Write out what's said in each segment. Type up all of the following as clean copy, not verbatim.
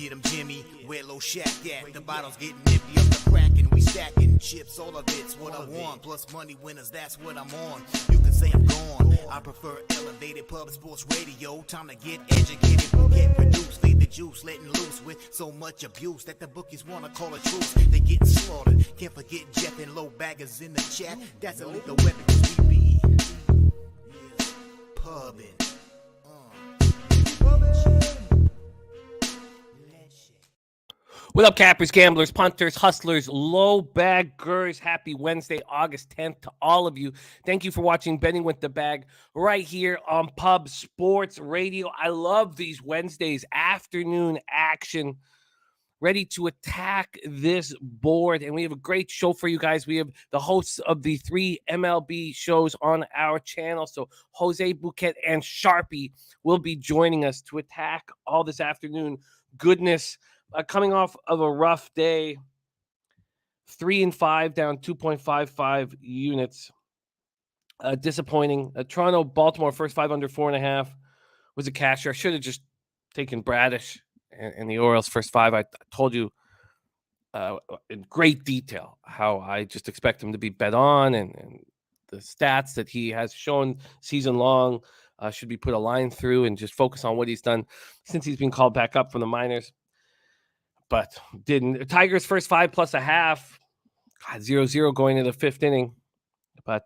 Get 'em, Jimmy, where low shack at? The bottle's getting empty up the crack and we stacking chips. All of it's what I want. Plus money winners, that's what I'm on. You can say I'm gone. I prefer elevated public sports radio. Time to get educated, get produced, lead the juice, letting loose with so much abuse that the bookies wanna call it truth. They getting slaughtered. Can't forget Jeff and low baggers in the chat. That's a lethal weapon 'cause we be pubbing. What up, cappers, gamblers, punters, hustlers, low baggers? Happy Wednesday, August 10th to all of you. Thank you for watching Betting with the Bag right here on Pub Sports Radio. I love these Wednesdays, afternoon action, ready to attack this board. And we have a great show for you guys. We have the hosts of the 3 MLB shows on our channel. So Jose, Bouquett, and Sharpie will be joining us to attack all this afternoon goodness. Coming off of a rough day, 3-5 down 2.55 units. Disappointing. Toronto, Baltimore, first 5 under 4.5 was a casher. I should have just taken Bradish and the Orioles first 5. I told you in great detail how I just expect him to be bet on, and the stats that he has shown season long should be put a line through and just focus on what he's done since he's been called back up from the minors. But didn't. Tigers first 5 plus a half. 0-0 going into the 5th inning. But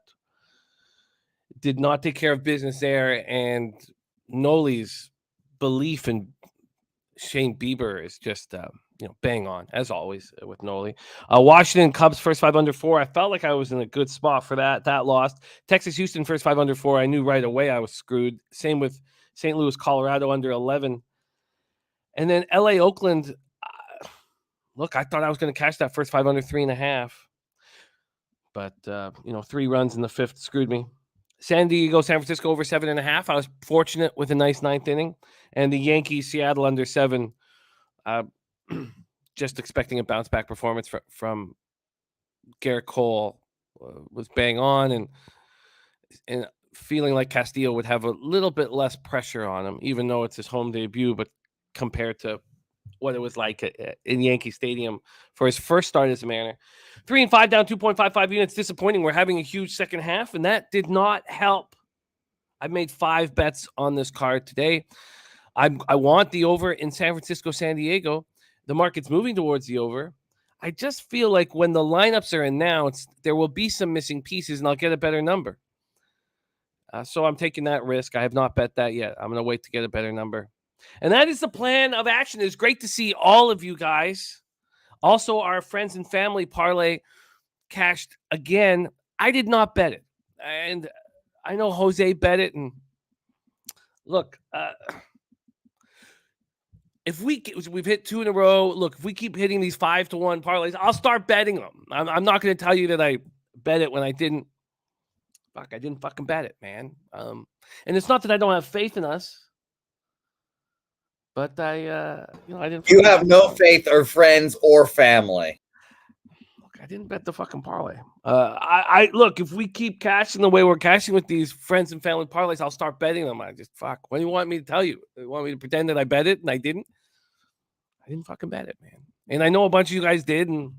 did not take care of business there. And Noli's belief in Shane Bieber is just, bang on, as always, with Noli. Washington Cubs first 5 under 4. I felt like I was in a good spot for that. That lost. Texas Houston first 5 under 4. I knew right away I was screwed. Same with St. Louis, Colorado under 11. And then LA Oakland. Look, I thought I was going to catch that first 5 under 3.5. But, 3 runs in the 5th screwed me. San Diego, San Francisco over 7.5. I was fortunate with a nice 9th inning. And the Yankees, Seattle under 7. Just expecting a bounce back performance from Garrett Cole. Was bang on and feeling like Castillo would have a little bit less pressure on him, even though it's his home debut, but compared to what it was like in Yankee Stadium for his first start as a Mariner. 3-5 down 2.55 units. Disappointing. We're having a huge second half, and that did not help. I made 5 bets on this card today. I want the over in San Francisco, San Diego. The market's moving towards the over. I just feel like when the lineups are announced, there will be some missing pieces, and I'll get a better number. So I'm taking that risk. I have not bet that yet. I'm going to wait to get a better number. And that is the plan of action. It's great to see all of you guys. Also, our friends and family parlay cashed again. I did not bet it. And I know Jose bet it. And look, if we've hit 2 in a row, look, if we keep hitting these 5-1 parlays, I'll start betting them. I'm not going to tell you that I bet it when I didn't. Fuck, I didn't fucking bet it, man. And it's not that I don't have faith in us. But I didn't. You have no faith or friends or family. Look, I didn't bet the fucking parlay. I look, if we keep cashing the way we're cashing with these friends and family parlays, I'll start betting them. I just fuck. What do you want me to tell you? You want me to pretend that I bet it and I didn't? I didn't fucking bet it, man. And I know a bunch of you guys did. And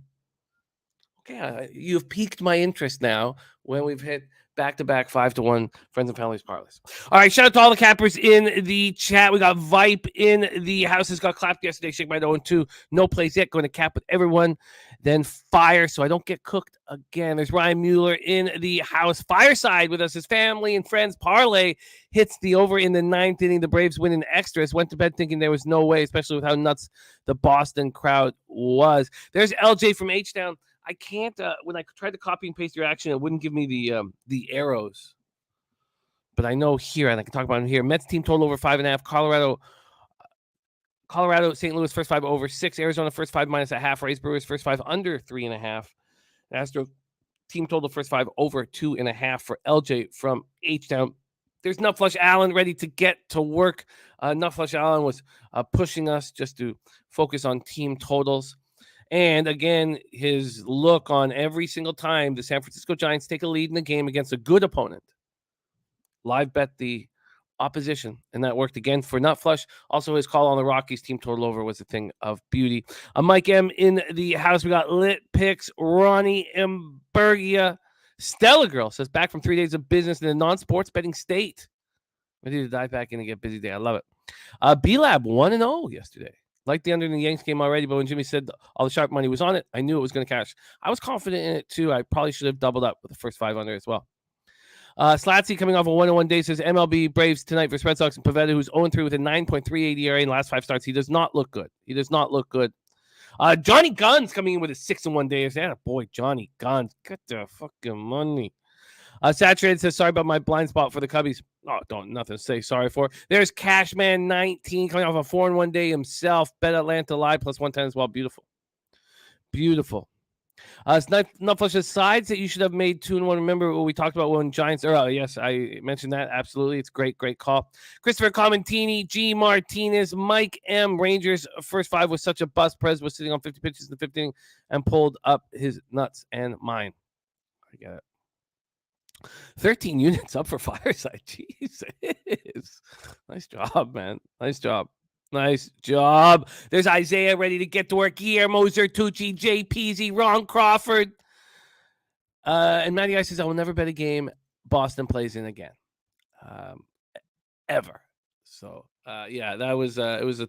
okay, you've piqued my interest now when we've hit back-to-back 5-1 friends and families parlays. All right, shout out to all the cappers in the chat. We got Vipe in the house. Has got clapped yesterday. Shake my 0-2. No plays yet. Going to cap with everyone. Then fire so I don't get cooked again. There's Ryan Mueller in the house. Fireside with us. His family and friends parlay hits the over in the 9th inning. The Braves win in extras. Went to bed thinking there was no way, especially with how nuts the Boston crowd was. There's LJ from H-Town. I can't, when I tried to copy and paste your action, it wouldn't give me the arrows. But I know here, and I can talk about it here. Mets team total over 5.5. Colorado, St. Louis first 5 over 6. Arizona first 5 minus a half. Rays, Brewers first 5 under 3.5. Astro team total first 5 over 2.5 for LJ from H-Town. There's Nutflush Allen ready to get to work. Nutflush Allen was pushing us just to focus on team totals. And again, his look on every single time the San Francisco Giants take a lead in the game against a good opponent. Live bet the opposition, and that worked again for Nut Flush. Also, his call on the Rockies team total over was a thing of beauty. Mike M in the house. We got Lit Picks, Ronnie Imbergia. Stella Girl says, back from 3 days of business in a non-sports betting state. Ready to dive back in and get busy day. I love it. B-Lab 1-0 yesterday. Like the under in the Yanks game already, but when Jimmy said all the sharp money was on it, I knew it was going to cash. I was confident in it too. I probably should have doubled up with the first 5 under as well. Slatsy coming off a 1-1 day says MLB Braves tonight versus Red Sox and Pavetta, who's 0-3 with a 9.38 ERA in the last 5 starts. He does not look good. Johnny Guns coming in with a 6-1 day. Yeah, boy, Johnny Guns. Get the fucking money. Saturated says, sorry about my blind spot for the Cubbies. Oh, nothing to say sorry for. There's Cashman 19 coming off a 4-1 day himself. Bet Atlanta live plus 110 as well. Beautiful. Nutflush sides that you should have made 2-1. Remember what we talked about when Giants? Yes, I mentioned that. Absolutely. It's great call. Christopher Comentini, G. Martinez, Mike M. Rangers first 5 was such a bust. Perez was sitting on 50 pitches in the 15th and pulled up his nuts and mine. I get it. 13 units up for Fireside. Jesus. Nice job, man. Nice job. There's Isaiah ready to get to work. Guillermo Zertucci, Jay Peasy, Ron Crawford. And Matty Ice says, I will never bet a game Boston plays in again. Ever. So, that was a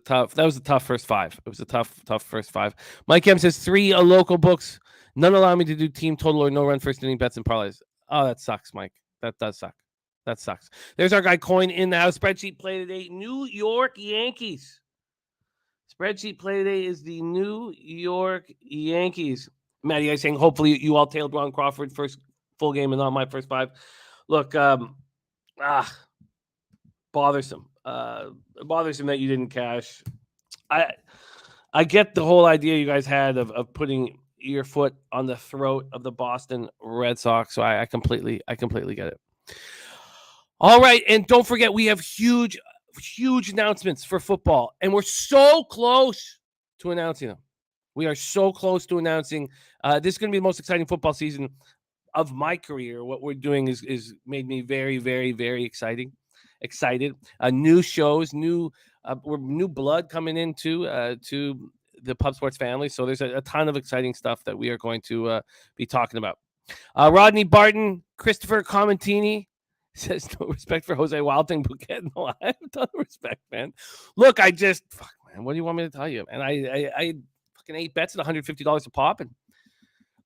tough first 5. It was a tough first 5. Mike M says 3 local books. None allow me to do team total or no run first inning bets and parlays. Oh, that sucks, Mike. That does suck. That sucks. There's our guy Coin in the house. Spreadsheet play today. New York Yankees. Spreadsheet play today is the New York Yankees. Matty, I'm saying hopefully you all tailed Ron Crawford first full game and not my first 5. Look, bothersome. Bothersome that you didn't cash. I get the whole idea you guys had of putting your foot on the throat of the Boston Red Sox. So I completely get it. All right. And don't forget, we have huge announcements for football. And we're so close to announcing them. We are so close to announcing. This is going to be the most exciting football season of my career. What we're doing is made me very, very, very excited. New shows, new blood coming into to the Pub Sports family. So there's a ton of exciting stuff that we are going to be talking about. Rodney Barton, Christopher Comentini says no respect for Jose Wilding Bouquett. No, I have a ton of respect, man. Look, what do you want me to tell you? And I fucking 8 bets at $150 a pop. And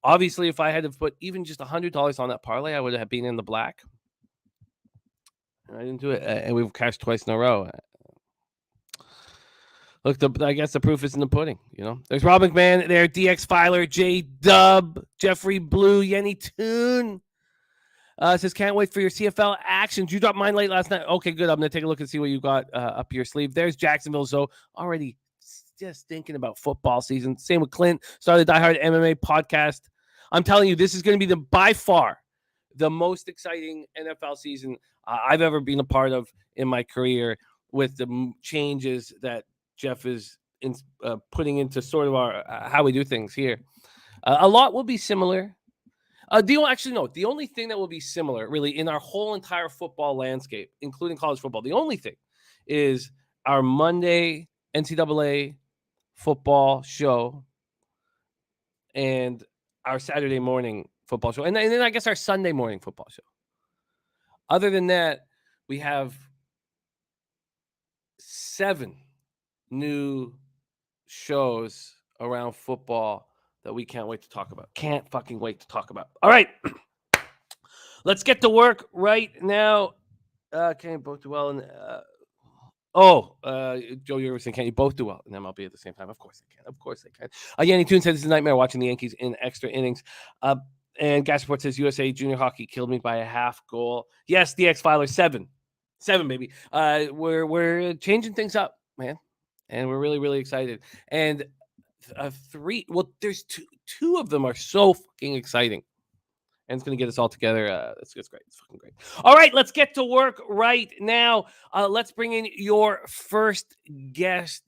obviously, if I had to put even just $100 on that parlay, I would have been in the black. And I didn't do it. And we've cashed twice in a row. Look, I guess the proof is in the pudding, you know. There's Rob McMahon there, DX Filer, J Dub, Jeffrey Blue, Yenny Toon. Says, can't wait for your CFL actions. You dropped mine late last night. Okay, good. I'm going to take a look and see what you got up your sleeve. There's Jacksonville Zoe, already just thinking about football season. Same with Clint, started the Die Hard MMA podcast. I'm telling you, this is going to be by far the most exciting NFL season I've ever been a part of in my career, with the changes that Jeff is putting into sort of our how we do things here. A lot will be similar. The only thing that will be similar, really, in our whole entire football landscape, including college football, the only thing is our Monday NCAA football show and our Saturday morning football show, and then I guess our Sunday morning football show. Other than that, we have 7 new shows around football that we can't wait to talk about. Can't fucking wait to talk about. All right. Let's get to work right now. Can you both do well? Joe Yervison, can you both do well in MLB at the same time? Of course they can. Yanni Toon said this is a nightmare watching the Yankees in extra innings. And Gas Report says USA Junior Hockey killed me by a half goal. Yes, DX Filer, 7, baby. We're changing things up, man. And we're really, really excited. And 3, there's two of them are so fucking exciting. And it's going to get us all together. It's great. It's fucking great. All right, let's get to work right now. Let's bring in your first guest.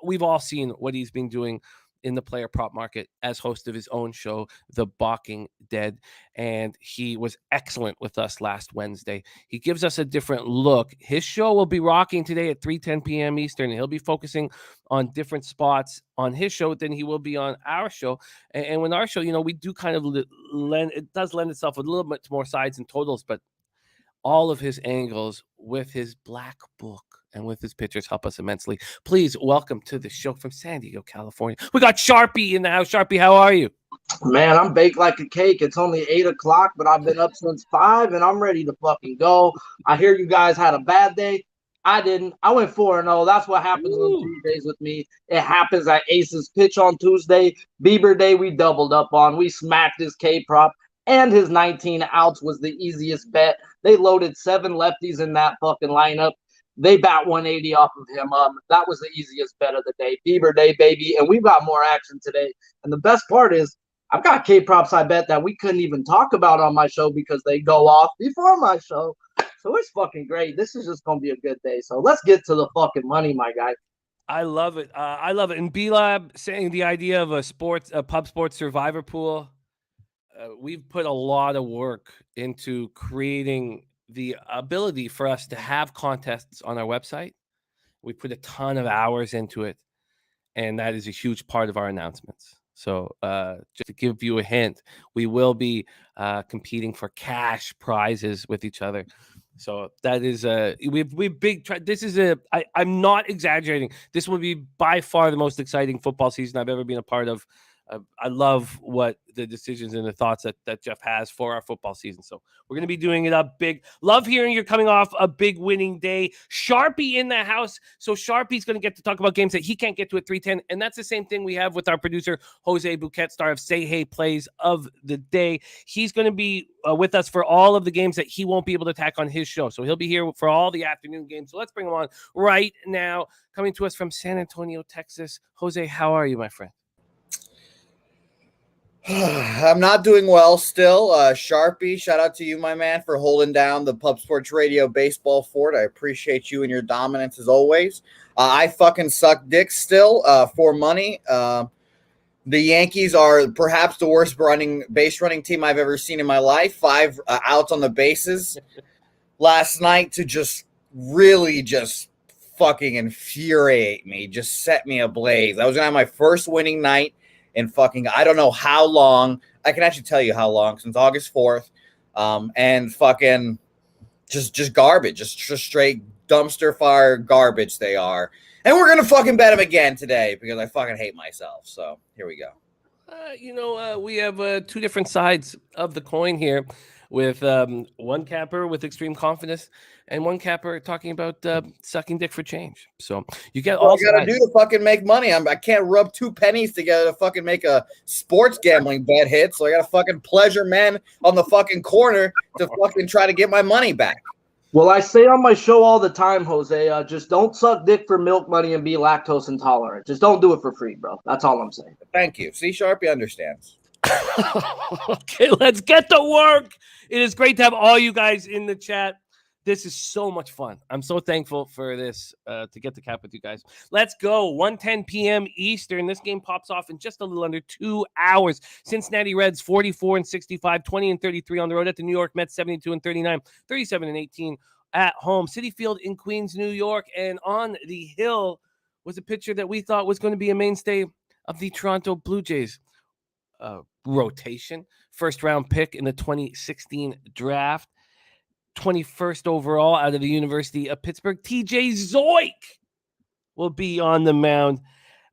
We've all seen what he's been doing in the player prop market as host of his own show, The Balking Dead, and he was excellent with us last Wednesday. He gives us a different look. His show will be rocking today at 3:10 p.m. Eastern, and he'll be focusing on different spots on his show than he will be on our show. And when our show, we do kind of it does lend itself a little bit to more sides and totals, but all of his angles with his black book and with his pictures help us immensely. Please welcome to the show from San Diego, California. We got Sharpie in the house. Sharpie, how are you? Man, I'm baked like a cake. It's only 8 o'clock, but I've been up since 5, and I'm ready to fucking go. I hear you guys had a bad day. I didn't. I went 4-0. That's what happens on Tuesdays with me. It happens at Ace's pitch on Tuesday. Bieber Day, we doubled up on. We smacked his K-prop, and his 19 outs was the easiest bet. They loaded 7 lefties in that fucking lineup. They bat 180 off of him. That was the easiest bet of the day. Bieber Day, baby. And we've got more action today. And the best part is I've got K-props I bet that we couldn't even talk about on my show because they go off before my show. So it's fucking great. This is just going to be a good day. So let's get to the fucking money, my guy. I love it. I love it. And B-Lab saying the idea of a pub sports survivor pool. We've put a lot of work into creating the ability for us to have contests on our website. We put a ton of hours into it, and that is a huge part of our announcements. So just to give you a hint, we will be competing for cash prizes with each other. So that is we've big. This is I'm not exaggerating. This will be by far the most exciting football season I've ever been a part of. I love what the decisions and the thoughts that Jeff has for our football season. So we're going to be doing it up big. Love hearing you're coming off a big winning day. Sharpie in the house. So Sharpie's going to get to talk about games that he can't get to at 3:10. And that's the same thing we have with our producer, Jose Bouquett, star of Say Hey Plays of the Day. He's going to be with us for all of the games that he won't be able to attack on his show. So he'll be here for all the afternoon games. So let's bring him on right now. Coming to us from San Antonio, Texas. Jose, how are you, my friend? I'm not doing well still. Sharpie, shout out to you, my man, for holding down the Pub Sports Radio baseball fort. I appreciate you and your dominance as always. I fucking suck dick still for money. The Yankees are perhaps the worst base running team I've ever seen in my life. 5 outs on the bases last night to just really just fucking infuriate me, just set me ablaze. I was going to have my first winning night in fucking, I don't know how long. I can actually tell you how long, since August 4th. And fucking just garbage, just straight dumpster fire garbage they are. And we're going to fucking bet them again today because I fucking hate myself. So here we go. We have 2 different sides of the coin here, with one capper with extreme confidence and one capper talking about sucking dick for change. So you get all you got to do to fucking make money. I can't rub 2 pennies together to fucking make a sports gambling bet hit. So I got to fucking pleasure men on the fucking corner to fucking try to get my money back. Well, I say on my show all the time, Jose, just don't suck dick for milk money and be lactose intolerant. Just don't do it for free, bro. That's all I'm saying. Thank you. See, Sharpie understands. Okay, let's get to work. It is great to have all you guys in the chat. This is so much fun. I'm so thankful for this to get to cap with you guys. Let's go. 1:10 p.m. Eastern. This game pops off in just a little under 2 hours. Cincinnati Reds 44-65, 20-33 on the road at the New York Mets 72-39, 37-18 at home. Citi Field in Queens, New York, and on the hill was a pitcher that we thought was going to be a mainstay of the Toronto Blue Jays rotation. First round pick in the 2016 draft. 21st overall out of the University of Pittsburgh. TJ Zoik will be on the mound.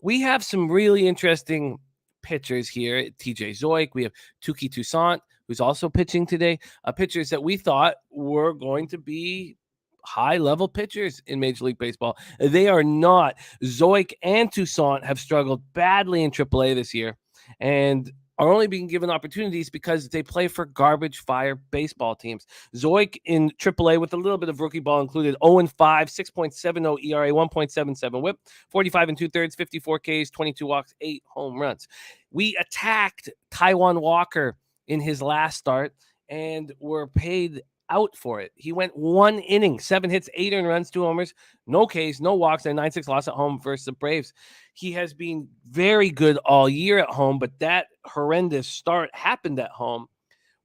We have some really interesting pitchers here at TJ Zoik. We have Touki Toussaint, who's also pitching today. Pitchers that we thought were going to be high-level pitchers in Major League Baseball. They are not. Zoik and Toussaint have struggled badly in AAA this year and are only being given opportunities because they play for garbage fire baseball teams. Zoik in AAA with a little bit of rookie ball included 0-5, 6.70 ERA, 1.77 whip, 45 2/3, 54 Ks, 22 walks, 8 home runs. We attacked Taijuan Walker in his last start and were paid out for it. He went 1 inning, 7 hits, 8 earned runs, 2 homers, no Ks, no walks, and a 9-6 loss at home versus the Braves. He has been very good all year at home, but that horrendous start happened at home.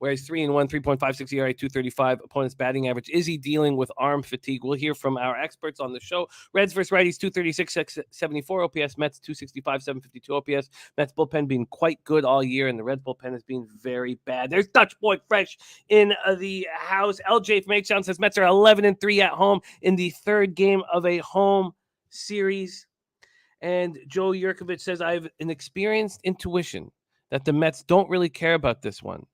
Whereas 3-1, 3.56 ERA, 235 opponent's batting average. Is he dealing with arm fatigue? We'll hear from our experts on the show. Reds versus righties, 236, 674 OPS. Mets, 265, 752 OPS. Mets bullpen being quite good all year, and the Reds bullpen has been very bad. There's Dutch Boy Fresh in the house. LJ from H-Town says Mets are 11-3 at home in the third game of a home series. And Joe Yurkovich says, I have an experienced intuition that the Mets don't really care about this one.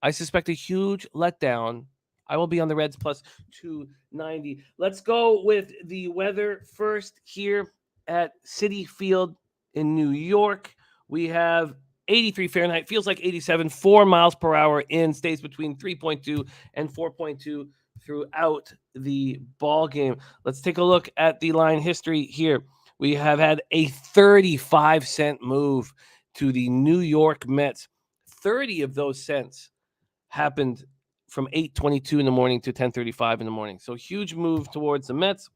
I suspect a huge letdown. I will be on the Reds plus 290. Let's go with the weather first here at Citi Field in New York. We have 83 Fahrenheit, feels like 87, 4 miles per hour in, stays between 3.2 and 4.2 throughout the ball game. Let's take a look at the line history here. We have had a 35-cent move to the New York Mets. 30 of those cents happened from 8:22 in the morning to 10:35 in the morning. So huge move towards the Mets.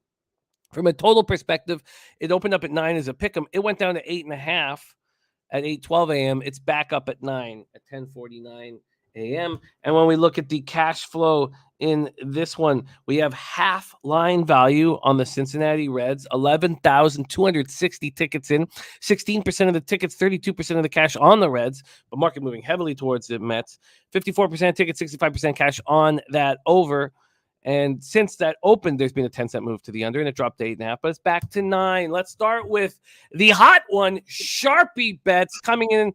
From a total perspective, it opened up at 9 as a pick'em. It went down to 8.5 at 8:12 a.m. It's back up at 9 at 10:49 a.m. And when we look at the cash flow in this one, we have half line value on the Cincinnati Reds, 11,260 tickets in, 16% of the tickets, 32% of the cash on the Reds, but market moving heavily towards the Mets, 54% tickets, 65% cash on that over. And since that opened, there's been a 10-cent move to the under, and it dropped to 8.5, but it's back to 9. Let's start with the hot one, Sharpie bets coming in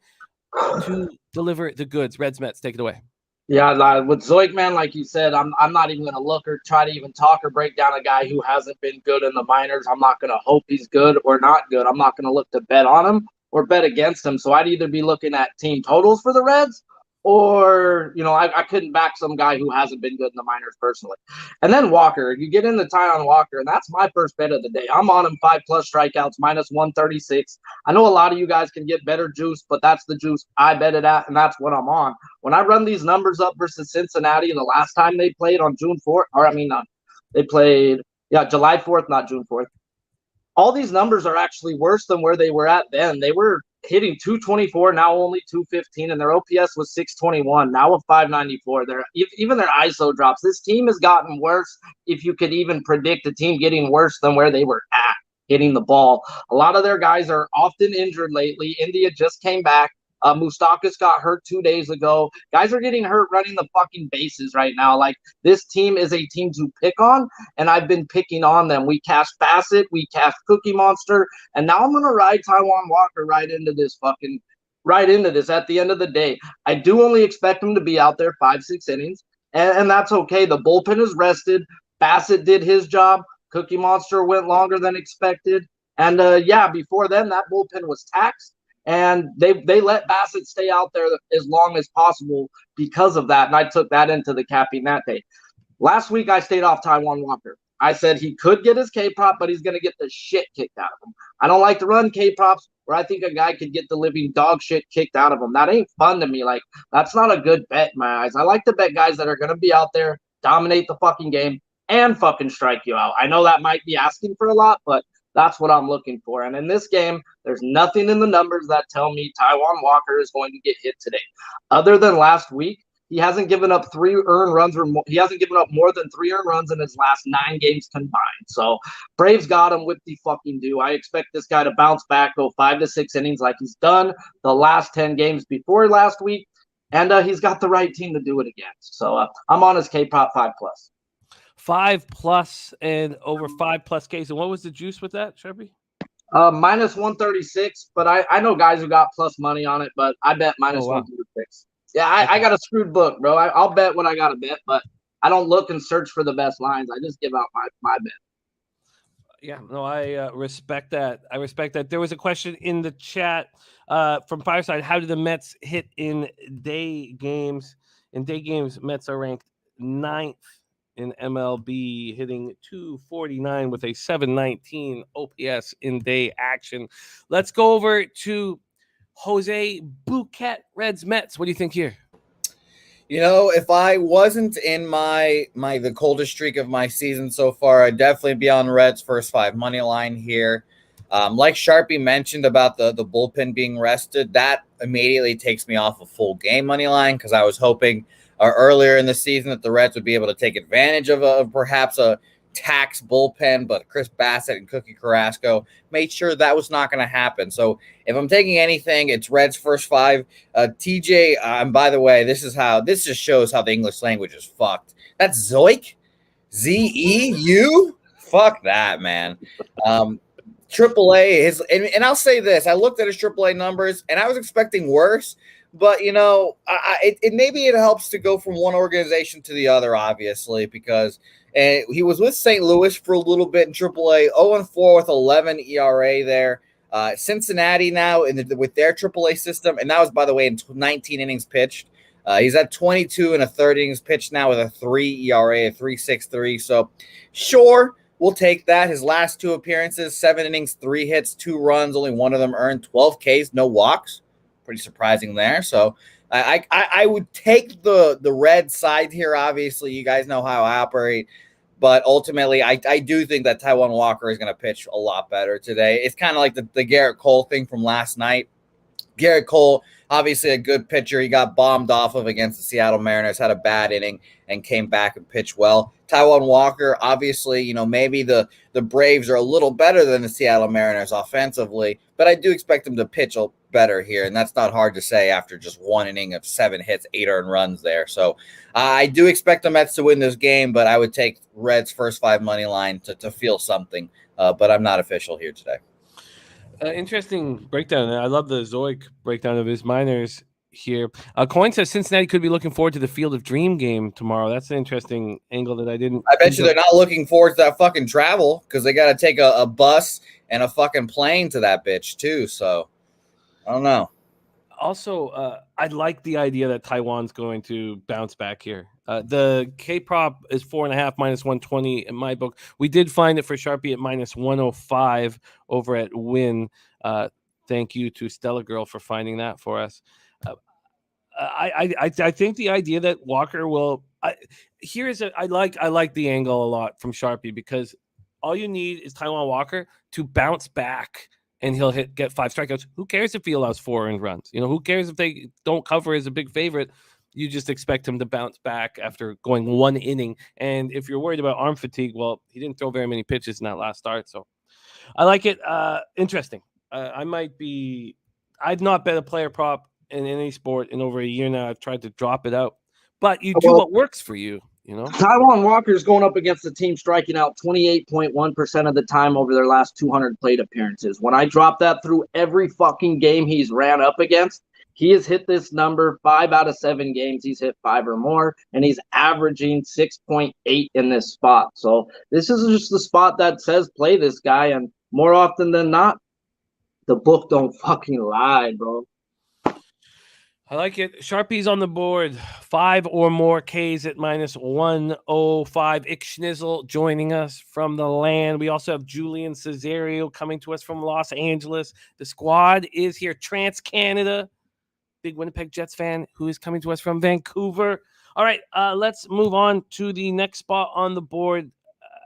to deliver the goods. Reds, Mets, take it away. Yeah, with Zoik, man, like you said, I'm not even going to look or try to even talk or break down a guy who hasn't been good in the minors. I'm not going to hope he's good or not good. I'm not going to look to bet on him or bet against him. So I'd either be looking at team totals for the Reds or, I couldn't back some guy who hasn't been good in the minors personally. And then Walker, you get into Taijuan Walker, and that's my first bet of the day. I'm on him 5+ strikeouts, minus 136. I know a lot of you guys can get better juice, but that's the juice I bet it at, and that's what I'm on. When I run these numbers up versus Cincinnati, the last time they played on June 4th, they played, July 4th, not June 4th. All these numbers are actually worse than where they were at then. They were hitting 224, now only 215, and their OPS was 621, now a 594. Even their ISO drops. This team has gotten worse if you could even predict a team getting worse than where they were at hitting the ball. A lot of their guys are often injured lately. India just came back. Moustakas got hurt 2 days ago. Guys are getting hurt running the fucking bases right now. Like, this team is a team to pick on, and I've been picking on them. We cashed Bassett, we cashed Cookie Monster, and now I'm going to ride Taijuan Walker right into this at the end of the day. I do only expect him to be out there 5-6 innings, and that's okay. The bullpen is rested. Bassett did his job. Cookie Monster went longer than expected. And, before then, that bullpen was taxed. And they let Bassett stay out there as long as possible because of that. And I took that into the capping that day. Last week, I stayed off Taijuan Walker. I said he could get his K-prop, but he's going to get the shit kicked out of him. I don't like to run K-props where I think a guy could get the living dog shit kicked out of him. That ain't fun to me. Like, that's not a good bet in my eyes. I like to bet guys that are going to be out there, dominate the fucking game, and fucking strike you out. I know that might be asking for a lot, but that's what I'm looking for. And in this game, there's nothing in the numbers that tell me Taijuan Walker is going to get hit today. Other than last week, he hasn't given up 3 earned runs or more. He hasn't given up more than 3 earned runs in his last 9 games combined. So Braves got him with the fucking due. I expect this guy to bounce back, go 5 to 6 innings like he's done the last 10 games before last week. And he's got the right team to do it against. So I'm on his K-prop 5+. 5+ and over 5+ Ks. And what was the juice with that, Sharpie? Minus 136, but I know guys who got plus money on it, but I bet minus 136. Yeah, I got a screwed book, bro. I'll bet what I got to bet, but I don't look and search for the best lines. I just give out my bet. Yeah, no, I respect that. I respect that. There was a question in the chat from Fireside. How do the Mets hit in day games? In day games, Mets are ranked 9th in MLB, hitting 249 with a 719 OPS in day action. Let's go over to Jose Bouquett, Reds Mets. What do you think here? You know, if I wasn't in the coldest streak of my season so far, I'd definitely be on Reds first 5 money line here. Like Sharpie mentioned about the bullpen being rested, that immediately takes me off a full game money line because I was hoping earlier in the season that the Reds would be able to take advantage of perhaps a tax bullpen, but Chris Bassett and Cookie Carrasco made sure that was not going to happen. So if I'm taking anything, it's Reds first 5. TJ, by the way, this just shows how the English language is fucked. That's Zoik, Zeu. Fuck that, man. AAA is, and I'll say this: I looked at his AAA numbers, and I was expecting worse. But you know, maybe it helps to go from one organization to the other, obviously, because he was with St. Louis for a little bit in AAA, 0-4 with 11 ERA there. Cincinnati now with their AAA system, and that was, by the way, in 19 innings pitched. He's at 22 and a third innings pitched now with a 3 ERA, a 3.63. So, sure, we'll take that. His last 2 appearances, 7 innings, 3 hits, 2 runs, only one of them earned, 12 Ks, no walks. Pretty surprising there. So I would take the red side here. Obviously, you guys know how I operate. But ultimately, I do think that Taijuan Walker is going to pitch a lot better today. It's kind of like the Garrett Cole thing from last night. Garrett Cole, obviously a good pitcher. He got bombed off of against the Seattle Mariners, had a bad inning, and came back and pitched well. Taijuan Walker, obviously, you know, maybe the Braves are a little better than the Seattle Mariners offensively, but I do expect them to pitch better here, and that's not hard to say after just 1 inning of 7 hits, 8 earned runs there. So I do expect the Mets to win this game, but I would take Reds first 5 money line to feel something, but I'm not official here today. Interesting breakdown. I love the Zoic breakdown of his minors here. Coin says Cincinnati could be looking forward to the Field of Dream game tomorrow. That's an interesting angle that I didn't. I bet you they're not looking forward to that fucking travel because they got to take a bus and a fucking plane to that bitch too. So I don't know. Also, I like the idea that Taiwan's going to bounce back here. The K prop is 4.5 minus 120 in my book. We did find it for Sharpie at minus 105 over at Win. Thank you to Stella Girl for finding that for us. I think the idea that Walker will. I like the angle a lot from Sharpie because all you need is Taijuan Walker to bounce back. And he'll get 5 strikeouts. Who cares if he allows 4 earned runs? You know, who cares if they don't cover as a big favorite? You just expect him to bounce back after going 1 inning. And if you're worried about arm fatigue, well, he didn't throw very many pitches in that last start. So I like it. Interesting. I've not bet a player prop in any sport in over a year now. I've tried to drop it out. But you do what works for you. You know, Taijuan Walker is going up against a team striking out 28.1% of the time over their last 200 plate appearances. When I drop that through every fucking game he's ran up against, he has hit this number 5 out of 7 games. He's hit 5 or more, and he's averaging 6.8 in this spot. So this is just the spot that says play this guy, and more often than not, the book don't fucking lie, bro. I like it. Sharpie's on the board. 5 or more Ks at minus 105. Ick Schnizzle joining us from the land. We also have Julian Cesario coming to us from Los Angeles. The squad is here. Trans-Canada. Big Winnipeg Jets fan who is coming to us from Vancouver. All right, let's move on to the next spot on the board.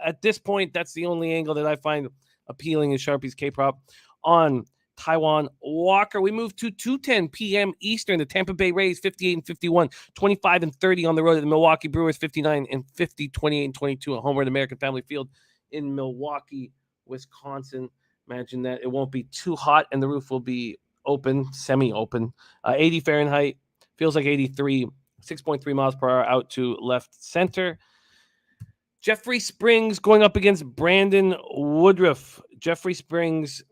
At this point, that's the only angle that I find appealing is Sharpie's K-prop on Taijuan Walker. We move to 2:10 p.m. Eastern. The Tampa Bay Rays 58-51, 25-30 on the road at the Milwaukee Brewers 59-50, 28-22 at Homer at American Family Field in Milwaukee, Wisconsin. Imagine that it won't be too hot and the roof will be open, semi-open. 80 Fahrenheit, feels like 83, 6.3 miles per hour out to left center. Jeffrey Springs going up against Brandon Woodruff. Jeffrey Springs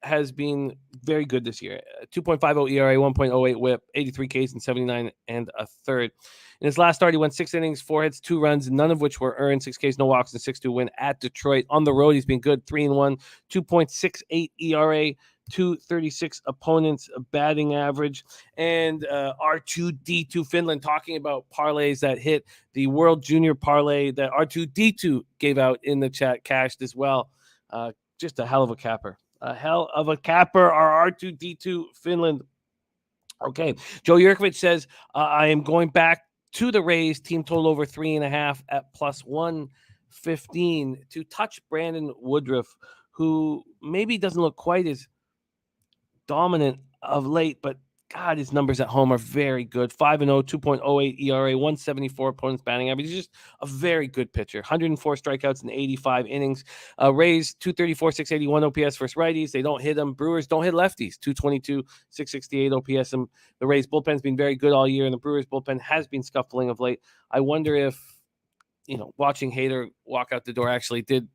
has been very good this year. 2.50 ERA, 1.08 whip, 83 Ks and 79 and a third. In his last start, he went 6 innings, 4 hits, 2 runs, none of which were earned, 6 Ks, no walks, and 6-2 win at Detroit. On the road, he's been good, 3-1, 2.68 ERA, 236 opponents batting average. And R2D2 Finland talking about parlays that hit. The World Junior parlay that R2D2 gave out in the chat cashed as well. Just a hell of a capper. A hell of a capper, our R2D2 Finland. Okay. Joe Yurkovich says, I am going back to the Rays. Team total over 3.5 at plus 115 to touch Brandon Woodruff, who maybe doesn't look quite as dominant of late, but God, his numbers at home are very good. 5-0, 2.08 ERA, 174 opponents batting average. He's just a very good pitcher. 104 strikeouts in 85 innings. Rays, 234, 681 OPS versus righties. They don't hit them. Brewers don't hit lefties. 222, 668 OPS. And the Rays bullpen's been very good all year, and the Brewers bullpen has been scuffling of late. I wonder if, watching Hader walk out the door actually did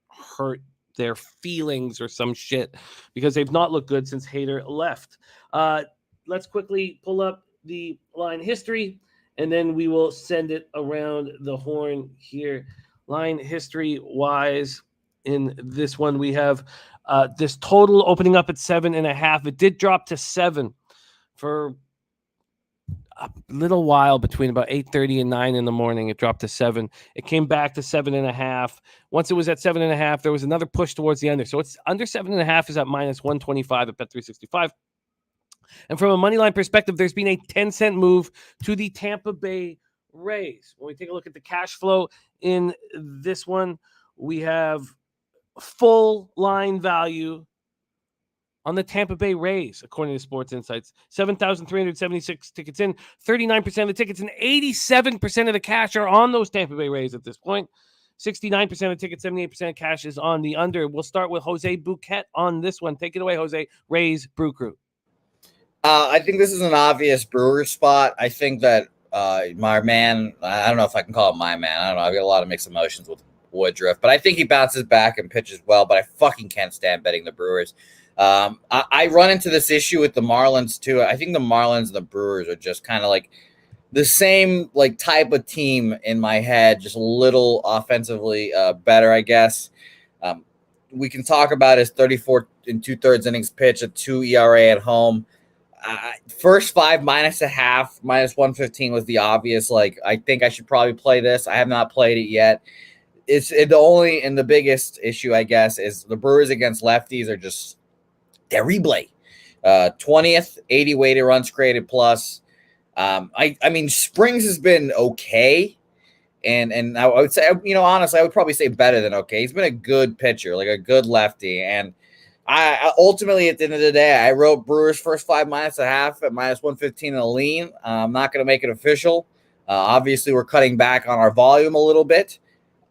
hurt their feelings or some shit, because they've not looked good since Hader left. Let's quickly pull up the line history, and then we will send it around the horn here. Line history-wise, in this one, we have this total opening up at 7.5. It did drop to 7 for a little while, between about 8:30 and 9 in the morning. It dropped to 7. It came back to 7.5. Once it was at 7.5, there was another push towards the under. So it's under 7.5 is at minus 125 at Bet365. And from a money line perspective, there's been a 10-cent move to the Tampa Bay Rays. When we take a look at the cash flow in this one, we have full line value on the Tampa Bay Rays, according to Sports Insights. 7,376 tickets in, 39% of the tickets, and 87% of the cash are on those Tampa Bay Rays at this point. 69% of the tickets, 78% of cash is on the under. We'll start with Jose Bouquett on this one. Take it away, Jose. Rays Brew Crew. I think this is an obvious Brewers spot. I think that my man, I don't know if I can call it my man. I don't know. I've got a lot of mixed emotions with Woodruff, but I think he bounces back and pitches well, but I fucking can't stand betting the Brewers. I run into this issue with the Marlins too. I think the Marlins and the Brewers are just kind of like the same like type of team in my head, just a little offensively better, I guess. We can talk about his 34 2/3 innings pitch, a 2 ERA at home. First 5 -0.5, minus 115 was the obvious. Like, I think I should probably play this. I have not played it yet. The biggest issue, I guess, is the Brewers against lefties are just terrible. 20th, 80 weighted runs created plus. I mean, Springs has been okay. And I would say, honestly, I would probably say better than okay. He's been a good pitcher, like a good lefty. And I ultimately, at the end of the day, I wrote Brewers first 5 -0.5 at minus 115 in a lean. I'm not going to make it official. Obviously, we're cutting back on our volume a little bit.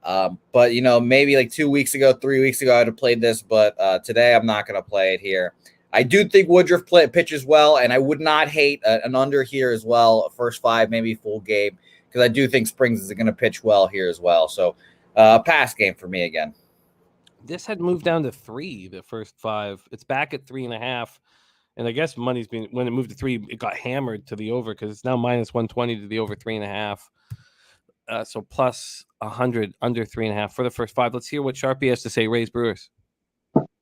But, maybe like 2 weeks ago, 3 weeks ago, I'd have played this. But today, I'm not going to play it here. I do think Woodruff pitches well, and I would not hate an under here as well. First 5, maybe full game, because I do think Springs is going to pitch well here as well. So pass game for me again. This had moved down to 3 the first 5. It's back at 3.5. And I guess money's been, when it moved to 3, it got hammered to the over, because it's now minus 120 to the over 3.5. So plus 100 under 3.5 for the first 5. Let's hear what Sharpie has to say. Rays Brewers.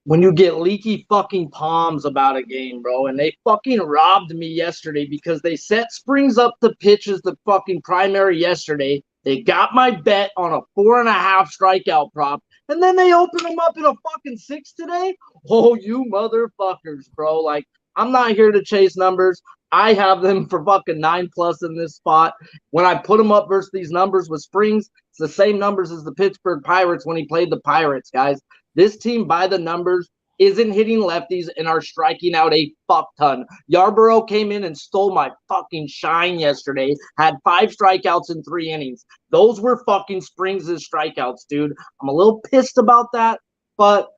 When you get leaky fucking palms about a game, bro, and they fucking robbed me yesterday because they set Springs up to pitch as the fucking primary yesterday. They got my bet on a 4.5 strikeout prop, and then they open them up in a fucking 6 today? Oh, you motherfuckers, bro. Like, I'm not here to chase numbers. I have them for fucking 9+ in this spot. When I put them up versus these numbers with Springs, it's the same numbers as the Pittsburgh Pirates when he played the Pirates, guys. This team, by the numbers, isn't hitting lefties and are striking out a fuck ton. Yarborough came in and stole my fucking shine yesterday, had 5 strikeouts in 3 innings. Those were fucking Springs' strikeouts, dude. I'm a little pissed about that, but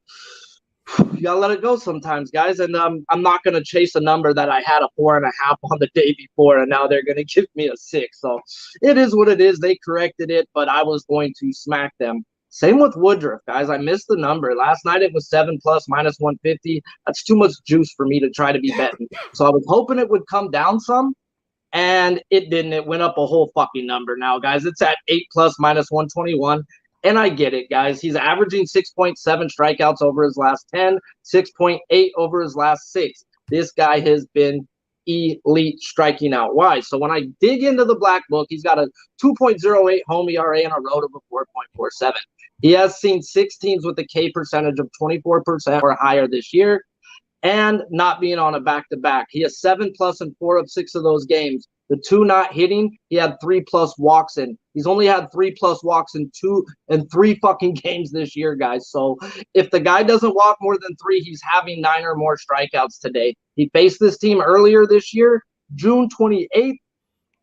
you gotta let it go sometimes, guys. And I'm not going to chase a number that I had a 4.5 on the day before, and now they're going to give me a 6. So it is what it is. They corrected it, but I was going to smack them. Same with Woodruff, guys. I missed the number. Last night it was 7+ minus 150. That's too much juice for me to try to be betting. So I was hoping it would come down some, and it didn't. It went up a whole fucking number now, guys. It's at 8+ minus 121. And I get it, guys. He's averaging 6.7 strikeouts over his last 10, 6.8 over his last 6. This guy has been elite striking out wise. So when I dig into the black book, he's got a 2.08 home ERA and a road of a 4.47. He has seen 6 teams with a K percentage of 24% or higher this year. and not being on a back-to-back. He has 7+ in 4 of 6 of those games. The 2 not hitting, he had 3+ walks in. He's only had 3+ walks in 3 fucking games this year, guys. So if the guy doesn't walk more than 3, he's having 9 or more strikeouts today. He faced this team earlier this year, June 28th.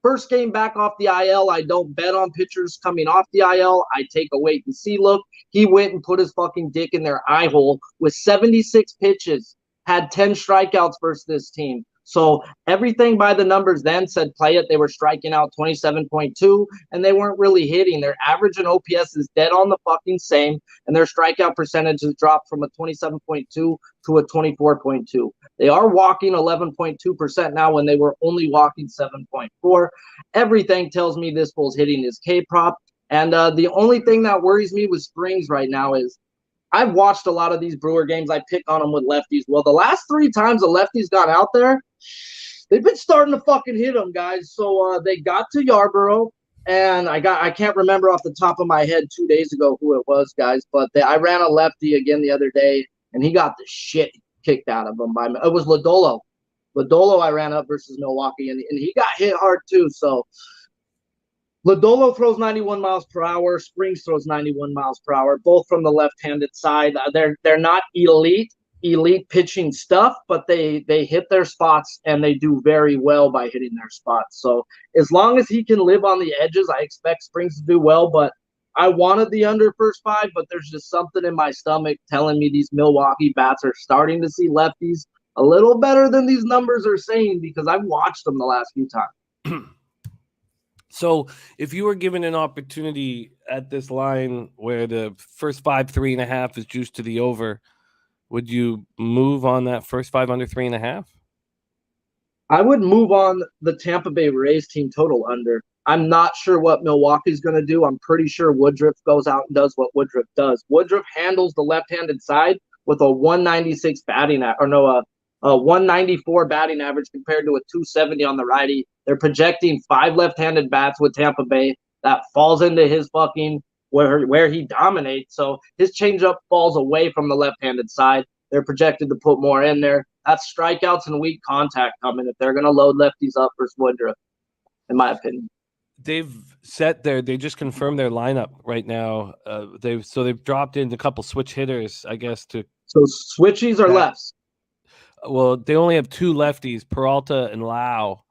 First game back off the IL. I don't bet on pitchers coming off the IL. I take a wait and see look. He went and put his fucking dick in their eye hole with 76 pitches, had 10 strikeouts versus this team. So everything by the numbers then said play it. They were striking out 27.2, and they weren't really hitting. Their average in OPS is dead on the fucking same, and their strikeout percentage has dropped from a 27.2 to a 24.2. They are walking 11.2% now when they were only walking 7.4. Everything tells me this fool's hitting his K-prop, and the only thing that worries me with Springs right now is I've watched a lot of these Brewer games. I pick on them with lefties. Well, the last 3 times the lefties got out there, they've been starting to fucking hit them, guys. So they got to Yarborough, and I can't remember off the top of my head 2 days ago who it was, guys. But I ran a lefty again the other day, and he got the shit kicked out of him by me. It was Lodolo. Lodolo I ran up versus Milwaukee, and he got hit hard too. So Lodolo throws 91 miles per hour. Springs throws 91 miles per hour, both from the left-handed side. They're not elite pitching stuff, but they hit their spots, and they do very well by hitting their spots. So as long as he can live on the edges, I expect Springs to do well. But I wanted the under first 5, but there's just something in my stomach telling me these Milwaukee bats are starting to see lefties a little better than these numbers are saying, because I've watched them the last few times. So if you were given an opportunity at this line where the first 5, 3.5 is juiced to the over, would you move on that first 5 under 3.5? I would move on the Tampa Bay Rays team total under. I'm not sure what Milwaukee's going to do. I'm pretty sure Woodruff goes out and does what Woodruff does. Woodruff handles the left-handed side with a 196 batting a 194 batting average compared to a 270 on the righty. They're projecting 5 left-handed bats with Tampa Bay. That falls into his fucking where he dominates. So his changeup falls away from the left-handed side. They're projected to put more in there. That's strikeouts and weak contact coming if they're going to load lefties up versus Woodruff, in my opinion. They just confirmed their lineup right now. They've dropped in a couple switch hitters, I guess. So switchies or lefts? Well, they only have 2 lefties, Peralta and Lau,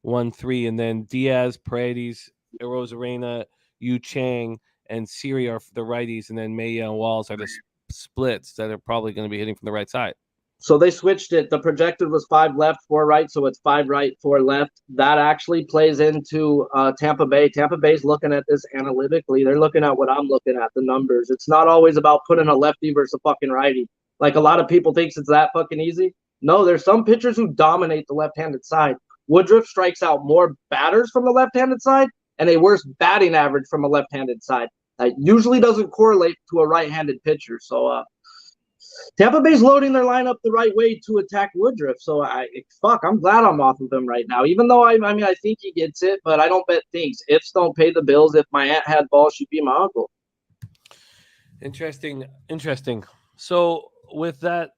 1-3, and then Diaz, Paredes, Arozarena, Yu Chang, and Siri are the righties, and then Maya and Walls are the splits that are probably going to be hitting from the right side. So they switched it. The projected was 5 left, 4 right, so it's 5 right, 4 left. That actually plays into Tampa Bay. Tampa Bay's looking at this analytically. They're looking at what I'm looking at, the numbers. It's not always about putting a lefty versus a fucking righty. Like a lot of people thinks it's that fucking easy. No, there's some pitchers who dominate the left-handed side. Woodruff strikes out more batters from the left-handed side and a worse batting average from a left-handed side. That usually doesn't correlate to a right-handed pitcher. So Tampa Bay's loading their lineup the right way to attack Woodruff. So I'm glad I'm off of him right now. Even though I think he gets it, but I don't bet things. Ifs don't pay the bills. If my aunt had balls, she'd be my uncle. Interesting. So with that,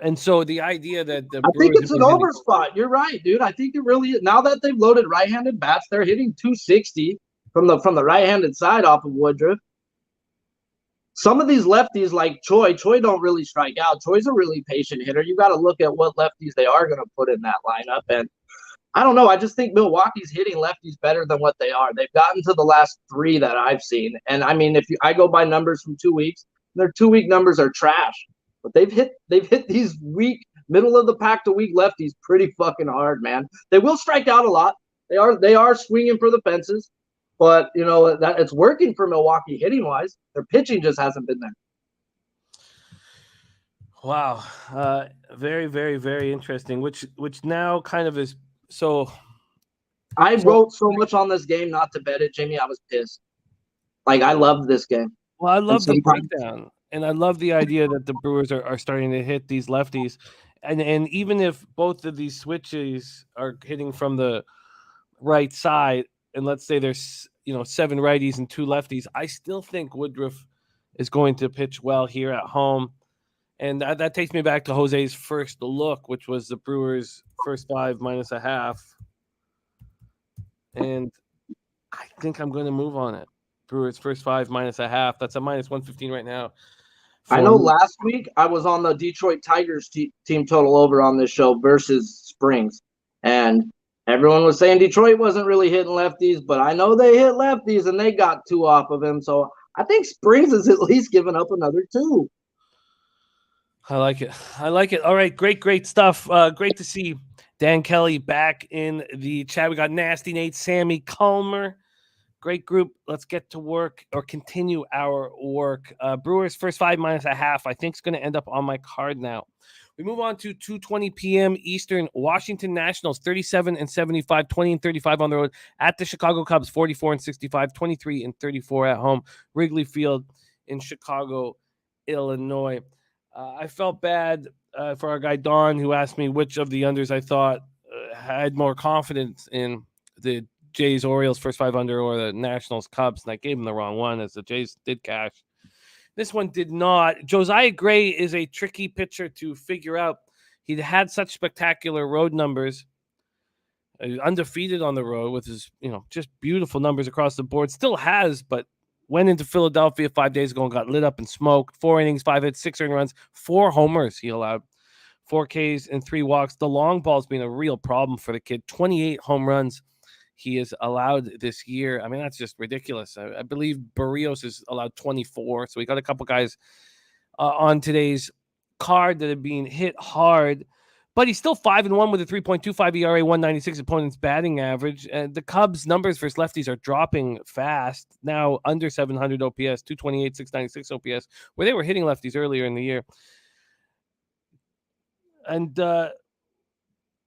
and so the idea that I think it's an over spot. You're right, dude. I think it really is. Now that they've loaded right-handed bats, they're hitting 260 from the right-handed side off of Woodruff. Some of these lefties like Choi don't really strike out. Choi's a really patient hitter. You got to look at what lefties they are going to put in that lineup. And I don't know. I just think Milwaukee's hitting lefties better than what they are. They've gotten to the last 3 that I've seen. And I mean, I go by numbers from 2 weeks, their 2-week numbers are trash. But they've hit these weak, middle of the pack to weak lefties pretty fucking hard, man. They will strike out a lot. They are swinging for the fences, but you know that it's working for Milwaukee hitting wise. Their pitching just hasn't been there. Wow, very, very, very interesting. Which now kind of is so. I wrote so much on this game not to bet it, Jamie. I was pissed. Like I loved this game. Well, I love the breakdown. And I love the idea that the Brewers are starting to hit these lefties. And even if both of these switches are hitting from the right side, and let's say there's 7 righties and 2 lefties, I still think Woodruff is going to pitch well here at home. And that takes me back to Jose's first look, which was the Brewers first 5 minus a half. And I think I'm going to move on it. Brewers first 5 minus a half. That's a minus 115 right now. I know last week I was on the Detroit Tigers team total over on this show versus Springs. And everyone was saying Detroit wasn't really hitting lefties, but I know they hit lefties and they got 2 off of him. So I think Springs is at least giving up another 2. I like it. All right, great stuff. Great to see Dan Kelly back in the chat. We got Nasty Nate, Sammy, Calmer. Great group. Let's get to work or continue our work. Brewers first 5 minus a half. I think is going to end up on my card now. We move on to 2:20 p.m. Eastern. Washington Nationals 37-75, 20-35 on the road at the Chicago Cubs 44-65, 23-34 at home. Wrigley Field in Chicago, Illinois. I felt bad for our guy Don, who asked me which of the unders I thought had more confidence in the Jays Orioles first 5 under or the Nationals Cubs, and I gave him the wrong one as the Jays did cash. This one did not. Josiah Gray is a tricky pitcher to figure out. He'd had such spectacular road numbers, undefeated on the road with his, just beautiful numbers across the board. Still has, but went into Philadelphia 5 days ago and got lit up in smoke. 4 innings, 5 hits, 6 earned runs, 4 homers he allowed, 4 Ks and 3 walks. The long ball's been a real problem for the kid. 28 home runs he has allowed this year. I mean, that's just ridiculous. I believe Barrios has allowed 24. So we got a couple guys on today's card that have been hit hard. But he's still 5-1 with a 3.25 ERA, 196 opponent's batting average. And the Cubs' numbers versus lefties are dropping fast. Now under 700 OPS, 228, 696 OPS, where they were hitting lefties earlier in the year. And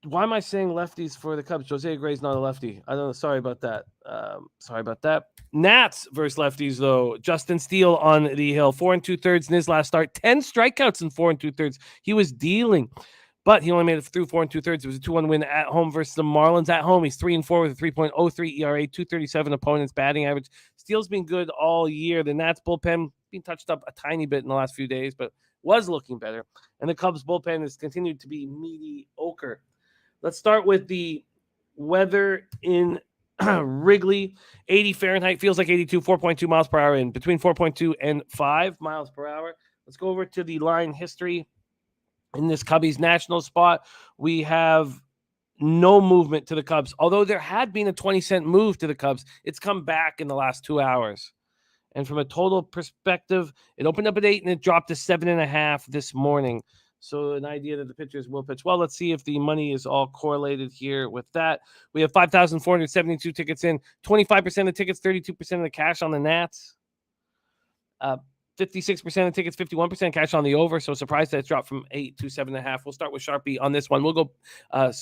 why am I saying lefties for the Cubs? Jose Gray's not a lefty. I don't know. Sorry about that. Nats versus lefties, though. Justin Steele on the hill, 4 2/3 in his last start, 10 strikeouts in 4 2/3. He was dealing. But he only made it through 4 2/3. It was a 2-1 win at home versus the Marlins at home. He's 3-4 with a 3.03 ERA, 237 opponent's batting average. Steele's been good all year. The Nats bullpen been touched up a tiny bit in the last few days, but was looking better. And the Cubs bullpen has continued to be mediocre. Let's start with the weather in Wrigley. 80 Fahrenheit, feels like 82, 4.2 miles per hour in between 4.2 and 5 miles per hour. Let's go over to the line history. In this Cubbies national spot, we have no movement to the Cubs. Although there had been a 20-cent move to the Cubs, it's come back in the last 2 hours. And from a total perspective, it opened up at 8 and it dropped to 7.5 this morning. So an idea that the pitchers will pitch well. Let's see if the money is all correlated here with that. We have 5,472 tickets in, 25% of the tickets, 32% of the cash on the Nats. 56% of the tickets, 51% cash on the over. So surprised that it's dropped from 8 to 7.5. We'll start with Sharpie on this one. We'll go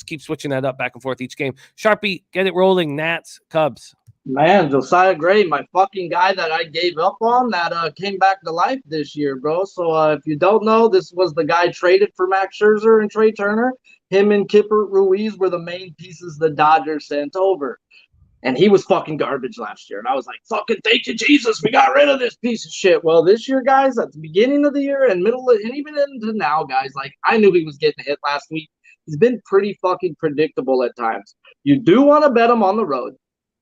keep switching that up back and forth each game. Sharpie, get it rolling. Nats, Cubs. Man, Josiah Gray, my fucking guy that I gave up on that came back to life this year, bro. So if you don't know, this was the guy traded for Max Scherzer and Trey Turner. Him and Kipper Ruiz were the main pieces the Dodgers sent over. And he was fucking garbage last year. And I was like, fucking thank you, Jesus. We got rid of this piece of shit. Well, this year, guys, at the beginning of the year and and even into now, guys, like I knew he was getting hit last week. He's been pretty fucking predictable at times. You do want to bet him on the road.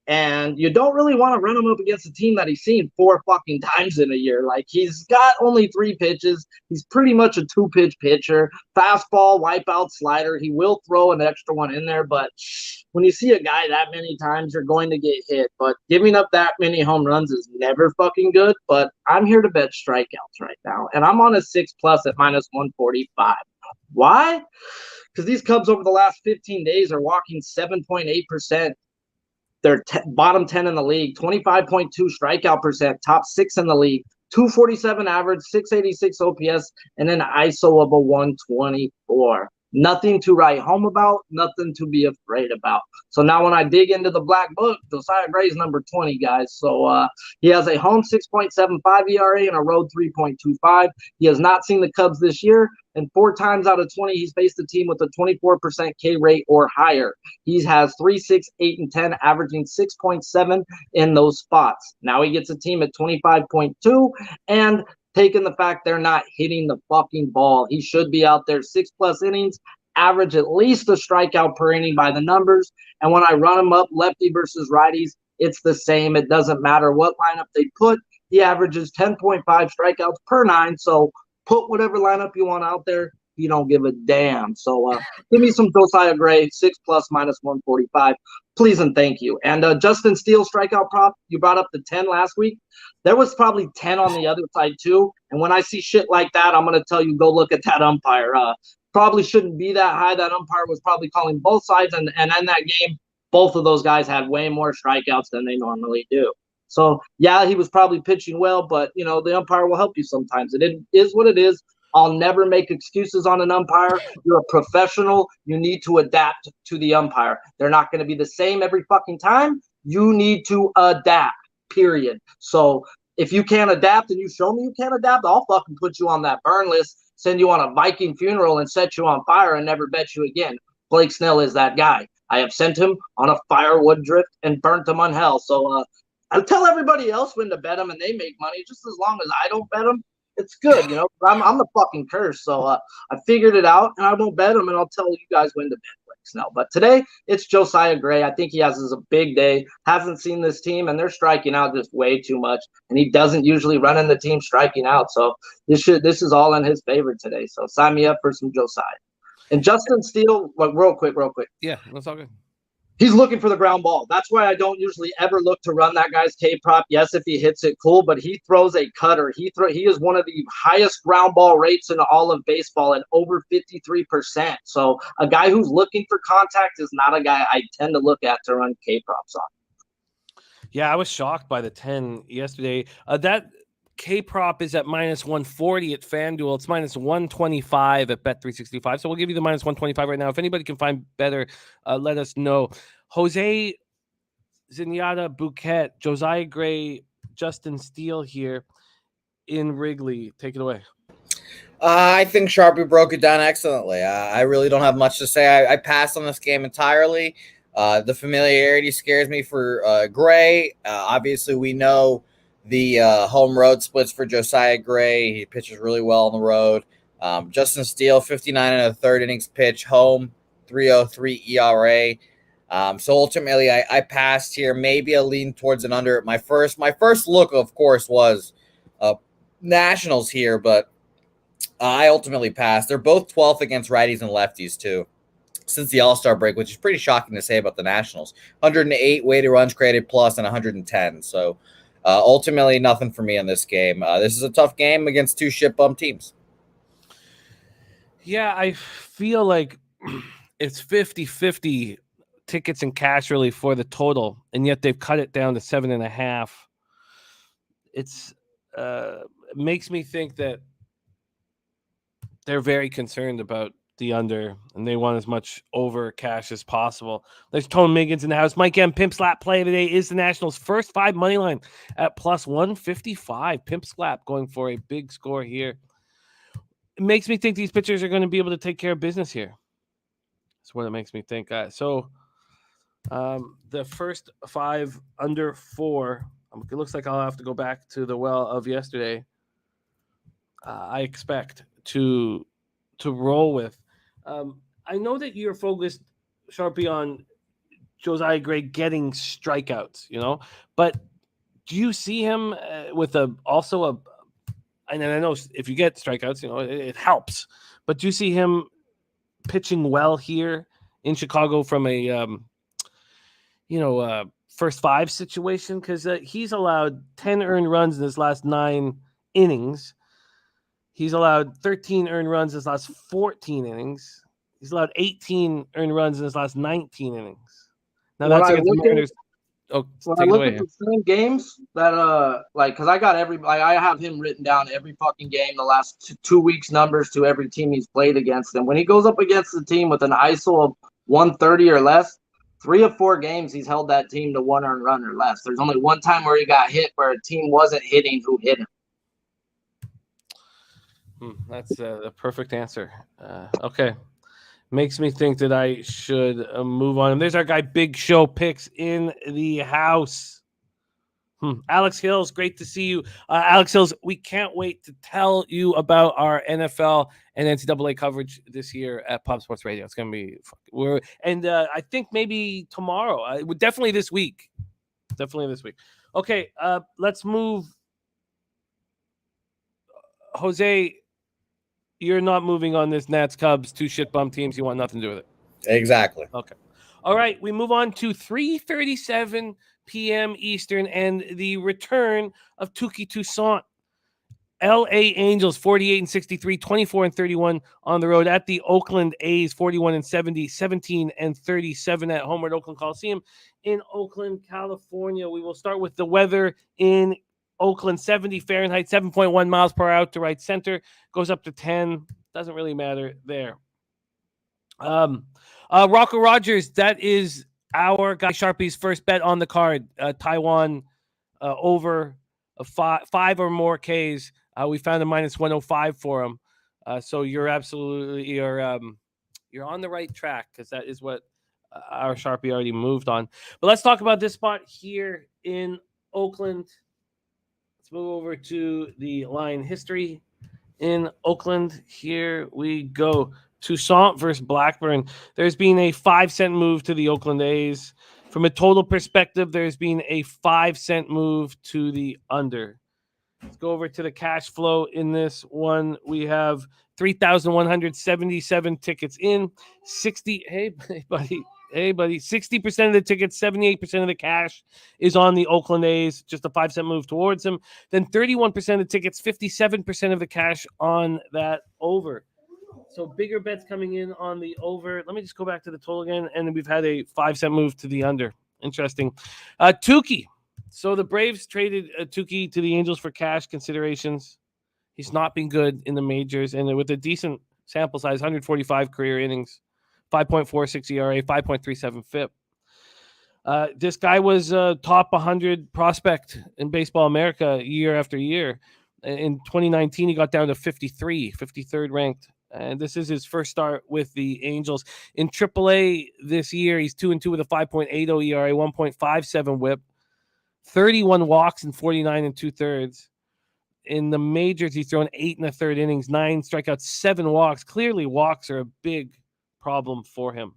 And you don't really want to run him up against a team that he's seen 4 fucking times in a year. Like, he's got only 3 pitches. He's pretty much a 2-pitch pitcher. Fastball, wipeout, slider. He will throw an extra one in there. But when you see a guy that many times, you're going to get hit. But giving up that many home runs is never fucking good. But I'm here to bet strikeouts right now. And I'm on a 6+ at minus 145. Why? Because these Cubs over the last 15 days are walking 7.8%. They're bottom 10 in the league, 25.2 strikeout percent, top 6 in the league, 247 average, 686 OPS, and an ISO of a 124. Nothing to write home about, nothing to be afraid about. So now when I dig into the black book, Josiah Gray's number 20, guys. So he has a home 6.75 ERA and a road 3.25. He has not seen the Cubs this year, and 4 times out of 20, he's faced a team with a 24% K rate or higher. He has 3, 6, 8, and 10, averaging 6.7 in those spots. Now he gets a team at 25.2, and taking the fact they're not hitting the fucking ball. He should be out there 6+ innings, average at least a strikeout per inning by the numbers. And when I run him up lefty versus righties, it's the same. It doesn't matter what lineup they put. He averages 10.5 strikeouts per 9. So put whatever lineup you want out there. You don't give a damn. So give me some Josiah Gray, 6+ -145. Please and thank you. And Justin Steele strikeout prop, you brought up the 10 last week. There was probably 10 on the other side too. And when I see shit like that, I'm going to tell you, go look at that umpire. Probably shouldn't be that high. That umpire was probably calling both sides. And in that game, both of those guys had way more strikeouts than they normally do. So, yeah, he was probably pitching well, but, you know, the umpire will help you sometimes. It is what it is. I'll never make excuses on an umpire. You're a professional. You need to adapt to the umpire. They're not going to be the same every fucking time. You need to adapt, period. So if you can't adapt and you show me you can't adapt, I'll fucking put you on that burn list, send you on a Viking funeral and set you on fire and never bet you again. Blake Snell is that guy. I have sent him on a firewood drift and burnt him on hell. So I'll tell everybody else when to bet him and they make money. Just as long as I don't bet him, it's good, you know. I'm the fucking curse, so I figured it out, and I won't bet him, and I'll tell you guys when to bet Blake Snell. But today, it's Josiah Gray. I think he has a big day. Hasn't seen this team, and they're striking out just way too much, and he doesn't usually run in the team striking out. So this is all in his favor today. So sign me up for some Josiah. And Justin Steele, real quick. Yeah, that's all good. He's looking for the ground ball. That's why I don't usually ever look to run that guy's K prop. Yes, if he hits it, cool, but he throws a cutter. He is one of the highest ground ball rates in all of baseball at over 53%. So a guy who's looking for contact is not a guy I tend to look at to run K props on. Yeah, I was shocked by the 10 yesterday. That K prop is at -140 at FanDuel. It's -125 at Bet365. So we'll give you the -125 right now. If anybody can find better, let us know. Jose Zenyatta, Bouquett, Josiah Gray, Justin Steele here in Wrigley. Take it away. I think Sharpie broke it down excellently. I really don't have much to say. I passed on this game entirely. The familiarity scares me for Gray. Obviously, we know the home road splits for Josiah Gray. He pitches really well on the road. Justin Steele, 59 1/3 innings pitch, home, 3.03 ERA. So ultimately, I passed here. Maybe a lean towards an under. My first look, of course, was Nationals here, but I ultimately passed. They're both 12th against righties and lefties too, since the All-Star break, which is pretty shocking to say about the Nationals. 108 weighted runs created plus and 110. So ultimately, nothing for me in this game. This is a tough game against two shit bum teams. Yeah, I feel like it's 50-50 tickets and cash really for the total, and yet they've cut it down to 7.5. It's makes me think that they're very concerned about the under, and they want as much over cash as possible. There's Tone Miggins in the house. Mike M. Pimp Slap play today is the Nationals' first 5 money line at +155. Pimp Slap going for a big score here. It makes me think these pitchers are going to be able to take care of business here. That's what it makes me think. So the first 5 under 4, it looks like I'll have to go back to the well of yesterday. I expect to roll with. I know that you're focused, Sharpie, on Josiah Gray getting strikeouts, but do you see him with and I know if you get strikeouts, it helps, but do you see him pitching well here in Chicago from a, first 5 situation? Because he's allowed 10 earned runs in his last 9 innings. He's allowed 13 earned runs in his last 14 innings. He's allowed 18 earned runs in his last 19 innings. Now that's against the Mariners. When I look at the same games that because I got I have him written down every fucking game the last 2 weeks numbers to every team he's played against. And when he goes up against the team with an ISO of 130 or less, 3 of 4 games he's held that team to 1 earned run or less. There's only one time where he got hit where a team wasn't hitting who hit him. That's the perfect answer. Okay. Makes me think that I should move on. There's our guy, Big Show Picks in the house. Alex Hills, great to see you. Alex Hills, we can't wait to tell you about our NFL and NCAA coverage this year at Pop Sports Radio. It's going to be I think maybe tomorrow. Definitely this week. Okay, let's move. Jose, you're not moving on this Nats Cubs, 2 shit bum teams. You want nothing to do with it. Exactly. Okay. All right, we move on to 3:37 p.m. Eastern and the return of Touki Toussaint. LA Angels 48-63, 24-31 on the road at the Oakland A's 41-70, 17-37 at home at Oakland Coliseum in Oakland, California. We will start with the weather in Oakland. 70 Fahrenheit, 7.1 miles per hour to right center, goes up to 10. Doesn't really matter there. Rocco Rogers, that is our guy Sharpie's first bet on the card. Taiwan over 5 or more Ks. We found a minus 105 for him. So you're on the right track because that is what our Sharpie already moved on. But let's talk about this spot here in Oakland. Let's move over to the line history in Oakland. Here we go. Toussaint versus Blackburn. There's been a 5-cent move to the Oakland A's. From a total perspective, there's been a 5-cent move to the under. Let's go over to the cash flow in this one. We have 3,177 tickets in. 60. Hey, buddy. 60% of the tickets, 78% of the cash is on the Oakland A's. Just a 5-cent move towards them. Then 31% of the tickets, 57% of the cash on that over. So bigger bets coming in on the over. Let me just go back to the total again. And then we've had a 5-cent move to the under. Interesting. Touki. So the Braves traded Touki to the Angels for cash considerations. He's not been good in the majors. And with a decent sample size, 145 career innings, 5.46 ERA, 5.37 FIP. This guy was a top 100 prospect in Baseball America year after year. In 2019, he got down to 53rd ranked. And this is his first start with the Angels. In AAA this year, he's 2-2 with a 5.80 ERA, 1.57 WHIP, 31 walks in 49 2/3. In the majors, he's thrown 8 1/3 innings, 9 strikeouts, 7 walks. Clearly, walks are a big problem for him.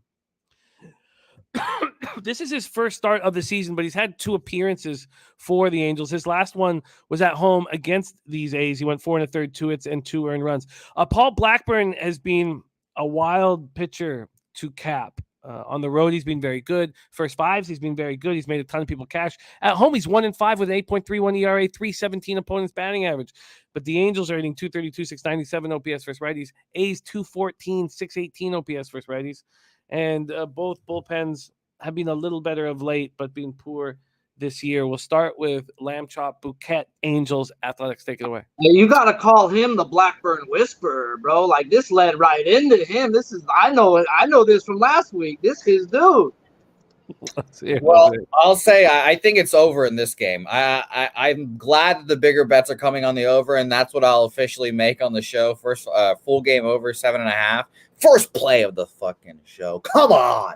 This is his first start of the season, but he's had 2 appearances for the Angels. His last one was at home against these A's. He went 4 1/3, 2 hits, and 2 earned runs. Paul Blackburn has been a wild pitcher to cap. On the road, he's been very good. First 5s, he's been very good. He's made a ton of people cash. At home, he's 1-5 with an 8.31 ERA, 317 opponent's batting average. But the Angels are hitting 232, 697 OPS versus righties. A's 214, 618 OPS versus righties. And both bullpens have been a little better of late, but been poor this year. We'll start with Lamb Chop, Bouquett, Angels, Athletics. Take it away. Hey, you got to call him the Blackburn Whisperer, bro. Like, this led right into him. This is, I know this from last week. This is dude. Well, I'll say I think it's over in this game. I'm glad that the bigger bets are coming on the over, and that's what I'll officially make on the show. First full game over, 7.5. First play of the fucking show. Come on.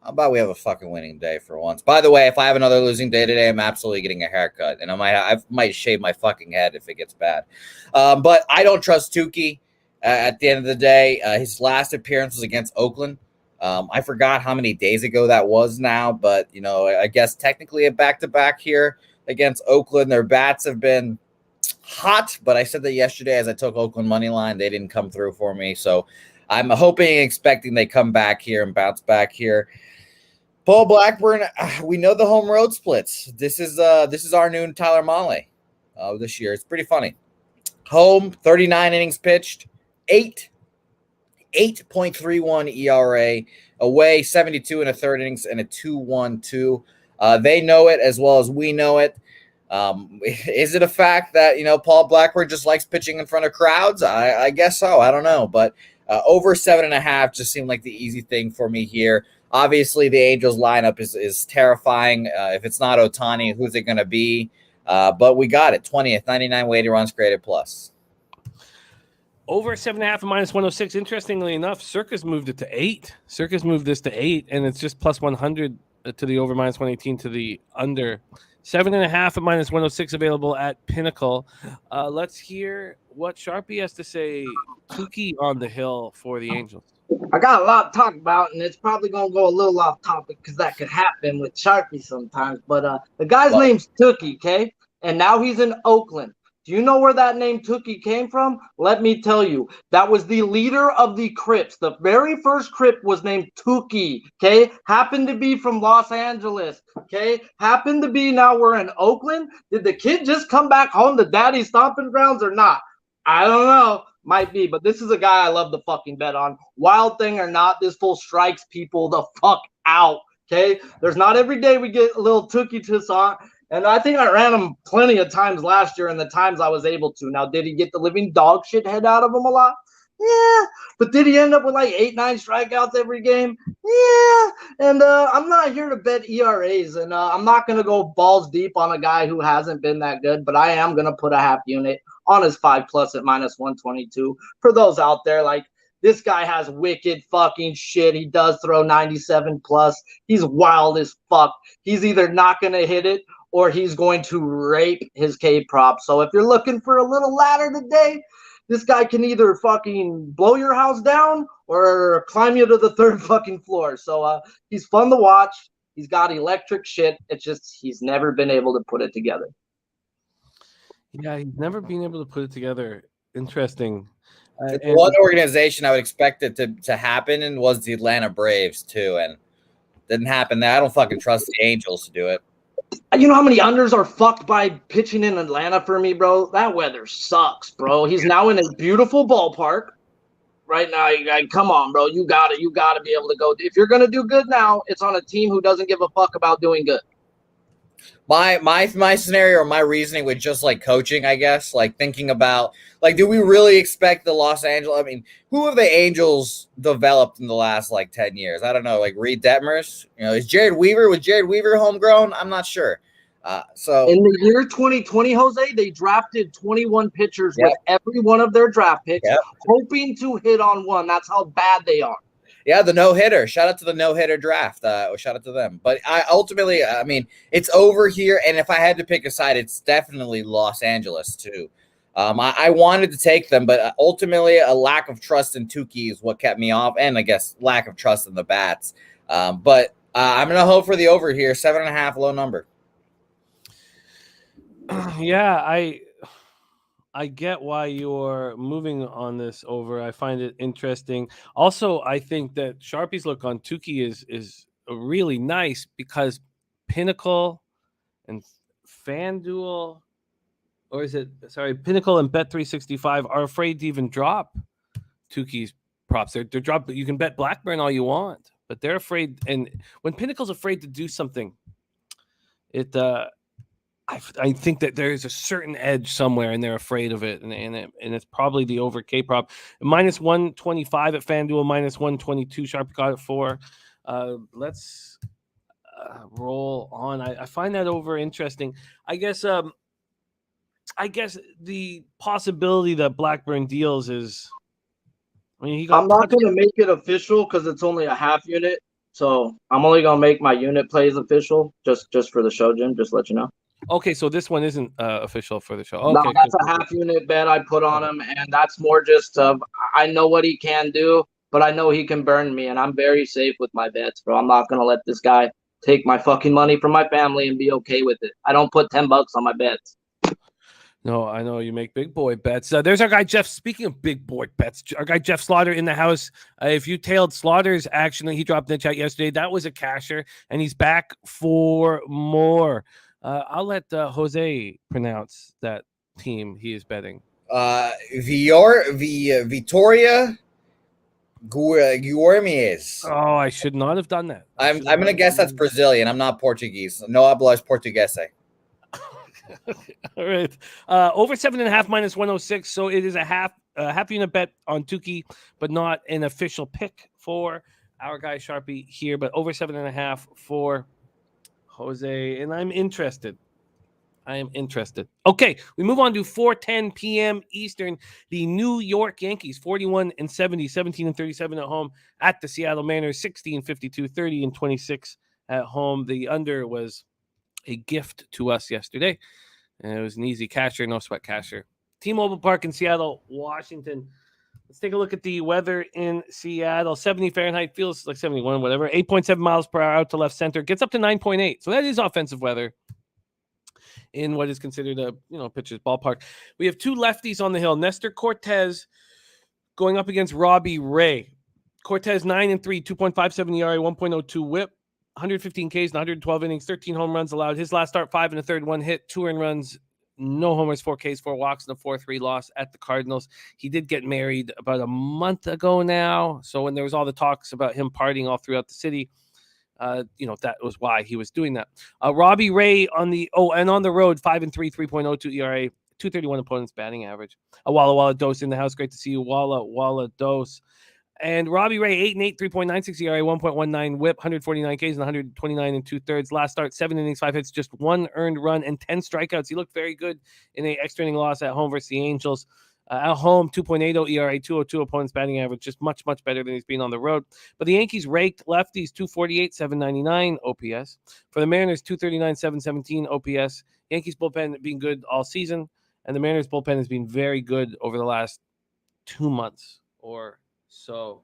How about we have a fucking winning day for once? By the way, if I have another losing day today, I'm absolutely getting a haircut, and I might shave my fucking head if it gets bad. But I don't trust Touki. At the end of the day, his last appearance was against Oakland. I forgot how many days ago that was now, but I guess technically a back-to-back here against Oakland. Their bats have been hot, but I said that yesterday as I took Oakland money line. They didn't come through for me, so I'm hoping and expecting they come back here and bounce back here. Paul Blackburn, we know the home road splits. This is our new Tyler Mahle this year. It's pretty funny. Home, 39 innings pitched, 8.31 ERA. Away, 72 1/3 innings and a 2.12. They know it as well as we know it. Is it a fact that Paul Blackburn just likes pitching in front of crowds? I guess so. I don't know, but over 7.5 just seemed like the easy thing for me here. Obviously, the Angels lineup is terrifying. If it's not Ohtani, who's it going to be? But we got it. 20th, 99 weighted runs created plus. Over 7.5 and minus 106. Interestingly enough, Circus moved it to 8. Circus moved this to 8, and it's just plus 100 to the over, minus 118 to the under. 7.5 at -106 available at Pinnacle. Let's hear what Sharpie has to say. Tukey on the hill for the Angels. I got a lot to talk about, and it's probably going to go a little off topic because that could happen with Sharpie sometimes. But the guy's name's Tukey, okay? And now he's in Oakland. Do you know where that name Tukey came from? Let me tell you. That was the leader of the Crips. The very first Crip was named Tukey, okay? Happened to be from Los Angeles, okay? Happened to be now we're in Oakland. Did the kid just come back home to daddy's stomping grounds or not? I don't know. Might be, but this is a guy I love to fucking bet on. Wild thing or not, this fool strikes people the fuck out, okay? There's not every day we get a little Tukey Toussaint. And I think I ran him plenty of times last year, and the times I was able to. Now, did he get the living dog shit head out of him a lot? Yeah. But did he end up with like 8-9 strikeouts every game? Yeah. And I'm not here to bet ERAs, and I'm not going to go balls deep on a guy who hasn't been that good, but I am going to put a half unit on his 5+ at -122. For those out there, like, this guy has wicked fucking shit. He does throw 97+. He's wild as fuck. He's either not going to hit it or he's going to rape his K prop. So if you're looking for a little ladder today, this guy can either fucking blow your house down or climb you to the third fucking floor. So he's fun to watch. He's got electric shit. It's just he's never been able to put it together. Yeah, he's never been able to put it together. Interesting. One organization I would expect it to happen in was the Atlanta Braves too, and didn't happen there. I don't fucking trust the Angels to do it. You know how many unders are fucked by pitching in Atlanta for me, bro? That weather sucks, bro. He's now in a beautiful ballpark right now. Come on, bro. You gotta be able to go. If you're gonna do good now, it's on a team who doesn't give a fuck about doing good. My scenario or my reasoning with just like coaching, I guess, like thinking about like, do we really expect the Los Angeles? I mean, who have the Angels developed in the last like 10 years? I don't know, like Reed Detmers. You know, was Jared Weaver homegrown? I'm not sure. So in the year 2020, Jose, they drafted 21 pitchers with every one of their draft picks, hoping to hit on one. That's how bad they are. Yeah, the no-hitter. Shout out to the no-hitter draft. Shout out to them. But I mean, it's over here, and if I had to pick a side, it's definitely Los Angeles too. I wanted to take them, but ultimately a lack of trust in Tukey is what kept me off, and I guess lack of trust in the bats. But I'm going to hope for the over here, 7.5, low number. Yeah, I get why you're moving on this over. I find it interesting. Also, I think that Sharpie's look on Tukey is really nice because Pinnacle and FanDuel, or is it, sorry, Pinnacle and Bet365 are afraid to even drop Tukey's props. They're dropped, you can bet Blackburn all you want, but they're afraid. And when Pinnacle's afraid to do something, I think that there is a certain edge somewhere, and they're afraid of it, and it's probably the over K prop. -125 at FanDuel, -122. Sharpie got it 4. Let's roll on. I find that over interesting. I guess the possibility that Blackburn deals is. I mean, I'm not going to make it official because it's only a half unit, so I'm only going to make my unit plays official just for the show, Jim. Just to let you know. Okay, so this one isn't official for the show. Okay, no, that's a half unit bet I put on him, and that's more just of I know what he can do, but I know he can burn me, and I'm very safe with my bets, bro. I'm not gonna let this guy take my fucking money from my family and be okay with it. I don't put $10 on my bets. No, I know you make big boy bets. There's our guy Jeff. Speaking of big boy bets, our guy Jeff Slaughter in the house. If you tailed Slaughter's action that he dropped in the chat yesterday, that was a casher, and he's back for more. I'll let Jose pronounce that team he is betting. Vitoria Guilhermes. Oh, I should not have done that. I'm gonna guess that's Brazilian. I'm not Portuguese. No hablas portuguese. All right. Over 7.5 -106. So it is a half unit bet on Tukey, but not an official pick for our guy Sharpie here. But over 7.5 for Jose, and I'm interested. Okay, we move on to 4:10 p.m. Eastern. The New York Yankees, 41-70, 17-37 at home at the Seattle Mariners, 16-52, 30-26 at home. The under was a gift to us yesterday. And it was an easy casher, no sweat casher. T-Mobile Park in Seattle, Washington. Let's take a look at the weather in Seattle. 70 Fahrenheit, feels like 71, whatever. 8.7 miles per hour out to left center. Gets up to 9.8. So that is offensive weather in what is considered a pitcher's ballpark. We have two lefties on the hill. Nestor Cortez going up against Robbie Ray. Cortez 9-3, 2.57 ERA, 1.02 WHIP, 115 Ks, 112 innings, 13 home runs allowed. His last start, 5 1/3, 1 hit, 2 earned runs, no homers, 4 Ks, 4 walks, and a 4-3 loss at the Cardinals. He did get married about a month ago now. So when there was all the talks about him partying all throughout the city, that was why he was doing that. Robbie Ray on the road, 5-3, 3.02 ERA, 231 opponent's batting average. Walla Dose in the house. Great to see you, Walla Dose. And Robbie Ray, 8-8, 3.96 ERA, 1.19 WHIP, 149 Ks, and 129 2/3. Last start, 7 innings, 5 hits, just 1 earned run, and 10 strikeouts. He looked very good in a extra inning loss at home versus the Angels. At home, 2.80 ERA, 202 opponent's batting average, just much, much better than he's been on the road. But the Yankees raked lefties, 248, 799 OPS. For the Mariners, 239, 717 OPS. Yankees bullpen being good all season, and the Mariners bullpen has been very good over the last 2 months or so.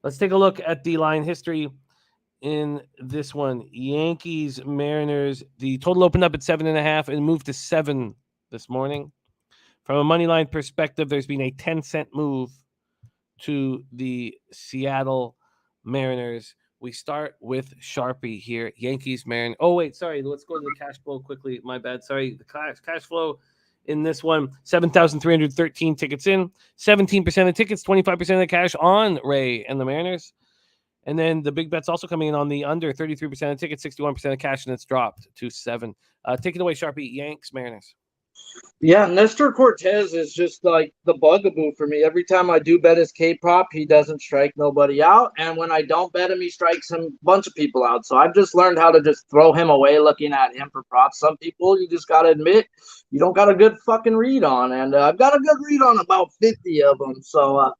Let's take a look at the line history in this one. Yankees, Mariners. The total opened up at 7.5 and moved to 7 this morning. From a money line perspective, there's been a 10-cent move to the Seattle Mariners. We start with Sharpie here. Yankees, Mariners. Oh, wait, sorry. Let's go to the cash flow quickly. My bad. Sorry. The cash flow in this one, 7,313 tickets in, 17% of tickets, 25% of the cash on Ray and the Mariners. And then the big bet's also coming in on the under, 33% of tickets, 61% of cash, and it's dropped to 7. Take it away, Sharpie. Yanks, Mariners. Yeah, Nestor Cortez is just like the bugaboo for me. Every time I do bet his K-prop, he doesn't strike nobody out. And when I don't bet him, he strikes a bunch of people out. So I've just learned how to just throw him away looking at him for props. Some people, you just got to admit, you don't got a good fucking read on. And I've got a good read on about 50 of them. So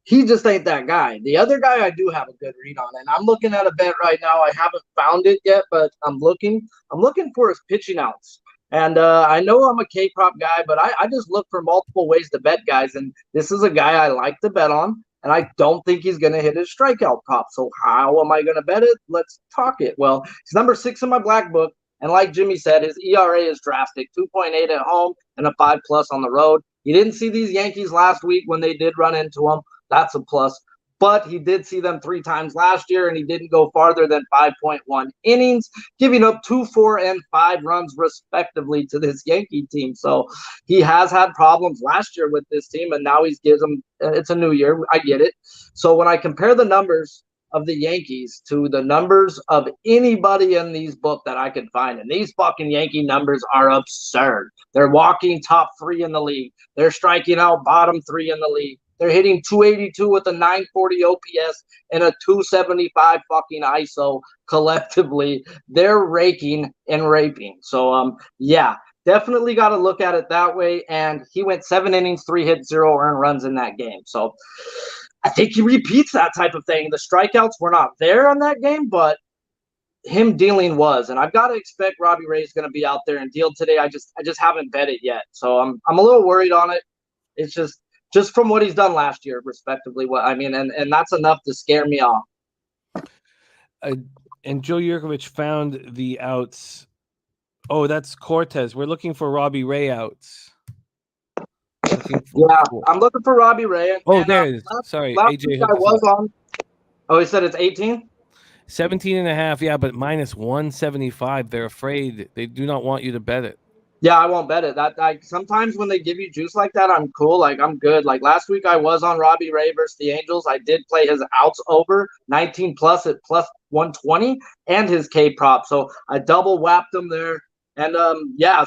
he just ain't that guy. The other guy I do have a good read on. And I'm looking at a bet right now. I haven't found it yet, but I'm looking for his pitching outs. And I know I'm a K-prop guy, but I just look for multiple ways to bet guys. And this is a guy I like to bet on, and I don't think he's going to hit his strikeout prop. So how am I going to bet it? Let's talk it. Well, he's number 6 in my black book. And like Jimmy said, his ERA is drastic, 2.8 at home and a 5+ on the road. He didn't see these Yankees last week when they did run into him. That's a plus. But he did see them 3 times last year, and he didn't go farther than 5.1 innings, giving up 2, 4, and 5 runs respectively to this Yankee team. So he has had problems last year with this team, and now he's gives them. It's a new year. I get it. So when I compare the numbers of the Yankees to the numbers of anybody in these books that I could find, and these fucking Yankee numbers are absurd. They're walking top 3 in the league. They're striking out bottom 3 in the league. They're hitting 282 with a 940 OPS and a 275 fucking ISO collectively. They're raking and raping. So, yeah, definitely got to look at it that way. And he went 7 innings, 3 hits, 0 earned runs in that game. So I think he repeats that type of thing. The strikeouts were not there on that game, but him dealing was. And I've got to expect Robbie Ray is going to be out there and deal today. I just haven't bet it yet. So I'm a little worried on it. It's just from what he's done last year, respectively. And that's enough to scare me off. And Joe Yurkovich found the outs. Oh, that's Cortez. We're looking for Robbie Ray outs. I'm looking for Robbie Ray. There it is. Sorry, AJ. I was on. Oh, he said it's 18? 17.5, yeah, but minus 175. They're afraid. They do not want you to bet it. Yeah, I won't bet it. Sometimes when they give you juice like that, I'm cool. Like, I'm good. Like, last week I was on Robbie Ray versus the Angels. I did play his outs over 19+ at plus 120 and his K prop. So I double whapped him there. And,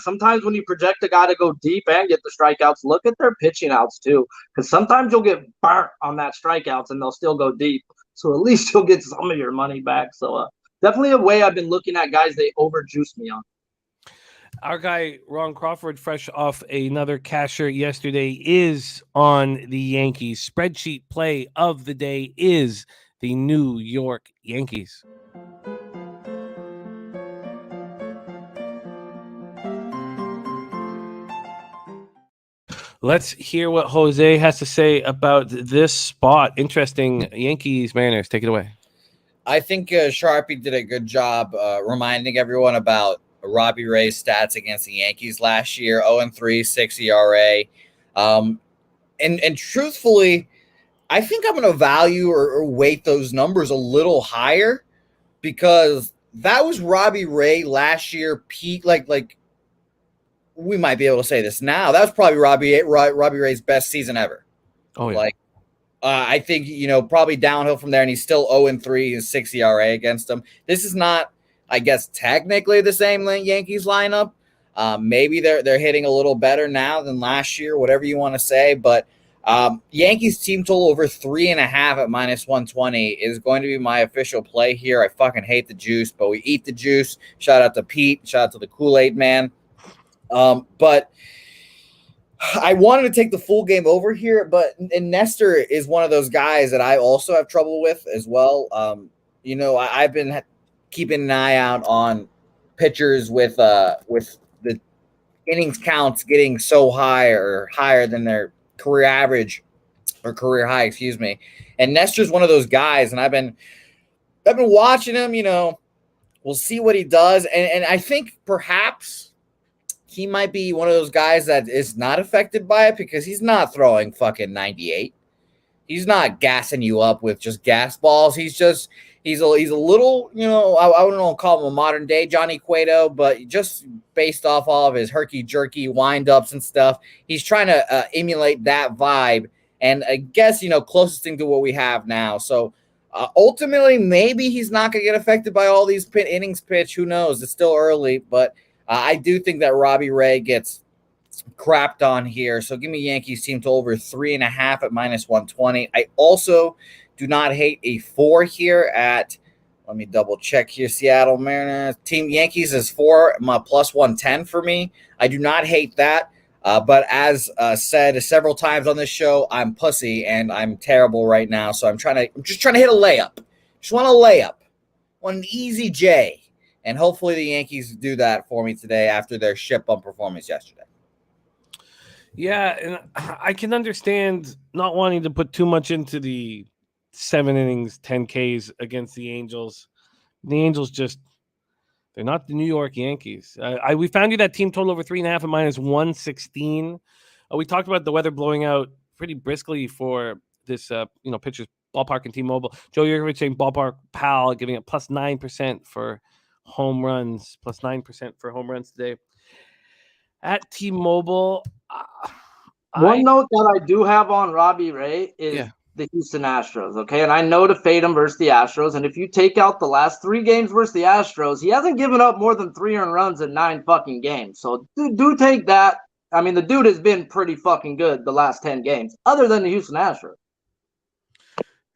sometimes when you project a guy to go deep and get the strikeouts, look at their pitching outs too. Because sometimes you'll get burnt on that strikeouts and they'll still go deep. So at least you'll get some of your money back. So definitely a way I've been looking at guys they overjuiced me on. Our guy, Ron Crawford, fresh off another casher yesterday, is on the Yankees. Spreadsheet play of the day is the New York Yankees. Let's hear what Jose has to say about this spot. Interesting. Yankees, Mariners, take it away. I think Sharpie did a good job reminding everyone about Robbie Ray's stats against the Yankees last year: 0-3, 6 ERA. And truthfully, I think I'm going to value or weight those numbers a little higher because that was Robbie Ray last year. Peak, like we might be able to say this now. That was probably Robbie Ray's best season ever. Oh yeah. Like I think probably downhill from there, and he's still 0-3 and 6 ERA against them. This is not, I guess, technically the same Yankees lineup. Maybe they're hitting a little better now than last year, whatever you want to say. But Yankees team total over 3.5 at -120 is going to be my official play here. I fucking hate the juice, but we eat the juice. Shout out to Pete. Shout out to the Kool-Aid man. But I wanted to take the full game over here, and Nestor is one of those guys that I also have trouble with as well. I've been keeping an eye out on pitchers with the innings counts getting so high or higher than their career average or career high, excuse me. And Nestor's one of those guys, and I've been watching him. We'll see what he does, and I think perhaps he might be one of those guys that is not affected by it because he's not throwing fucking 98. He's not gassing you up with just gas balls. He's a little, I wouldn't call him a modern day Johnny Cueto, but just based off all of his herky-jerky wind-ups and stuff, he's trying to emulate that vibe. And I guess, closest thing to what we have now. So ultimately, maybe he's not going to get affected by all these innings pitch. Who knows? It's still early, but I do think that Robbie Ray gets crapped on here. So give me Yankees team to over 3.5 at -120. I also do not hate a 4 here at, let me double check here. Seattle Mariners team Yankees is 4, my +110 for me. I do not hate that. But as said several times on this show, I'm pussy and I'm terrible right now. So I'm just trying to hit a layup. Just want a layup. Want an easy J. And hopefully the Yankees do that for me today after their shit bump performance yesterday. Yeah, and I can understand not wanting to put too much into the 7 innings, 10 Ks against the Angels. The Angels they're not the New York Yankees. We found you that team total over 3.5 at -116. We talked about the weather blowing out pretty briskly for this, pitchers ballpark and T-Mobile. Joe Yurkovich saying ballpark pal, giving it +9% for home runs, +9% for home runs today at T-Mobile. One note that I do have on Robbie Ray is the Houston Astros, okay? And I know to fade him versus the Astros, and if you take out the last 3 games versus the Astros, he hasn't given up more than 3 earned runs in 9 fucking games. So do take that. I mean, the dude has been pretty fucking good the last 10 games, other than the Houston Astros.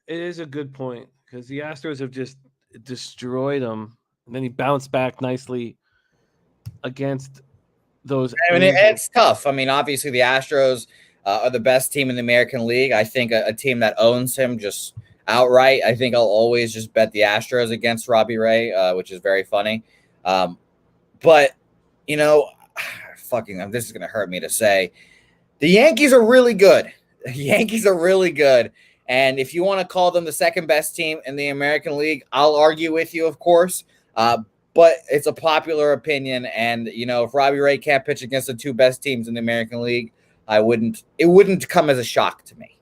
It is a good point because the Astros have just destroyed him. And then he bounced back nicely against those. I mean, it's tough. I mean, obviously the Astros are the best team in the American League. I think a team that owns him just outright. I think I'll always just bet the Astros against Robbie Ray, which is very funny. But, this is going to hurt me to say. The Yankees are really good. The Yankees are really good. And if you want to call them the second best team in the American League, I'll argue with you, of course. But it's a popular opinion. And, if Robbie Ray can't pitch against the 2 best teams in the American League, it wouldn't come as a shock to me.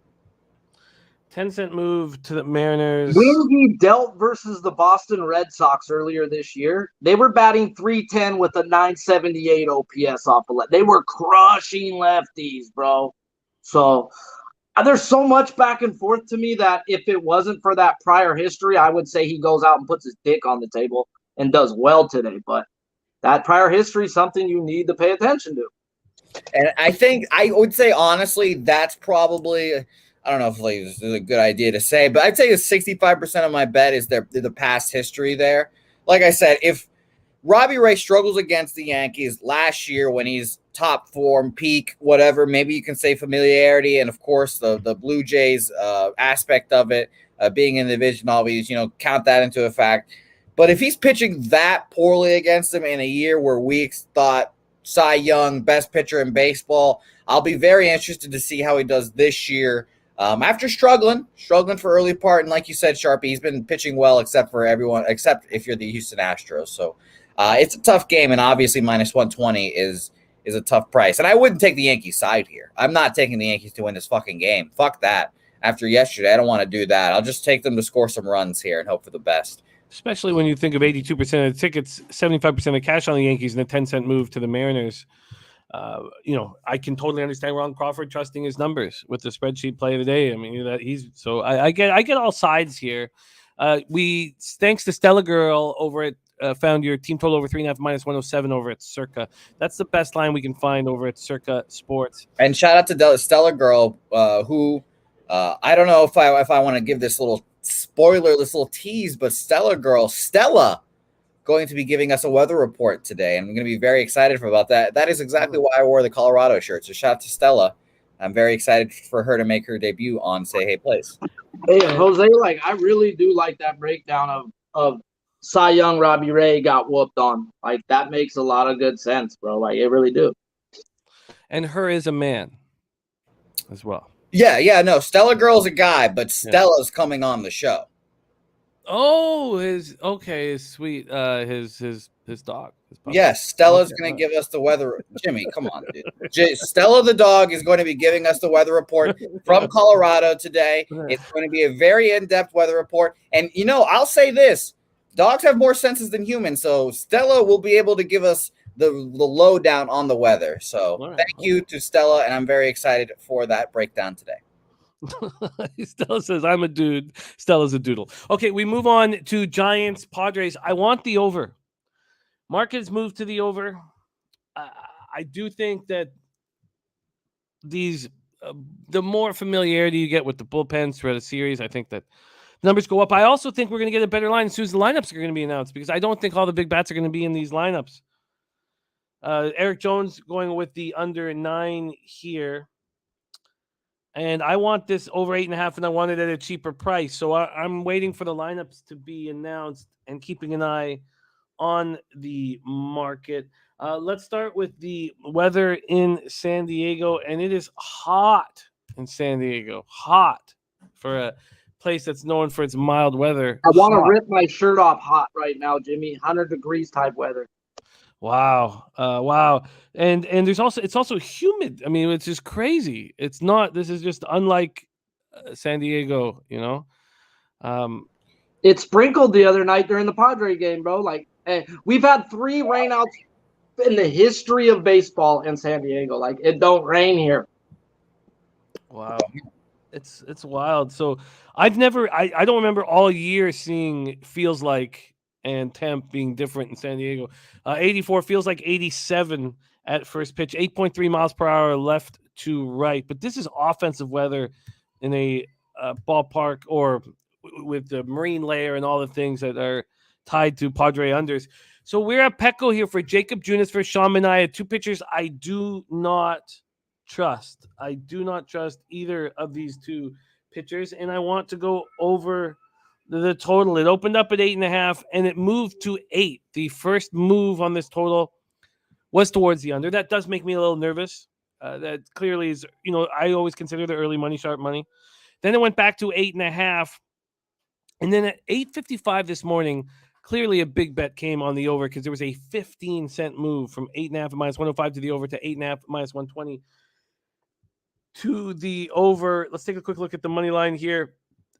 10-cent move to the Mariners. When he dealt versus the Boston Red Sox earlier this year, they were batting .310 with a .978 OPS off of They were crushing lefties, bro. So there's so much back and forth to me that if it wasn't for that prior history, I would say he goes out and puts his dick on the table and does well today. But that prior history is something you need to pay attention to. And I think I would say, honestly, that's probably, I don't know if this is a good idea to say, but I'd say 65% of my bet is the past history there. Like I said, if Robbie Ray struggles against the Yankees last year when he's top form, peak, whatever, maybe you can say familiarity. And of course, the Blue Jays aspect of it, being in the division, always, count that into a fact. But if he's pitching that poorly against them in a year where we thought Cy Young, best pitcher in baseball, I'll be very interested to see how he does this year. After struggling for early part, and like you said, Sharpie, he's been pitching well except if you're the Houston Astros. So it's a tough game, and obviously minus 120 is a tough price. And I wouldn't take the Yankees side here. I'm not taking the Yankees to win this fucking game. Fuck that. After yesterday, I don't want to do that. I'll just take them to score some runs here and hope for the best. Especially when you think of 82% of the tickets, 75% of cash on the Yankees, and a 10-cent move to the Mariners. I can totally understand Ron Crawford trusting his numbers with the spreadsheet play of the day. I mean, I get all sides here. We thanks to Stella Girl over at found your team total over 3.5 minus 107 over at Circa. That's the best line we can find over at Circa Sports. And shout out to Stella Girl, who I don't know if I want to give this little spoiler, this little tease, but Stella going to be giving us a weather report today, and I'm going to be very excited about that. That is exactly why I wore the Colorado shirt. So shout out to Stella. I'm very excited for her to make her debut on Say Hey Place. Hey, Jose, I really do like that breakdown of Cy Young, Robbie Ray got whooped on. That makes a lot of good sense, bro. It really do. And her is a man as well. Yeah, no, Stella Girl's a guy, but Stella's coming on the show. Oh, his sweet, his dog. Yes, Stella's going to give us the weather. Jimmy, come on, dude. Stella the dog is going to be giving us the weather report from Colorado today. It's going to be a very in-depth weather report. And, I'll say this. Dogs have more senses than humans, so Stella will be able to give us the lowdown on the weather. So thank you to Stella, and I'm very excited for that breakdown today. Stella says, I'm a dude. Stella's a doodle. Okay, we move on to Giants, Padres. I want the over. Market has moved to the over. I do think that the more familiarity you get with the bullpens throughout a series, I think that numbers go up. I also think we're going to get a better line as soon as the lineups are going to be announced, because I don't think all the big bats are going to be in these lineups. Eric Jones going with the under 9 here. And I want this over 8.5, and I want it at a cheaper price. So I'm waiting for the lineups to be announced and keeping an eye on the market. Let's start with the weather in San Diego, and it is hot in San Diego. Hot for a place that's known for its mild weather. I want to rip my shirt off hot right now, Jimmy. 100 degrees type weather. Wow. Wow. And it's also humid. I mean, it's just crazy. This is just unlike San Diego, It sprinkled the other night during the Padre game, bro. We've had 3 rainouts in the history of baseball in San Diego. It don't rain here. Wow. It's wild. So I don't remember all year seeing feels like and temp being different in San Diego. 84 feels like 87 at first pitch, 8.3 miles per hour left to right. But this is offensive weather in a ballpark or with the marine layer and all the things that are tied to Padre unders. So we're at Petco here for Jacob Junis for Sean Manaea, 2 pitchers I do not trust. I do not trust either of these 2 pitchers, and I want to go over the total. It opened up at 8.5 and it moved to 8. The first move on this total was towards the under. That does make me a little nervous. That clearly is, I always consider the early money sharp money. Then it went back to 8.5. And then at 8:55 this morning, clearly a big bet came on the over because there was a 15-cent move from 8.5 at minus 105 to the over to 8.5 minus 120 to the over. Let's take a quick look at the money line here.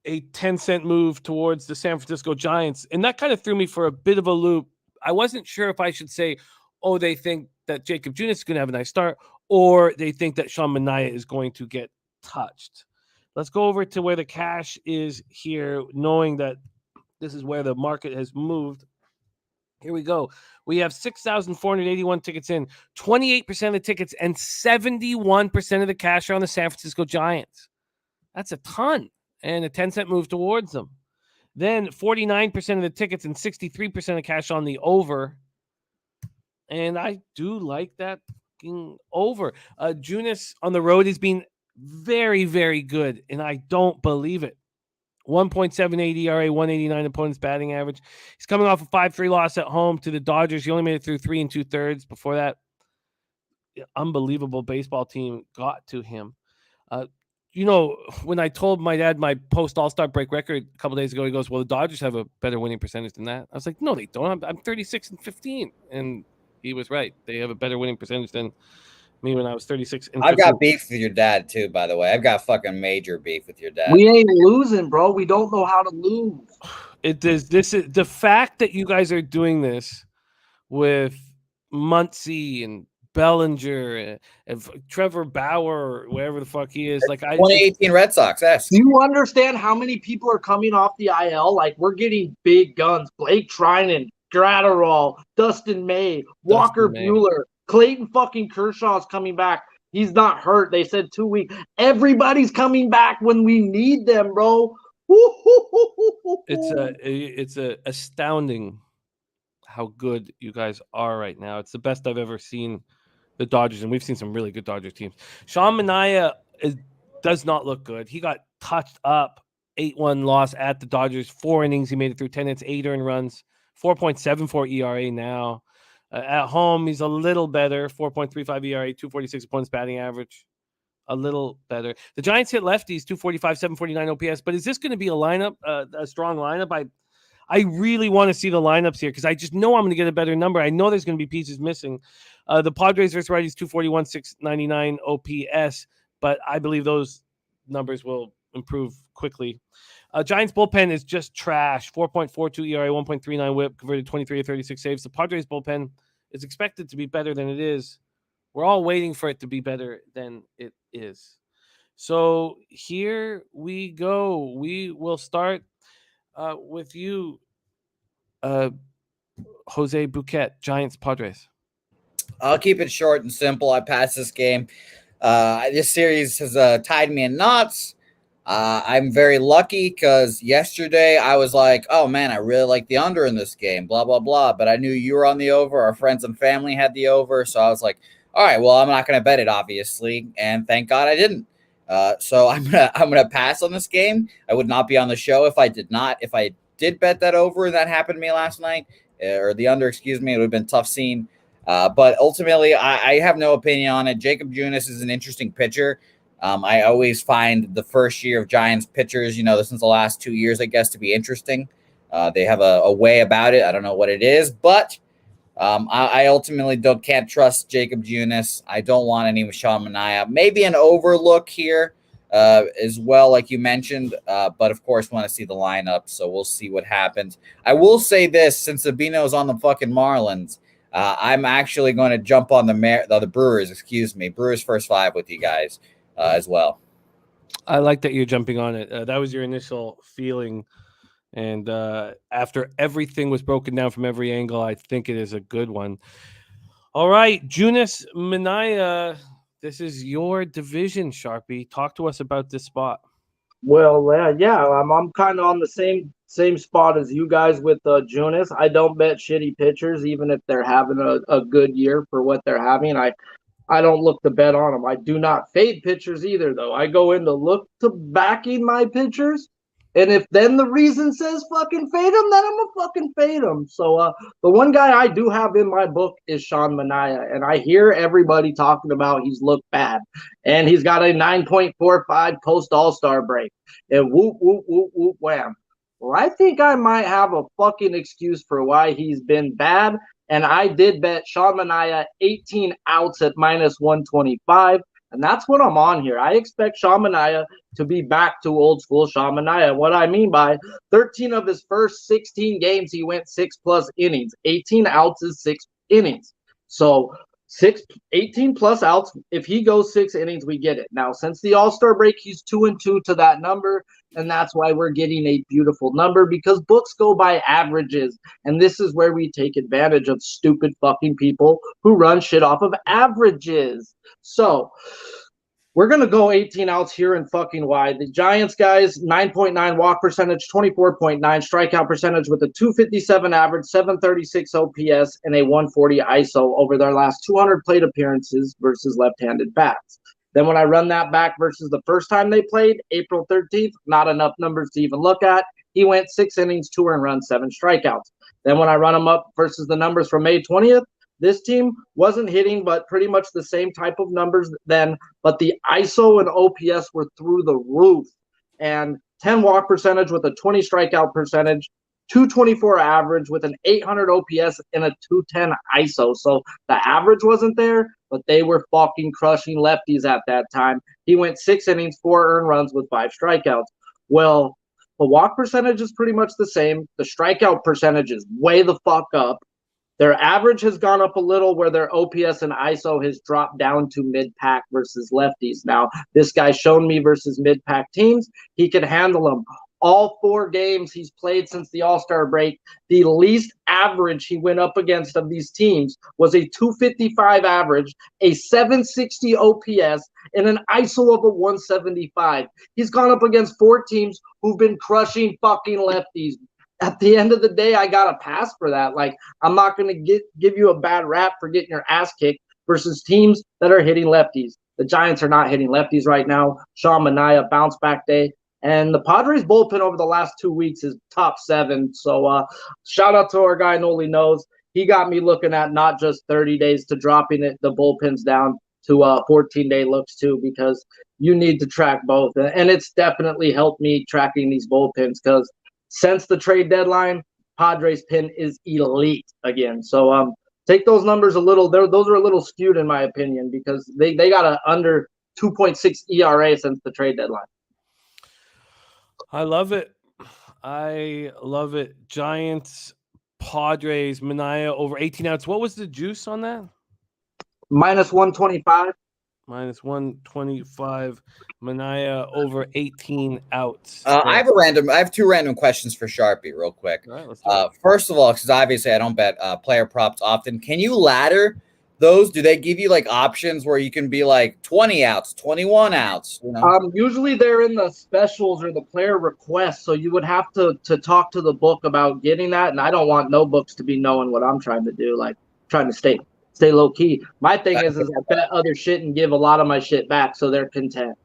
A 10-cent move towards the San Francisco Giants. And that kind of threw me for a bit of a loop. I wasn't sure if I should say, they think that Jacob Junis is going to have a nice start, or they think that Sean Manaea is going to get touched. Let's go over to where the cash is here, knowing that this is where the market has moved. Here we go. We have 6,481 tickets in, 28% of the tickets, and 71% of the cash are on the San Francisco Giants. That's a ton. And a 10-cent move towards them. Then 49% of the tickets and 63% of cash on the over. And I do like that over. Junis on the road has been very, very good, and I don't believe it. 1.78 ERA, 189 opponent's batting average. He's coming off a 5-3 loss at home to the Dodgers. He only made it through 3 2/3 before that. unbelievable baseball team got to him. You know, when I told my dad my post All-Star break record a couple days ago, he goes, "Well, the Dodgers have a better winning percentage than that." I was like, "No, they don't. I'm 36-15," and he was right. They have a better winning percentage than me when I was 36-15. I've got beef with your dad too, by the way. I've got fucking major beef with your dad. We ain't losing, bro. We don't know how to lose. It is. This is the fact that you guys are doing this with Muncy and Bellinger and Trevor Bauer, wherever the fuck he is. Like 2018 Red Sox. Yes. Do you understand how many people are coming off the IL? Like, we're getting big guns. Blake Trinan, Gratterall, Dustin May, Walker Buehler, Clayton fucking Kershaw's coming back. He's not hurt. They said 2 weeks. Everybody's coming back when we need them, bro. It's astounding how good you guys are right now. It's the best I've ever seen the Dodgers, and we've seen some really good Dodgers teams. Sean Manaea does not look good. He got touched up, 8-1 loss at the Dodgers. 4 innings, he made it through 10 hits, 8 earned runs, 4.74 ERA now. At home, he's a little better, 4.35 ERA, 246 opponents batting average. A little better. The Giants hit lefties, 245, 749 OPS. But is this going to be a lineup, a strong lineup? I really want to see the lineups here because I just know I'm going to get a better number. I know there's going to be pieces missing. The Padres versus righties, 241, 699 OPS, but I believe those numbers will improve quickly. Giants bullpen is just trash, 4.42 ERA, 1.39 WHIP, converted 23 of 36 saves. The Padres bullpen is expected to be better than it is. We're all waiting for it to be better than it is. So here we go. We will start with you, Jose Bouquett, Giants, Padres. I'll keep it short and simple. I passed this game. This series has tied me in knots. I'm very lucky because yesterday I was like, oh, man, I really like the under in this game, blah, blah, blah. But I knew you were on the over. Our friends and family had the over. So I was like, all right, well, I'm not going to bet it, obviously. And thank God I didn't. So I'm gonna pass on this game. I would not be on the show if I did not. If I did bet that over and that happened to me last night, or the under, excuse me, it would have been tough scene. But ultimately, I have no opinion on it. Jacob Junis is an interesting pitcher. I always find the first year of Giants pitchers, since the last 2 years, I guess, to be interesting. They have a way about it. I don't know what it is, but I ultimately can't trust Jacob Junis. I don't want any Sean Manaea. Maybe an overlook here as well, like you mentioned. But of course, want to see the lineup, so we'll see what happens. I will say this: since Sabino's on the fucking Marlins, I'm actually going to jump on the Brewers. Brewers first 5 with you guys as well. I like that you're jumping on it. That was your initial feeling. And after everything was broken down from every angle, I think it is a good one. All right, Junis Manaea, this is your division, Sharpie. Talk to us about this spot. Well, yeah, I'm kind of on the same spot as you guys with Junis. I don't bet shitty pitchers, even if they're having a good year for what they're having. I don't look to bet on them. I do not fade pitchers either, though. I go in to look to backing my pitchers. And if then the reason says fucking fade him, then I'm going to fucking fade him. So the one guy I do have in my book is Sean Manaea. And I hear everybody talking about he's looked bad. And he's got a 9.45 post All-Star break. And whoop, whoop, whoop, whoop, wham. Well, I think I might have a fucking excuse for why he's been bad. And I did bet Sean Manaea 18 outs at minus 125. And that's what I'm on here. I expect Sean Manaea to be back to old school Sean Manaea. What I mean by 13 of his first 16 games, he went 6+ innings. 18 outs is 6 innings. So 18 plus outs. If he goes 6 innings, we get it. Now, since the All-Star break, he's 2-2 to that number. And that's why we're getting a beautiful number, because books go by averages. And this is where we take advantage of stupid fucking people who run shit off of averages. So we're going to go 18 outs here and fucking wide. The Giants guys, 9.9 walk percentage, 24.9 strikeout percentage with a 257 average, 736 OPS, and a 140 ISO over their last 200 plate appearances versus left-handed bats. Then when I run that back versus the first time they played, April 13th, not enough numbers to even look at. He went 6 innings, 2 earned runs, 7 strikeouts. Then when I run them up versus the numbers from May 20th, This team wasn't hitting, but pretty much the same type of numbers then, but the ISO and OPS were through the roof. And 10 walk percentage with a 20 strikeout percentage, 224 average with an 800 OPS and a 210 ISO. So the average wasn't there, but they were fucking crushing lefties at that time. He went 6 innings, 4 earned runs with 5 strikeouts. Well, the walk percentage is pretty much the same. The strikeout percentage is way the fuck up. Their average has gone up a little where their OPS and ISO has dropped down to mid-pack versus lefties. Now, this guy's shown me versus mid-pack teams, he can handle them. All 4 games he's played since the All-Star break, the least average he went up against of these teams was a 255 average, a 760 OPS, and an ISO of a 175. He's gone up against 4 teams who've been crushing fucking lefties. At the end of the day, I got a pass for that. Like, I'm not going to give you a bad rap for getting your ass kicked versus teams that are hitting lefties. The Giants are not hitting lefties right now. Sean Manaea, bounce back day. And the Padres bullpen over the last 2 weeks is top 7. So shout out to our guy Noli Knows. He got me looking at not just 30 days to dropping the bullpens down to 14-day looks too, because you need to track both. And it's definitely helped me tracking these bullpens because since the trade deadline, Padres pen is elite again. So take those numbers a little. Those are a little skewed in my opinion because they got an under 2.6 ERA since the trade deadline. I love it. Giants, Padres, Manaea over 18 outs. What was the juice on that? Minus 125. Minus 125. Manaea over 18 outs. I have 2 random questions for Sharpie real quick. All right, let's do it. First of all, because obviously I don't bet player props often, can you ladder those? Do they give you like options where you can be like 20 outs, 21 outs? You know? Usually they're in the specials or the player requests, so you would have to talk to the book about getting that. And I don't want no books to be knowing what I'm trying to do, like trying to stay low key. My thing is I bet other shit and give a lot of my shit back, so they're content.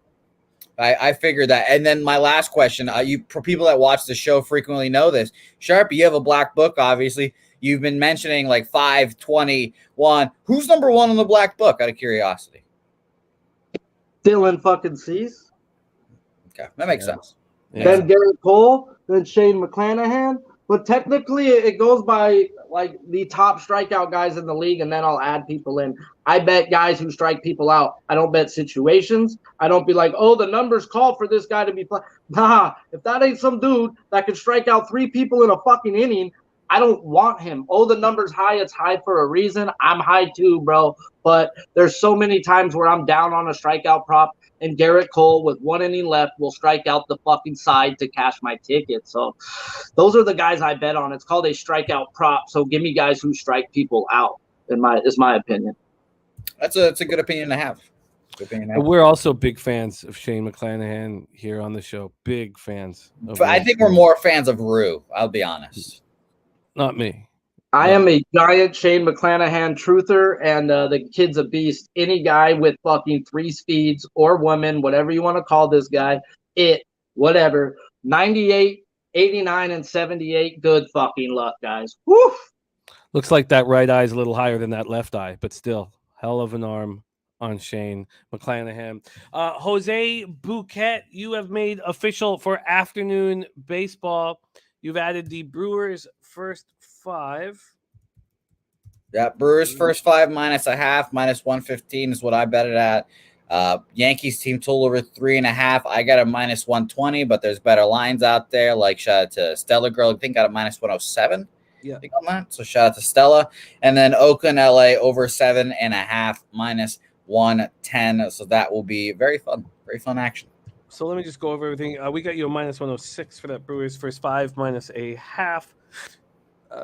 I figured that. And then my last question, for people that watch the show frequently know this, Sharpie, you have a black book, obviously. You've been mentioning like 521. Who's number 1 on the black book, out of curiosity? Dylan fucking Cease. Okay, that makes sense. Yeah. Then Garrett Cole, then Shane McClanahan. But technically, it goes by like the top strikeout guys in the league, and then I'll add people in. I bet guys who strike people out. I don't bet situations. I don't be like, oh, the numbers call for this guy to be playing. Nah, if that ain't some dude that can strike out 3 people in a fucking inning, I don't want him. Oh, the number's high. It's high for a reason. I'm high too, bro. But there's so many times where I'm down on a strikeout prop, and Garrett Cole with 1 inning left will strike out the fucking side to cash my ticket. So those are the guys I bet on. It's called a strikeout prop. So give me guys who strike people out, is my opinion. That's a good opinion to have. We're also big fans of Shane McClanahan here on the show. Big fans. I think we're more fans of Rue, I'll be honest. Not me. I am a giant Shane McClanahan truther, and the kid's a beast. Any guy with fucking 3 speeds or woman, whatever you want to call this guy, whatever. 98, 89, and 78, good fucking luck, guys. Woo! Looks like that right eye is a little higher than that left eye, but still, hell of an arm on Shane McClanahan. Jose Bouquett, you have made official for afternoon baseball. You've added the Brewers first 5. Yeah, Brewers first 5 minus a half, minus 115 is what I bet it at. Yankees team total over 3.5. I got a minus 120, but there's better lines out there. Like shout out to Stella Girl, I think got a minus 107. Yeah, I think on that. So shout out to Stella. And then Oakland, LA over 7.5, minus 110. So that will be very fun action. So let me just go over everything. We got you a minus 106 for that Brewers first 5 minus a half.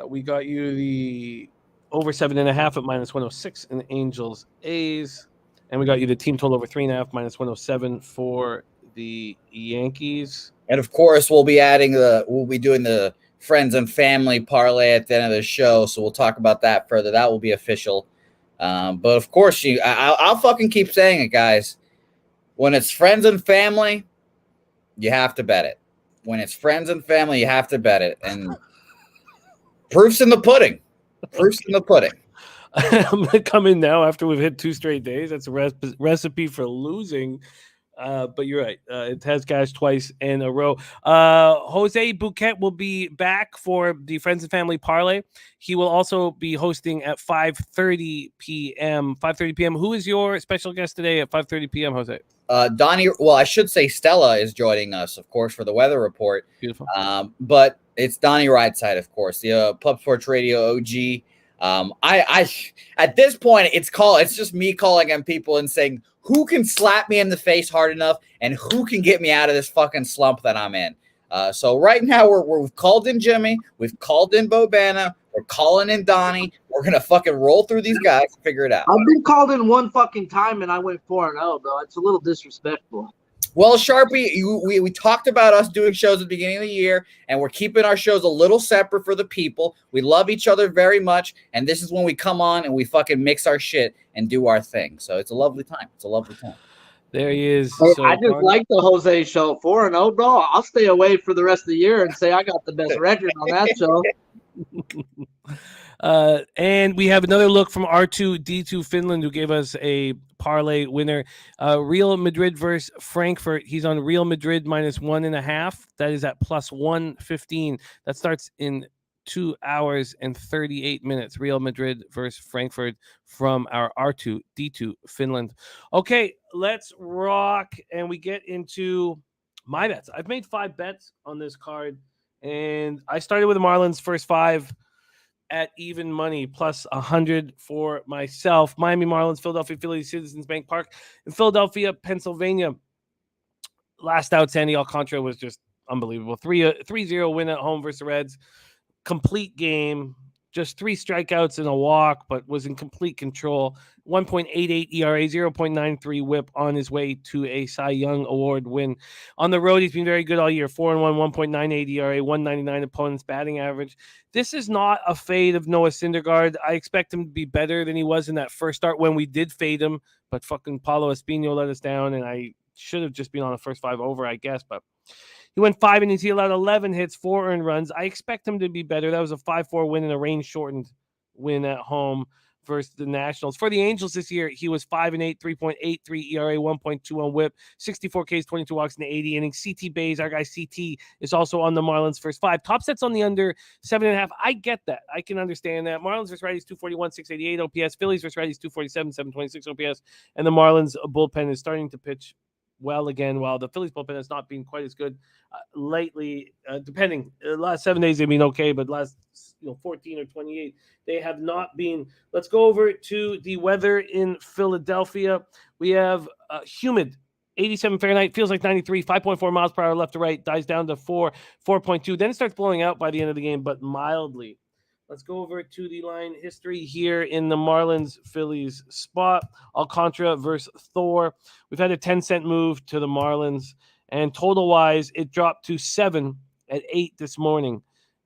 We got you the over 7.5 at minus 106 in the Angels A's. And we got you the team total over 3.5 minus 107 for the Yankees. And of course, we'll be doing the friends and family parlay at the end of the show. So we'll talk about that further. That will be official. But of course, I'll fucking keep saying it, guys. When it's friends and family, you have to bet it. When it's friends and family, you have to bet it. And proof's in the pudding. I'm going to come in now after we've hit 2 straight days. That's a recipe for losing. But you're right. It has cash twice in a row. Jose Bouquett will be back for the Friends and Family Parlay. He will also be hosting at 5:30 p.m. 5:30 p.m. Who is your special guest today at 5:30 p.m., Jose? Donnie, well, I should say Stella is joining us, of course, for the weather report. Beautiful. But it's Donnie Rightside, of course, the Pub Sports Radio OG. I at this point, it's just me calling on people and saying, who can slap me in the face hard enough and who can get me out of this fucking slump that I'm in. So right now we've called in Jimmy, we've called in Bobana, we're calling in Donnie. We're gonna fucking roll through these guys and figure it out. I've been called in one fucking time and I went 4-0, though. It's a little disrespectful. Well, Sharpie, we talked about us doing shows at the beginning of the year, and we're keeping our shows a little separate for the people. We love each other very much, and this is when we come on and we fucking mix our shit and do our thing. So it's a lovely time. It's a lovely time. There he is. Hey, I just like the Jose show. 4-0, bro. I'll stay away for the rest of the year and say I got the best record on that show. And we have another look from R2D2 Finland, who gave us a parlay winner. Real Madrid versus Frankfurt. He's on Real Madrid -1.5. That is at +115. That starts in 2 hours and 38 minutes. Real Madrid versus Frankfurt from our R2D2 Finland. Okay, let's rock, and we get into my bets. I've made 5 bets on this card, and I started with the Marlins first 5 at even money, +100 for myself. Miami Marlins, Philadelphia Phillies, Citizens Bank Park in Philadelphia, Pennsylvania. Last out, Sandy Alcantara was just unbelievable. 3-0 win at home versus the Reds. Complete game, just 3 strikeouts and a walk, but was in complete control. 1.88 ERA, 0.93 whip, on his way to a Cy Young Award win. On the road, he's been very good all year. 4-1, 1.98 ERA, 199 opponent's batting average. This is not a fade of Noah Syndergaard. I expect him to be better than he was in that first start when we did fade him, but fucking Paulo Espino let us down, and I should have just been on the first 5 over, I guess, but he went 5 innings. He allowed 11 hits, 4 earned runs. I expect him to be better. That was a 5-4 win and a rain-shortened win at home versus the Nationals. For the Angels this year, he was 5-8, 3.83 ERA, 1.21 whip, 64 Ks, 22 walks in the 80 innings. CT Bays, our guy CT, is also on the Marlins first 5. Top sets on the under 7.5. I get that. I can understand that. Marlins versus righties, 241, 688 OPS. Phillies versus righties, 247, 726 OPS. And the Marlins bullpen is starting to pitch well again, while the Phillies bullpen has not been quite as good lately. Depending, the last 7 days they've been okay, but last 14 or 28 they have not been. Let's go over to the weather in Philadelphia. We have humid, 87 Fahrenheit, feels like 93, 5.4 miles per hour left to right, dies down to 4.2. Then it starts blowing out by the end of the game, but mildly. Let's go over to the line history here in the Marlins-Phillies spot. Alcantara versus Thor. We've had a 10-cent move to the Marlins, and total-wise, it dropped to 7 at 8 this morning.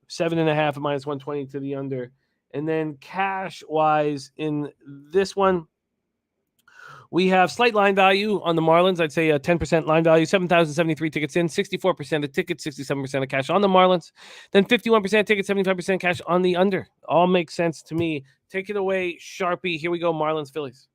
7.5 at -120 to the under. And then cash-wise in this one, we have slight line value on the Marlins. I'd say a 10% line value, 7,073 tickets in, 64% of tickets, 67% of cash on the Marlins. Then 51% tickets, 75% cash on the under. All makes sense to me. Take it away, Sharpie. Here we go, Marlins, Phillies.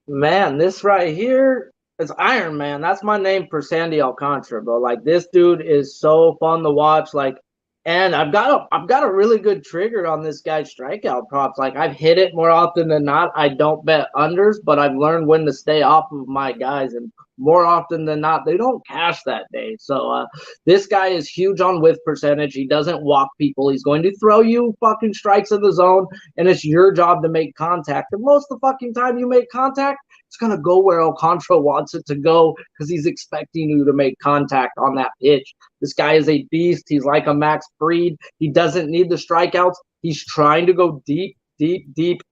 Man, this right here is Iron Man. That's my name for Sandy Alcantara, bro. Like, this dude is so fun to watch. Like, and I've got a really good trigger on this guy's strikeout props. Like, I've hit it more often than not. I don't bet unders, but I've learned when to stay off of my guys, and more often than not, they don't cash that day. So this guy is huge on whiff percentage. He doesn't walk people. He's going to throw you fucking strikes in the zone, and it's your job to make contact. And most of the fucking time you make contact, it's going to go where Alcantara wants it to go because he's expecting you to make contact on that pitch. This guy is a beast. He's like a Max Fried. He doesn't need the strikeouts. He's trying to go deep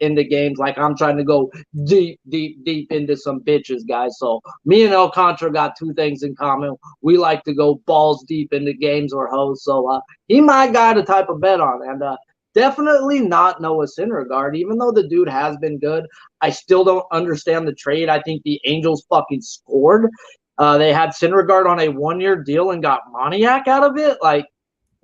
into games like I'm trying to go deep into some bitches, guys. So me and Alcantara got 2 things in common. We like to go balls deep into games or hoes. So he my guy to type of bet on. And definitely not Noah Syndergaard. Even though the dude has been good, I still don't understand the trade. I think the Angels fucking scored. They had Syndergaard on a 1-year deal and got Moniak out of it. Like,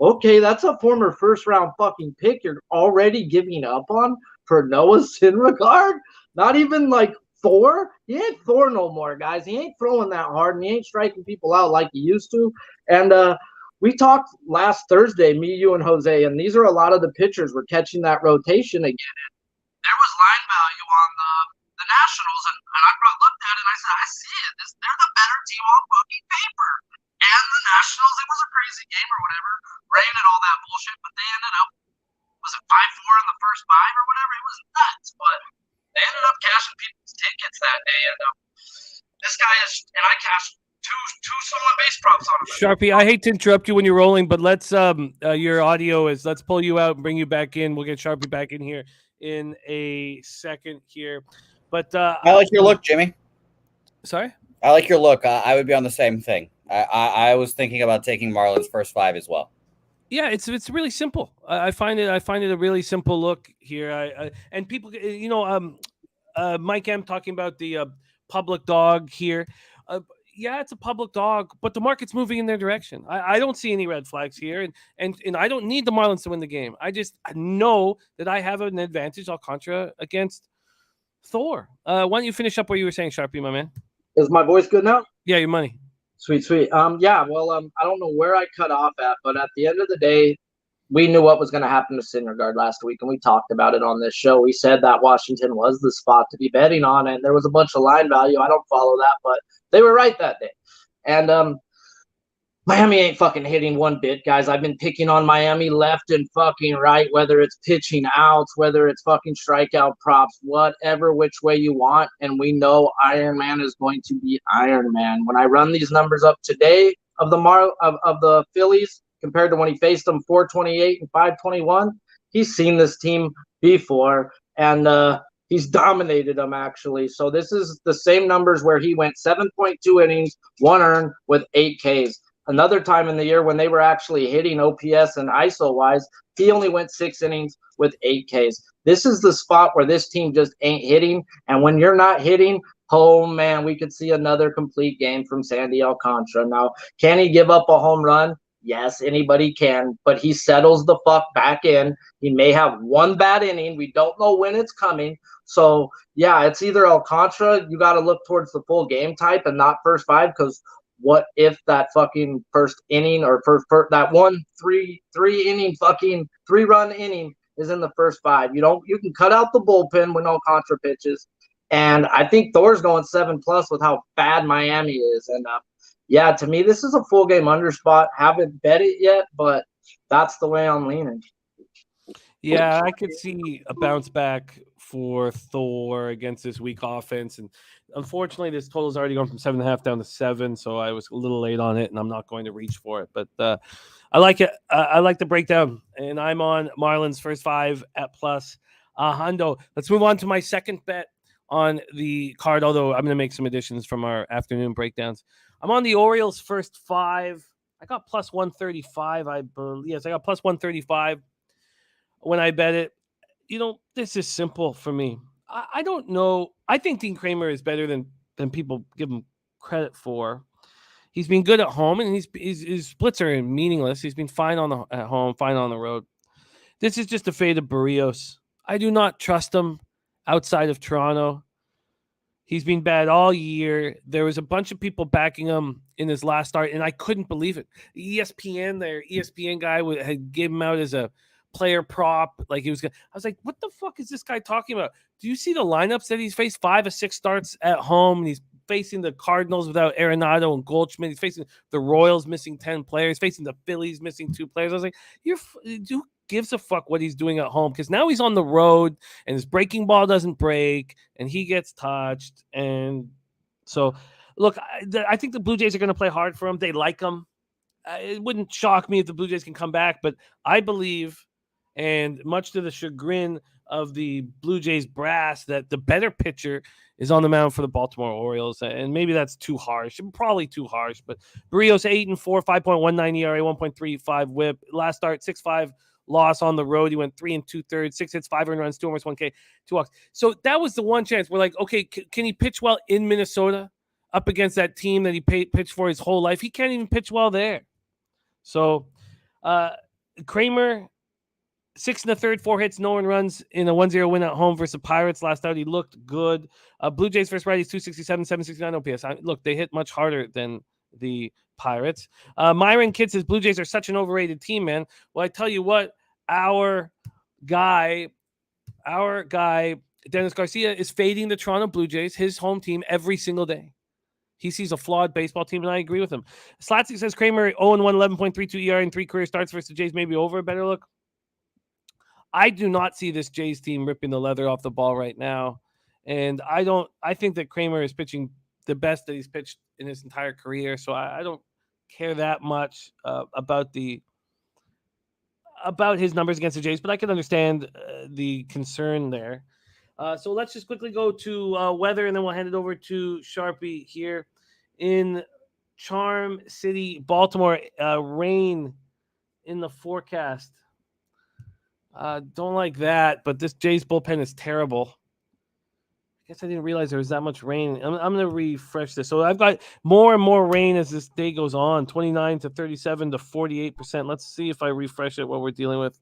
okay, that's a former first-round fucking pick you're already giving up on. for Noah Syndergaard? Not even like Thor? He ain't Thor no more, guys. He ain't throwing that hard, and he ain't striking people out like he used to. And we talked last Thursday, me, you, and Jose, and these are a lot of the pitchers. We're catching that rotation again. There was line value on the Nationals, and I looked at it and I said, I see it. They're the better team on fucking paper. And the Nationals, it was a crazy game or whatever, rain and all that bullshit, but they ended up, was it 5-4 in the first 5 or whatever? It was nuts, but they ended up cashing people's tickets that day, and this guy is, and I cashed two stolen base props on him. Sharpie, I hate to interrupt you when you're rolling, but let's your audio is, let's pull you out and bring you back in. We'll get Sharpie back in here in a second here. But I like your look, Jimmy. Sorry? I like your look. I would be on the same thing. I was thinking about taking Marlins first 5 as well. Yeah, it's really simple. I find it a really simple look here. And people, Mike M talking about the public dog here. Yeah, it's a public dog, but the market's moving in their direction. I don't see any red flags here, and I don't need the Marlins to win the game. I know that I have an advantage, al contra, against Thor. Why don't you finish up what you were saying, Sharpie, my man? Is my voice good now? Yeah, your money. Sweet. Yeah, well, I don't know where I cut off at, but at the end of the day, we knew what was going to happen to Syndergaard last week, and we talked about it on this show. We said that Washington was the spot to be betting on, and there was a bunch of line value. I don't follow that, but they were right that day. And Miami ain't fucking hitting one bit, guys. I've been picking on Miami left and fucking right, whether it's pitching outs, whether it's fucking strikeout props, whatever which way you want. And we know Iron Man is going to be Iron Man. When I run these numbers up today of the Phillies compared to when he faced them 428 and 521, he's seen this team before, and he's dominated them, actually. So this is the same numbers where he went 7.2 innings, 1 earned with 8 Ks. Another time in the year when they were actually hitting OPS and ISO-wise, he only went 6 innings with 8 Ks. This is the spot where this team just ain't hitting, and when you're not hitting, oh, man, we could see another complete game from Sandy Alcantara. Now, can he give up a home run? Yes, anybody can, but he settles the fuck back in. He may have one bad inning. We don't know when it's coming. So, yeah, it's either Alcantara. You got to look towards the full game type and not first 5, because what if that fucking first inning or first that 3-run inning is in the first 5? You can cut out the bullpen when Alcantara pitches. And I think Thor's going 7+ with how bad Miami is. And yeah, to me, this is a full game under spot. Haven't bet it yet, but that's the way I'm leaning. Yeah, I could see a bounce back for Thor against this weak offense. And unfortunately, this total is already gone from 7.5 down to 7. So I was a little late on it, and I'm not going to reach for it. But I like it. I like the breakdown. And I'm on Marlins first 5 at plus Hundo. Let's move on to my second bet on the card, although I'm going to make some additions from our afternoon breakdowns. I'm on the Orioles first 5. I got plus 135, I believe. Yes, I got plus 135 when I bet it. This is simple for me. I don't know. I think Dean Kramer is better than people give him credit for. He's been good at home, and his splits are meaningless. He's been fine at home, fine on the road. This is just a fade of Barrios. I do not trust him outside of Toronto. He's been bad all year. There was a bunch of people backing him in his last start, and I couldn't believe it. ESPN guy had given him out as a player prop. Like he was gonna, I was like, what the fuck is this guy talking about? Do you see the lineups that he's faced? 5 of 6 starts at home, and he's facing the Cardinals without Arenado and Goldschmidt. He's facing the Royals missing 10 players, facing the Phillies missing 2 players. I was like, who gives a fuck what he's doing at home? Because now he's on the road, and his breaking ball doesn't break, and he gets touched. And so, look, I think the Blue Jays are going to play hard for him. They like him. It wouldn't shock me if the Blue Jays can come back, but I believe, and much to the chagrin of the Blue Jays brass, that the better pitcher is on the mound for the Baltimore Orioles. And maybe that's too harsh, probably too harsh, but Barrios 8-4, 5.19 ERA, 1.35 whip. Last start, 6-5 loss on the road. He went 3 2/3, 6 hits, 5 earned runs, 2 homers, 1 K, 2 walks. So that was the one chance. We're like, okay, can he pitch well in Minnesota up against that team that he pitched for his whole life? He can't even pitch well there. So Kramer, 6 in the third, 4 hits, no one runs in a 1-0 win at home versus the Pirates last out. He looked good. Blue Jays first righties 267, 769 OPS. Look, they hit much harder than the Pirates. Myron Kidd says Blue Jays are such an overrated team, man. Well, I tell you what, our guy Dennis Garcia is fading the Toronto Blue Jays, his home team, every single day. He sees a flawed baseball team, and I agree with him. Slatsky says Kramer 0-1, 11.32 ERA in 3 career starts versus the Jays, maybe over a better look. I do not see this Jays team ripping the leather off the ball right now. And I think that Kramer is pitching the best that he's pitched in his entire career. So I don't care that much about his numbers against the Jays, but I can understand the concern there. So let's just quickly go to weather, and then we'll hand it over to Sharpie here in Charm City, Baltimore. Rain in the forecast. Don't like that, but this Jays bullpen is terrible. I guess I didn't realize there was that much rain. I'm going to refresh this. So I've got more and more rain as this day goes on, 29 to 37 to 48%. Let's see if I refresh it, what we're dealing with.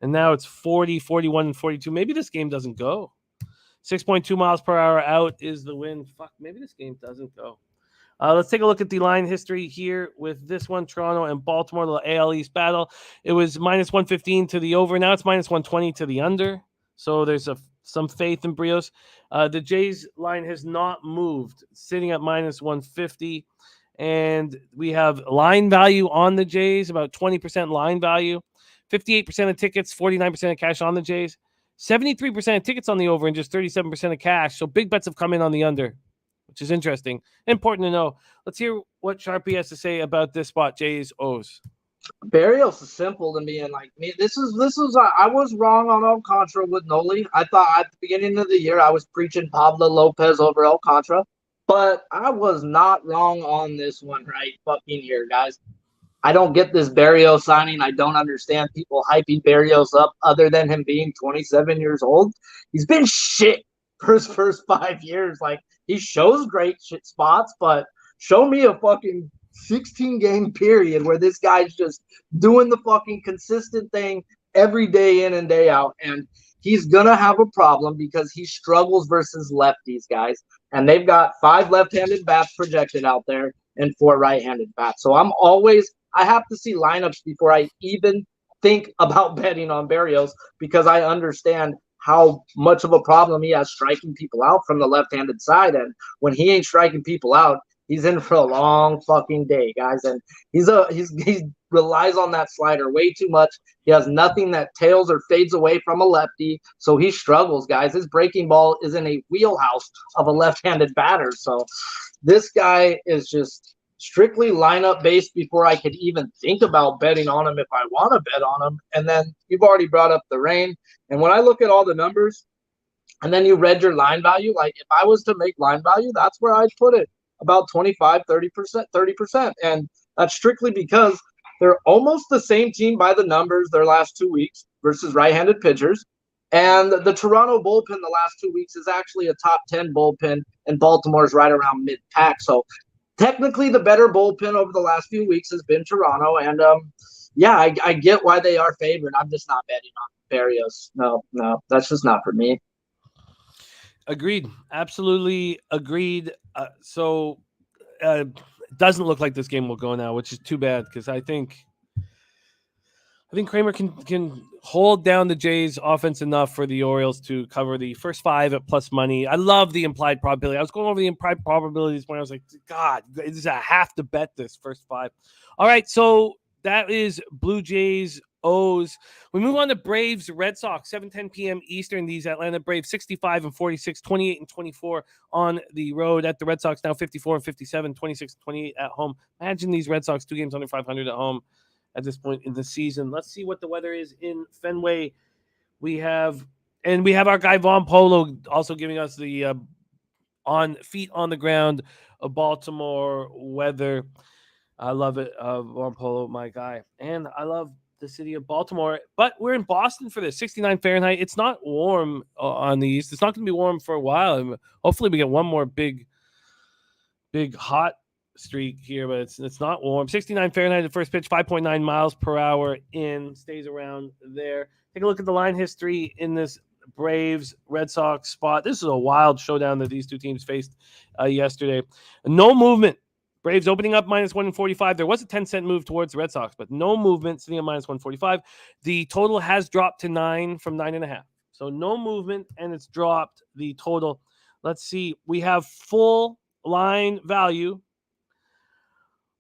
And now it's 40, 41, and 42. Maybe this game doesn't go. 6.2 miles per hour out is the wind. Fuck, maybe this game doesn't go. Let's take a look at the line history here with this one, Toronto and Baltimore, the AL East battle. It was minus 115 to the over. Now it's minus 120 to the under. So there's some faith in Brios. The Jays line has not moved, sitting at minus 150. And we have line value on the Jays, about 20% line value. 58% of tickets, 49% of cash on the Jays. 73% of tickets on the over and just 37% of cash. So big bets have come in on the under, which is interesting. Important to know. Let's hear what Sharpie has to say about this spot, Jays O's. Barrios is simple to me, and like me, this is I was wrong on Alcantara with Noli. I thought at the beginning of the year I was preaching Pablo Lopez over Alcantara, but I was not wrong on this one right fucking here, guys. I don't get this Barrios signing. I don't understand people hyping Barrios up other than him being 27 years old. He's been shit for his first 5 years. Like, he shows great shit spots, but show me a fucking 16-game period where this guy's just doing the fucking consistent thing every day in and day out. And he's going to have a problem because he struggles versus lefties, guys. And they've got 5 left-handed bats projected out there and 4 right-handed bats. So I have to see lineups before I even think about betting on Barrios because I understand how much of a problem he has striking people out from the left-handed side. And when he ain't striking people out, he's in for a long fucking day, guys. And he relies on that slider way too much. He has nothing that tails or fades away from a lefty, so he struggles, guys. His breaking ball is in a wheelhouse of a left-handed batter. So this guy is just strictly lineup based before I could even think about betting on him if I want to bet on him. And then you've already brought up the rain. And when I look at all the numbers and then you read your line value, like if I was to make line value, that's where I'd put it, about 25, 30%. And that's strictly because they're almost the same team by the numbers their last 2 weeks versus right-handed pitchers. And the Toronto bullpen the last 2 weeks is actually a top 10 bullpen, and Baltimore's right around mid-pack. So technically, the better bullpen over the last few weeks has been Toronto, and I get why they are favored. I'm just not betting on Barrios. No, that's just not for me. Agreed. Absolutely agreed. So it doesn't look like this game will go now, which is too bad because I think Kramer can hold down the Jays offense enough for the Orioles to cover the first 5 at plus money. I love the implied probability. I was going over the implied probabilities when I was like, God, I have to bet this first 5. All right, so that is Blue Jays O's. We move on to Braves Red Sox, 7:10 p.m. Eastern. These Atlanta Braves 65 and 46, 28 and 24 on the road. At the Red Sox now 54 and 57, 26 and 28 at home. Imagine these Red Sox 2 games under 500 at home at this point in the season. Let's see what the weather is in Fenway. We have our guy Vaughn Polo also giving us the on feet on the ground of Baltimore weather. I love it, Vaughn Polo, my guy, and I love the city of Baltimore. But we're in Boston for this 69 Fahrenheit. It's not warm on the east. It's not going to be warm for a while. And hopefully, we get one more big hot streak here, but it's not warm. 69 Fahrenheit at first pitch, 5.9 miles per hour in, stays around there. Take a look at the line history in this Braves Red Sox spot. This is a wild showdown that these two teams faced yesterday. No movement. Braves opening up -145. There was a 10-cent move towards the Red Sox, but no movement, sitting at -145. The total has dropped to 9 from 9.5. So no movement, and it's dropped the total. Let's see. We have full line value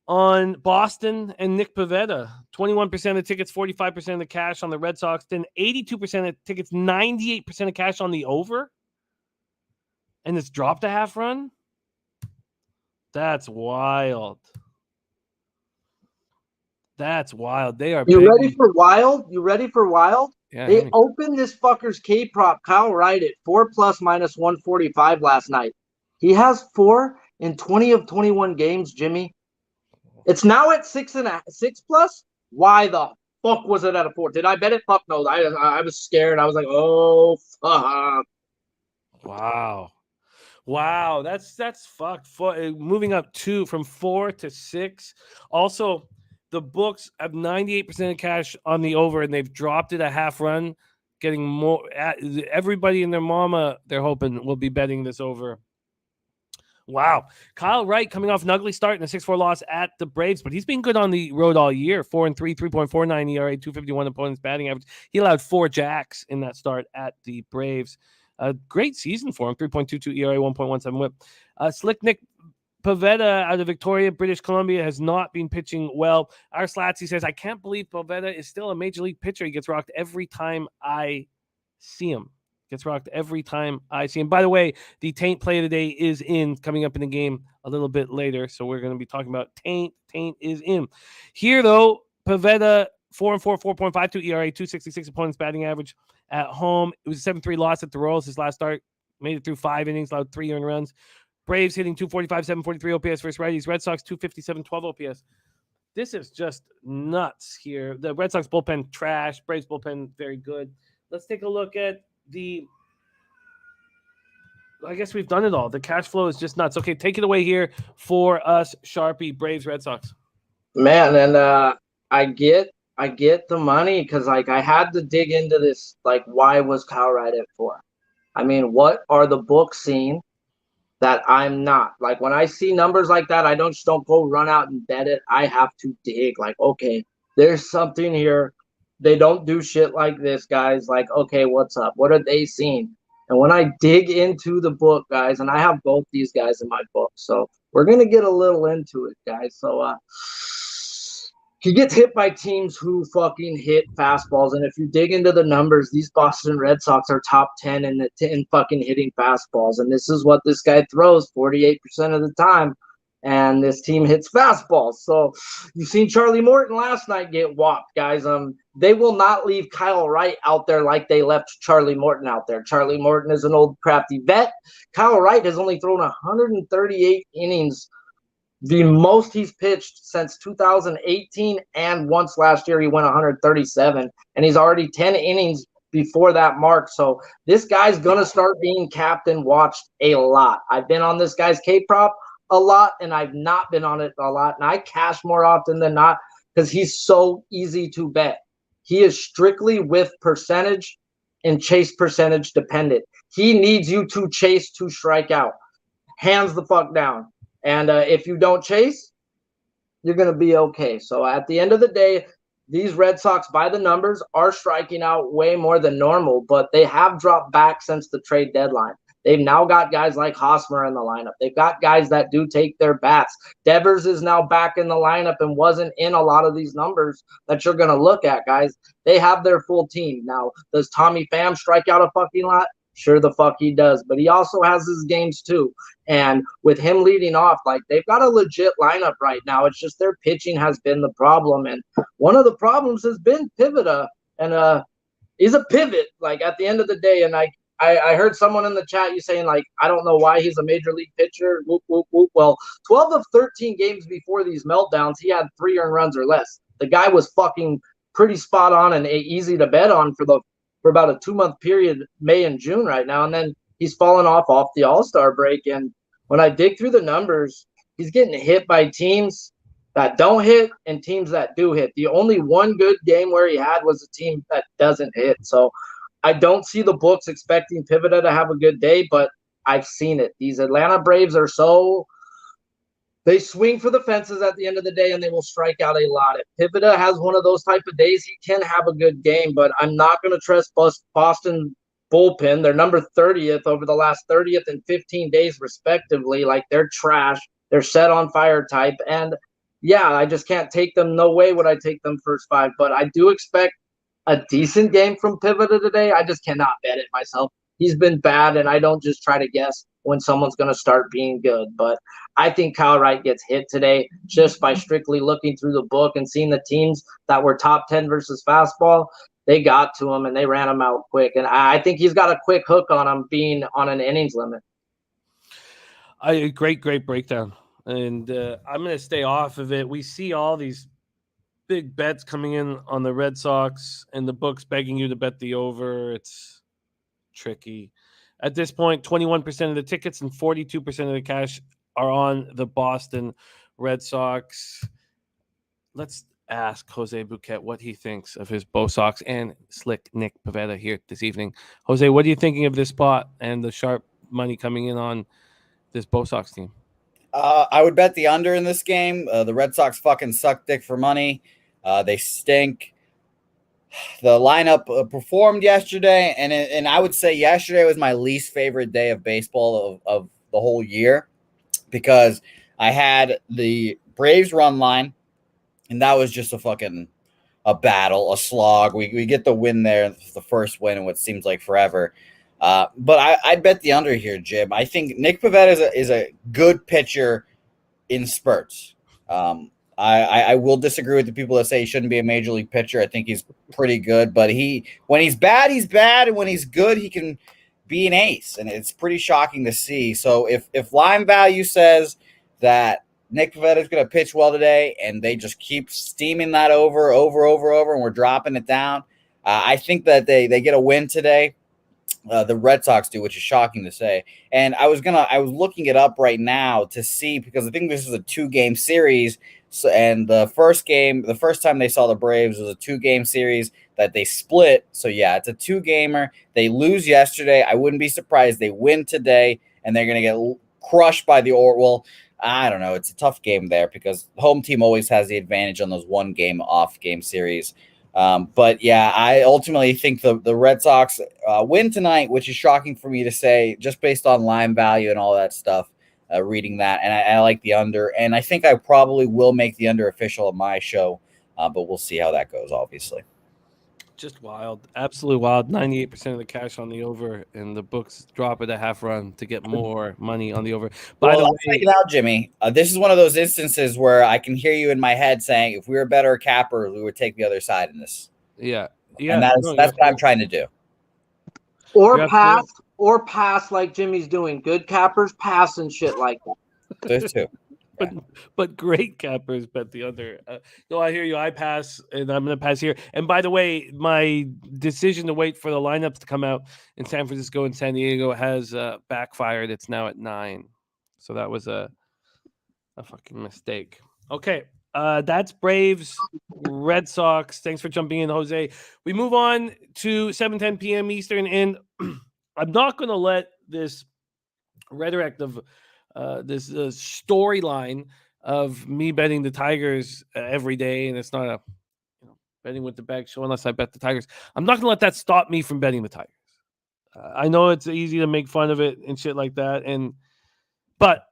on Boston and Nick Pivetta. 21% of tickets, 45% of the cash on the Red Sox. Then 82% of tickets, 98% of cash on the over. And it's dropped a half run? That's wild. That's wild. They are. You ready for wild? You ready for wild? Yeah, they opened this fucker's K prop, Kyle Wright, at 4+ -145 last night. He has 4 in 20 of 21 games, Jimmy. It's now at 6+. Why the fuck was it at a 4? Did I bet it? Fuck no. I was scared. I was like, oh fuck. Wow, that's fuck. Moving up from 4 to 6. Also, the books have 98% of cash on the over, and they've dropped it a half run, getting more. Everybody and their mama, they're hoping, will be betting this over. Wow. Kyle Wright coming off an ugly start in a 6-4 loss at the Braves, but he's been good on the road all year. 4-3, 3.49 ERA, 251 opponent's batting average. He allowed 4 jacks in that start at the Braves. A great season for him. 3.22 ERA, 1.17 whip. Slick Nick Pivetta out of Victoria, British Columbia, has not been pitching well. Our Slatsy says, I can't believe Pivetta is still a major league pitcher. He gets rocked every time I see him. By the way, the Taint play of the day is coming up in the game a little bit later. So we're going to be talking about Taint. Taint is in. Here, though, Pivetta, 4-4, 4.52 ERA, 266 opponent's batting average at home. It was a 7-3 loss at the Royals his last start. Made it through 5 innings, allowed 3 earned runs. Braves hitting 245, 743 OPS versus righties. Red Sox 257, 12 OPS. This is just nuts here. The Red Sox bullpen trash. Braves bullpen very good. Let's take a look at I guess we've done it all. The cash flow is just nuts. Okay, take it away here for us, Sharpie, Braves, Red Sox. Man, and I get the money because I had to dig into this. Why was Kyle Wright at 4? I mean, what are the books seeing that I'm not? When I see numbers like that, I don't go run out and bet it. I have to dig. Okay, there's something here. They don't do shit like this, guys. Okay, what's up? What are they seeing? And when I dig into the book, guys, and I have both these guys in my book, so we're going to get a little into it, guys. So he gets hit by teams who fucking hit fastballs. And if you dig into the numbers, these Boston Red Sox are top 10 in fucking hitting fastballs. And this is what this guy throws 48% of the time. And this team hits fastballs. So you've seen Charlie Morton last night get whopped, guys. They will not leave Kyle Wright out there like they left Charlie Morton out there. Charlie Morton is an old crafty vet. Kyle Wright has only thrown 138 innings, the most he's pitched since 2018, and once last year he went 137, and he's already 10 innings before that mark. So this guy's going to start being captain watched a lot. I've been on this guy's K-prop a lot, and I've not been on it a lot, and I cash more often than not because he's so easy to bet. He is strictly with percentage and chase percentage dependent. He needs you to chase to strike out. Hands the fuck down. And if you don't chase, you're going to be okay. So at the end of the day, these Red Sox, by the numbers, are striking out way more than normal, but they have dropped back since the trade deadline. They've now got guys like Hosmer in the lineup. They've got guys that do take their bats. Devers is now back in the lineup and wasn't in a lot of these numbers that you're going to look at, guys. They have their full team. Now, does Tommy Pham strike out a fucking lot? Sure the fuck he does. But he also has his games too. And with him leading off, they've got a legit lineup right now. It's just their pitching has been the problem. And one of the problems has been Pivetta. And he's a pivot, at the end of the day. And I heard someone in the chat, you saying, I don't know why he's a major league pitcher. Whoop, whoop, whoop. Well, 12 of 13 games before these meltdowns, he had 3 earned runs or less. The guy was fucking pretty spot on and easy to bet on for about a 2-month period, May and June right now. And then he's fallen off the All-Star break. And when I dig through the numbers, he's getting hit by teams that don't hit and teams that do hit. The only one good game where he had was a team that doesn't hit. So I don't see the books expecting Pivetta to have a good day, but I've seen it. These Atlanta Braves are they swing for the fences at the end of the day, and they will strike out a lot. If Pivetta has one of those type of days, he can have a good game, but I'm not going to trust Boston bullpen. They're number 30th over the last 30th and 15 days, respectively. Like, they're trash. They're set on fire type. And, yeah, I just can't take them. No way would I take them first 5. But I do expect a decent game from Pivetta today. I just cannot bet it myself. He's been bad, and I don't just try to guess when someone's going to start being good. But I think Kyle Wright gets hit today just by strictly looking through the book and seeing the teams that were top 10 versus fastball. They got to him, and they ran him out quick. And I think he's got a quick hook on him being on an innings limit. Great breakdown. And I'm going to stay off of it. We see all these big bets coming in on the Red Sox and the books begging you to bet the over. It's tricky. At this point, 21% of the tickets and 42% of the cash are on the Boston Red Sox. Let's ask Jose Bouquett what he thinks of his Bo Sox and slick Nick Pivetta here this evening. Jose, what are you thinking of this spot and the sharp money coming in on this Bo Sox team? I would bet the under in this game. The Red Sox fucking suck dick for money. They stink. The lineup performed yesterday, and I would say yesterday was my least favorite day of baseball of the whole year, because I had the Braves run line, and that was just a battle, a slog. We get the win there, the first win in what seems like forever. But I'd bet the under here, Jim. I think Nick Pivetta is a good pitcher in spurts. I will disagree with the people that say he shouldn't be a major league pitcher. I think he's pretty good, but when he's bad, he's bad, and when he's good, he can be an ace, and it's pretty shocking to see. So if line value says that Nick Pivetta is going to pitch well today, and they just keep steaming that over, and we're dropping it down, I think that they get a win today. The Red Sox do, which is shocking to say. And I was looking it up right now to see, because I think this is a 2-game series. So, and the first time they saw the Braves was a 2-game series that they split. So yeah, it's a 2-gamer. They lose yesterday. I wouldn't be surprised they win today, and they're going to get crushed by the Well, I don't know. It's a tough game there because the home team always has the advantage on those 1-game off game series. But yeah, I ultimately think the Red Sox win tonight, which is shocking for me to say just based on line value and all that stuff. Reading that, and I like the under, and I think I probably will make the under official of my show, but we'll see how that goes, obviously. Just wild, absolutely wild. 98% of the cash on the over, and the books drop it a half run to get more money on the over. By the way, check it out, Jimmy. This is one of those instances where I can hear you in my head saying, if we were better cappers, we would take the other side in this. Yeah. And that's what I'm trying to do. Or pass like Jimmy's doing. Good cappers pass and shit like that. Those two. But great cappers bet the under. I hear you. I pass, and I'm going to pass here. And by the way, my decision to wait for the lineups to come out in San Francisco and San Diego has backfired. It's now at 9. So that was a fucking mistake. Okay. That's Braves, Red Sox. Thanks for jumping in, Jose. We move on to 7:10 p.m. Eastern, and I'm not going to let this rhetoric of this storyline of me betting the Tigers every day, and it's not a betting with the bag show unless I bet the Tigers. I'm not going to let that stop me from betting the Tigers. I know it's easy to make fun of it and shit like that, but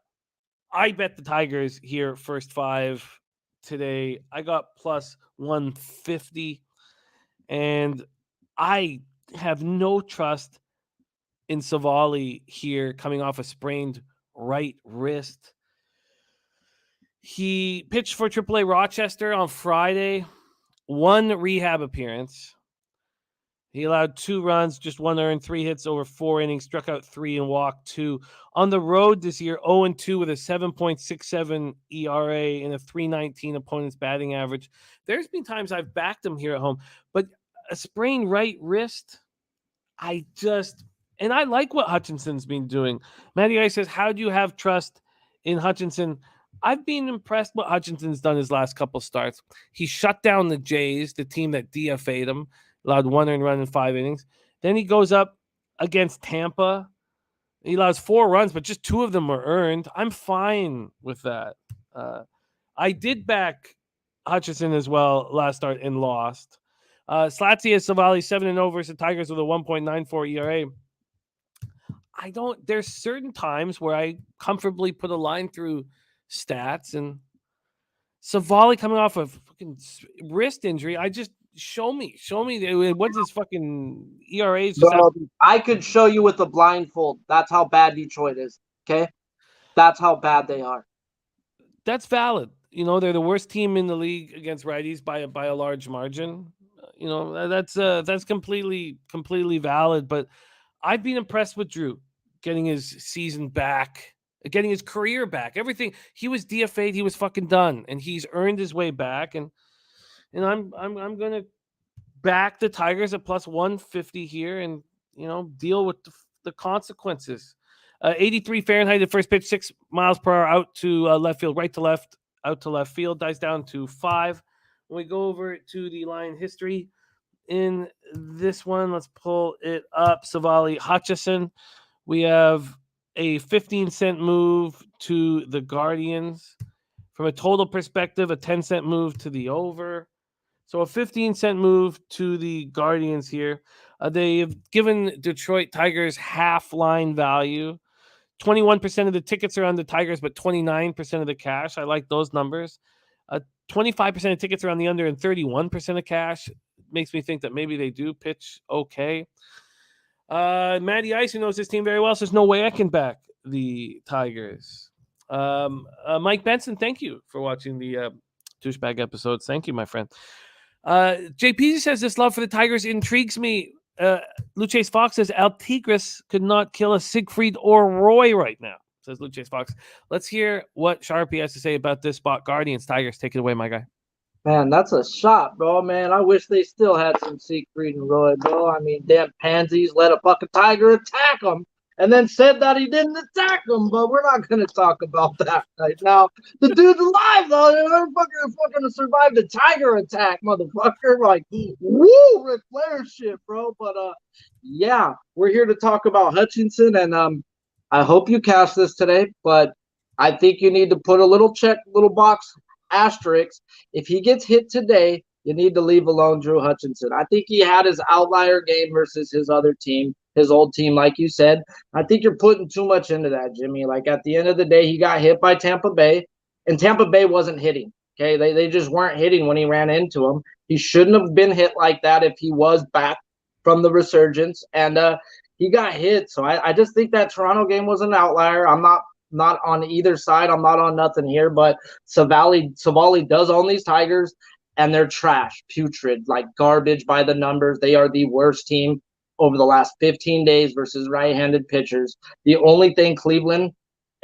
I bet the Tigers here first 5 today. I got plus 150, and I have no trust in Savali here, coming off a sprained right wrist. He pitched for AAA Rochester on Friday, 1 rehab appearance. He allowed 2 runs, just 1 earned, 3 hits over 4 innings, struck out 3 and walked 2. On the road this year, 0-2 with a 7.67 ERA and a 3.19 opponent's batting average. There's been times I've backed him here at home, but a sprained right wrist, and I like what Hutchinson's been doing. Matty Ice says, how do you have trust in Hutchinson I've been impressed what Hutchinson's done his last couple starts. He shut down the Jays, the team that DFA'd him, allowed 1 earned run in 5 innings. Then he goes up against Tampa. He allows 4 runs, but just 2 of them were earned. I'm fine with that. I did back Hutchinson as well last start and lost. Slatsy has Savali 7-0 versus the Tigers with a 1.94 ERA. There's certain times where I comfortably put a line through stats, and Savali coming off a fucking wrist injury. I just show me what's his fucking ERA. Bro, I could show you with the blindfold. That's how bad Detroit is. Okay, that's how bad they are. That's valid. They're the worst team in the league against righties by a large margin. That's completely valid. But I've been impressed with Drew getting his season back, getting his career back. Everything, he was DFA'd, he was fucking done, and he's earned his way back. And I'm gonna back the Tigers at plus 150 here, and deal with the consequences. 83 Fahrenheit at first pitch, 6 miles per hour out to left field, right to left, out to left field, dies down to 5. When we go over to the line history in this one, let's pull it up. Savali Hutchison. We have a 15-cent move to the Guardians. From a total perspective, a 10-cent move to the over. So a 15-cent move to the Guardians here. They've given Detroit Tigers half line value. 21% of the tickets are on the Tigers, but 29% of the cash. I like those numbers. 25% of tickets are on the under and 31% of cash. Makes me think that maybe they do pitch okay. Matty Ice, who knows this team very well, says no way I can back the Tigers. Mike Benson, thank you for watching the douchebag episodes. Thank you, my friend. JP says this love for the Tigers intrigues me. Luchase Fox says Al Tigres could not kill a Siegfried or Roy right now, says Luchase Fox. Let's hear what Sharpie has to say about this spot. Guardians, Tigers, take it away, my guy. Man, that's a shot, bro. Man, I wish they still had some Siegfried and Roy, bro. I mean, damn pansies let a fucking tiger attack them and then said that he didn't attack them, but we're not going to talk about that right now. The dude's alive, though. They're fucking survived the tiger attack, motherfucker. Like, woo, Ric Flair shit, bro. But, yeah, we're here to talk about Hutchinson, and I hope you cast this today, but I think you need to put a little box asterisk. If he gets hit today, you need to leave alone Drew Hutchinson. I think he had his outlier game versus his other team, his old team, like you said. I think you're putting too much into that, Jimmy. Like, at the end of the day, he got hit by Tampa Bay, and Tampa Bay wasn't hitting. Okay, they just weren't hitting when he ran into them. He shouldn't have been hit like that if he was back from the resurgence, and he got hit. So I just think that Toronto game was an outlier. I'm not on either side. I'm not on nothing here, but Savali does own these Tigers, and they're trash, putrid, like garbage by the numbers. They are the worst team over the last 15 days versus right-handed pitchers. The only thing Cleveland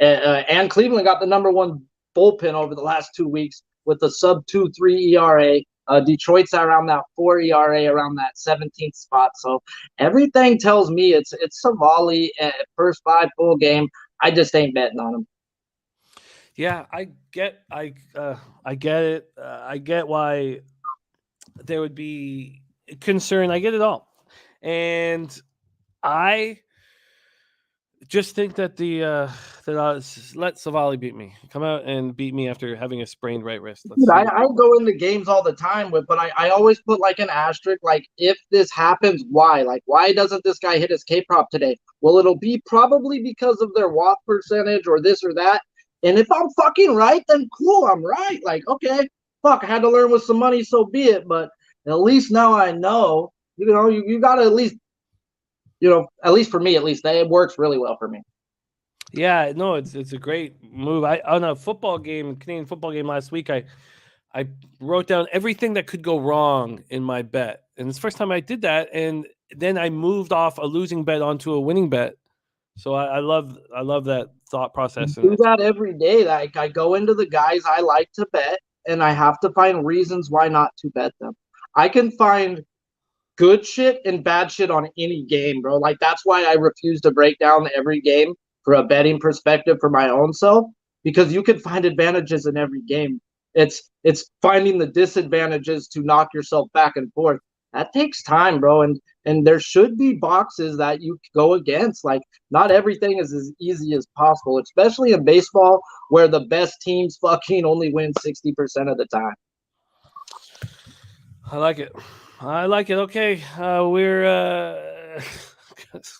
got the number 1 bullpen over the last 2 weeks with a sub 2.3 ERA. Detroit's around that 4 ERA, around that 17th spot. So everything tells me it's Savali at first 5 full game. I just ain't betting on him. Yeah, I get it. I get why there would be concern. I get it all. And I just think that let Savali beat me. Come out and beat me after having a sprained right wrist. Dude, I go into games all the time but I always put like an asterisk, like if this happens, why? Like, why doesn't this guy hit his K-prop today? Well, it'll be probably because of their walk percentage or this or that. And if I'm fucking right, then cool, I'm right. Like, okay, fuck, I had to learn with some money, so be it. But at least now I know, you got to at least, at least for me, it works really well for me. Yeah, no, it's a great move. On a Canadian football game last week, I wrote down everything that could go wrong in my bet. And it's the first time I did that. And then I moved off a losing bet onto a winning bet. So I love that thought process. I do that every day. Like, I go into the guys I like to bet, and I have to find reasons why not to bet them. I can find good shit and bad shit on any game, bro. Like, that's why I refuse to break down every game for a betting perspective for my own self, because you can find advantages in every game. It's finding the disadvantages to knock yourself back and forth. That takes time, bro. And there should be boxes that you go against. Like, not everything is as easy as possible, especially in baseball where the best teams fucking only win 60% of the time. I like it. Okay, we're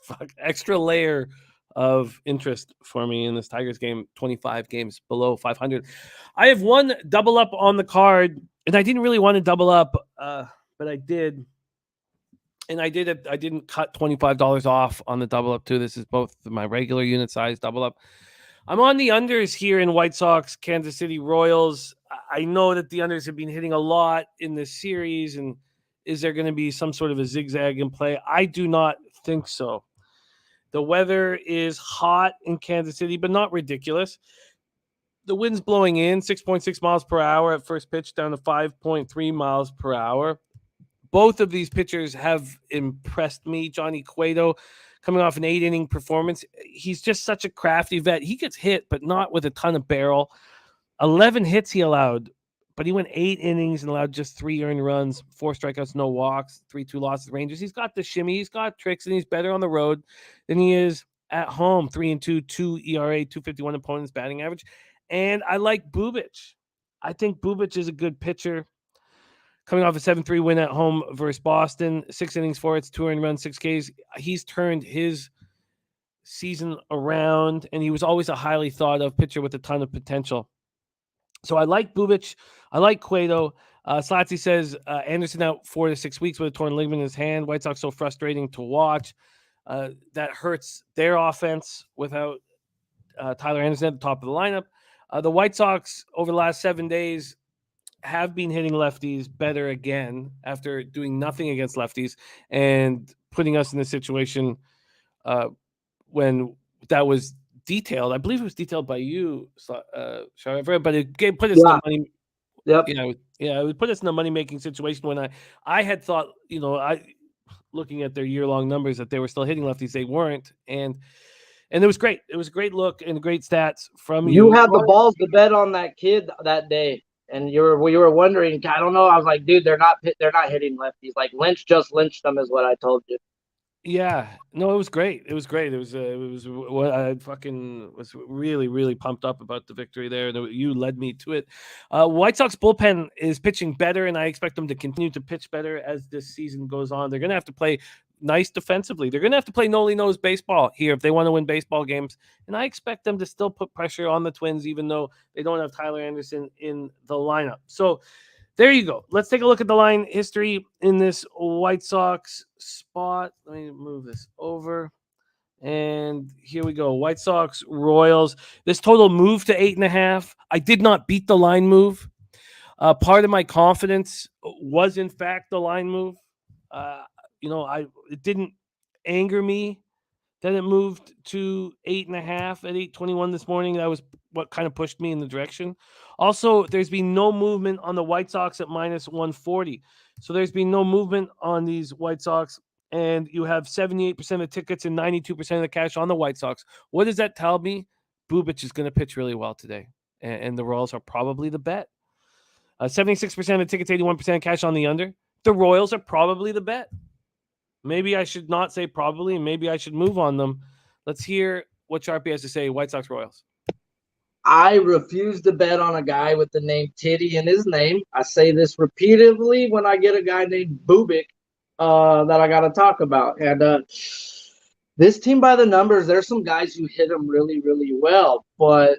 fuck, extra layer of interest for me in this Tigers game. 25 games below 500. I have one double up on the card, and I didn't really want to double up, but I did. And I did it. I didn't cut $25 off on the double up too. This is both my regular unit size double up. I'm on the unders here in White Sox, Kansas City Royals. I know that the unders have been hitting a lot in this series, and is there going to be some sort of a zigzag in play? I do not think so. The weather is hot in Kansas City, but not ridiculous. The wind's blowing in 6.6 miles per hour at first pitch, down to 5.3 miles per hour. Both of these pitchers have impressed me. Johnny Cueto, coming off an 8-inning performance. He's just such a crafty vet. He gets hit, but not with a ton of barrel. 11 hits he allowed, but he went 8 innings and allowed just 3 earned runs, 4 strikeouts, no walks, 3-2 losses. Rangers. He's got the shimmy. He's got tricks, and he's better on the road than he is at home. 3-2, 2 ERA, 251 opponents batting average. And I like Bubic. I think Bubic is a good pitcher. Coming off a 7-3 win at home versus Boston, 6 innings, 4 hits, 2 earned runs, 6 Ks. He's turned his season around, and he was always a highly thought of pitcher with a ton of potential. So I like Bubic. I like Cueto. Slatsy says Anderson out 4 to 6 weeks with a torn ligament in his hand. White Sox so frustrating to watch. That hurts their offense without Tyler Anderson at the top of the lineup. The White Sox over the last 7 days have been hitting lefties better again after doing nothing against lefties and putting us in a situation when that was detailed. I believe it was detailed by you, Sharpie, but it put us in the money. Yep. It would put us in a money-making situation when I had thought, looking at their year-long numbers, that they were still hitting lefties. They weren't, and it was great. It was a great look and great stats from you. You had the balls to bet on that kid that day. And you were wondering, I don't know. I was like, dude, they're not hitting lefties. Like, Lynch just lynched them, is what I told you. Yeah, no, it was great. It was great. It was what I fucking was really, really pumped up about the victory there. You led me to it. White Sox bullpen is pitching better, and I expect them to continue to pitch better as this season goes on. They're going to have to play nice defensively. They're going to have to play nose baseball here if they want to win baseball games. And I expect them to still put pressure on the Twins, even though they don't have Tyler Anderson in the lineup. So there you go. Let's take a look at the line history in this White Sox spot. Let me move this over. And here we go. White Sox, Royals. This total moved to 8.5. I did not beat the line move. Part of my confidence was, in fact, the line move. It didn't anger me that it moved to 8.5 at 8:21 this morning. That was what kind of pushed me in the direction. Also, there's been no movement on the White Sox at -140. So there's been no movement on these White Sox, and you have 78% of the tickets and 92% of the cash on the White Sox. What does that tell me? Bubic is going to pitch really well today, and the Royals are probably the bet. 76% of the tickets, 81% cash on the under. The Royals are probably the bet. Maybe I should not say probably, and maybe I should move on them. Let's hear what Sharpie has to say. White Sox, Royals. I refuse to bet on a guy with the name Titty in his name. I say this repeatedly when I get a guy named Bubic that I got to talk about. And this team, by the numbers, there's some guys who hit them really, really well. But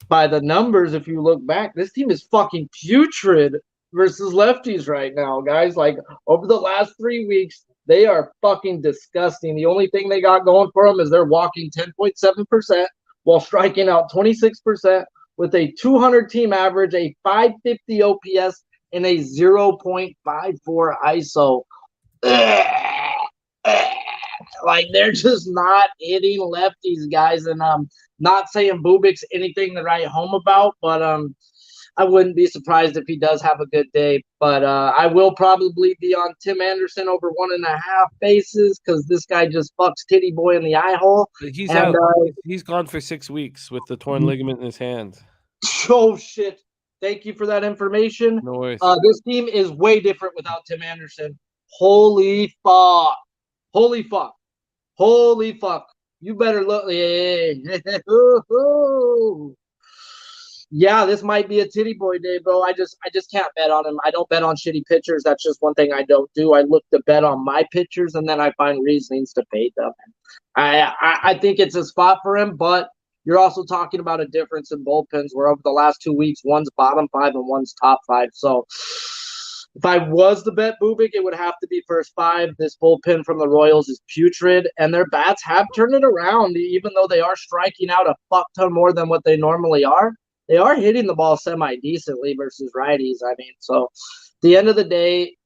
by the numbers, if you look back, this team is fucking putrid versus lefties right now, guys. Like, over the last 3 weeks, they are fucking disgusting. The only thing they got going for them is they're walking 10.7% while striking out 26% with a 200 team average, a 550 OPS, and a 0.54 ISO. Like, they're just not hitting lefties, guys. And I'm not saying Bubic's anything to write home about, but I wouldn't be surprised if he does have a good day. But I will probably be on Tim Anderson over 1.5 bases because this guy just fucks Titty Boy in the eye hole. He's And, out. He's gone for 6 weeks with the torn ligament in his hand. Oh, shit. Thank you for that information. No worries. This team is way different without Tim Anderson. Holy fuck. Holy fuck. Holy fuck. You better look. Yeah, this might be a Titty Boy day, bro. I just can't bet on him. I don't bet on shitty pitchers. That's just one thing I don't do. I look to bet on my pitchers, and then I find reasonings to fade them. I think it's a spot for him, but you're also talking about a difference in bullpens where over the last 2 weeks, one's bottom 5 and one's top 5. So if I was to bet Bubik, it would have to be first 5. This bullpen from the Royals is putrid, and their bats have turned it around. Even though they are striking out a fuck ton more than what they normally are, they are hitting the ball semi-decently versus righties. I mean, so at the end of the day,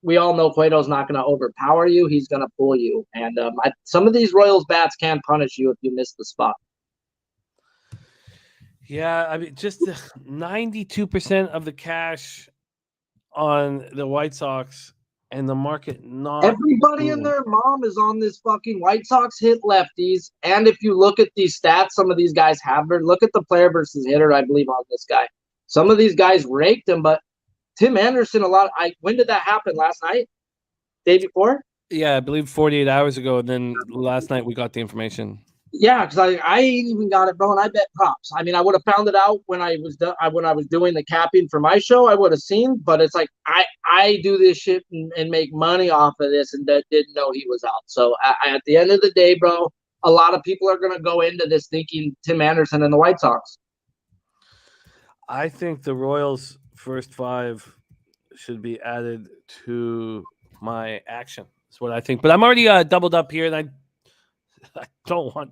we all know Cueto's not going to overpower you. He's going to pull you. And some of these Royals bats can punish you if you miss the spot. Yeah, I mean, just 92% of the cash on the White Sox and the market not. Everybody and their mom is on this fucking White Sox hit lefties. And if you look at these stats, some of these guys have. Look at the player versus hitter, I believe, on this guy. Some of these guys raked him, but Tim Anderson, when did that happen? Last night? Day before? Yeah, I believe 48 hours ago. And then last night we got the information. Yeah, because I ain't even got it, bro, and I bet props. I mean, I would have found it out when I was doing the capping for my show. I would have seen, but it's like I do this shit and make money off of this, and didn't know he was out. So at the end of the day, bro, a lot of people are gonna go into this thinking Tim Anderson and the White Sox. I think the Royals' first 5 should be added to my action. That's what I think. But I'm already doubled up here, and I don't want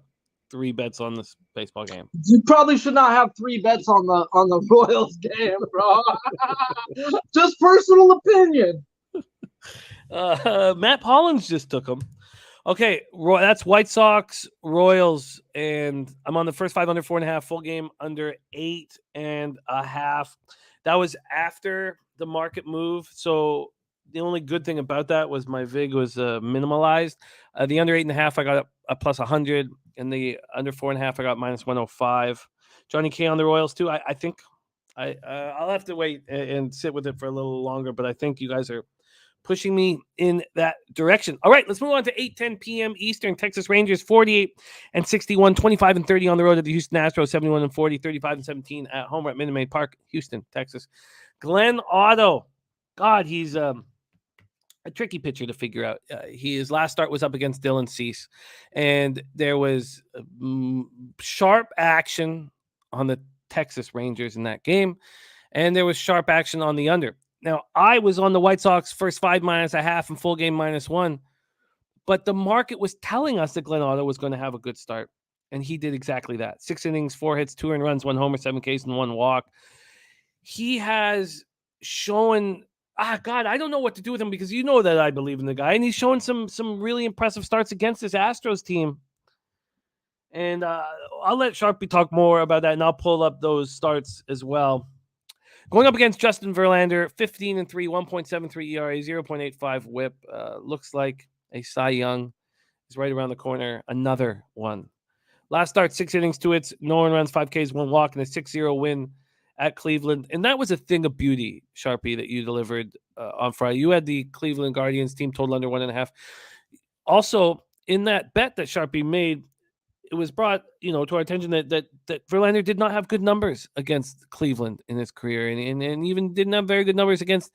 3 bets on this baseball game. You probably should not have 3 bets on the Royals game, bro. Just personal opinion. Matt Hollins just took them. Okay, that's White Sox, Royals, and I'm on the first 5 under 4.5, full game under 8.5. That was after the market move, so the only good thing about that was my VIG was minimalized. The under 8.5, I got a plus 100, and the under 4.5, I got minus 105. Johnny K on the Royals too. I think I'll have to wait and sit with it for a little longer, but I think you guys are pushing me in that direction. All right, let's move on to 8:10 p.m. Eastern. Texas Rangers 48-61, 25-30 on the road to the Houston Astros, 71-40, 35-17 at home at Minute Maid Park, Houston, Texas. Glenn Otto, God, he's a tricky pitcher to figure out. His last start was up against Dylan Cease, and there was sharp action on the Texas Rangers in that game, and there was sharp action on the under. Now, I was on the White Sox first 5 -0.5 and full game -1, but the market was telling us that Glenn Otto was going to have a good start, and he did exactly that. 6 innings, 4 hits, 2 earned runs, 1 homer, 7 Ks, and 1 walk. He has shown, God, I don't know what to do with him because you know that I believe in the guy, and he's shown some really impressive starts against this Astros team. And I'll let Sharpie talk more about that, and I'll pull up those starts as well. Going up against Justin Verlander, 15-3, 1.73 ERA, 0.85 WHIP. Looks like a Cy Young is right around the corner. Another one. Last start, 6 innings, 2 hits, no earned runs, 5 Ks, 1 walk, and a 6-0 win at Cleveland. And that was a thing of beauty, Sharpie, that you delivered on Friday. You had the Cleveland Guardians team total under 1.5. Also, in that bet that Sharpie made, it was brought, to our attention that Verlander did not have good numbers against Cleveland in his career, and even didn't have very good numbers against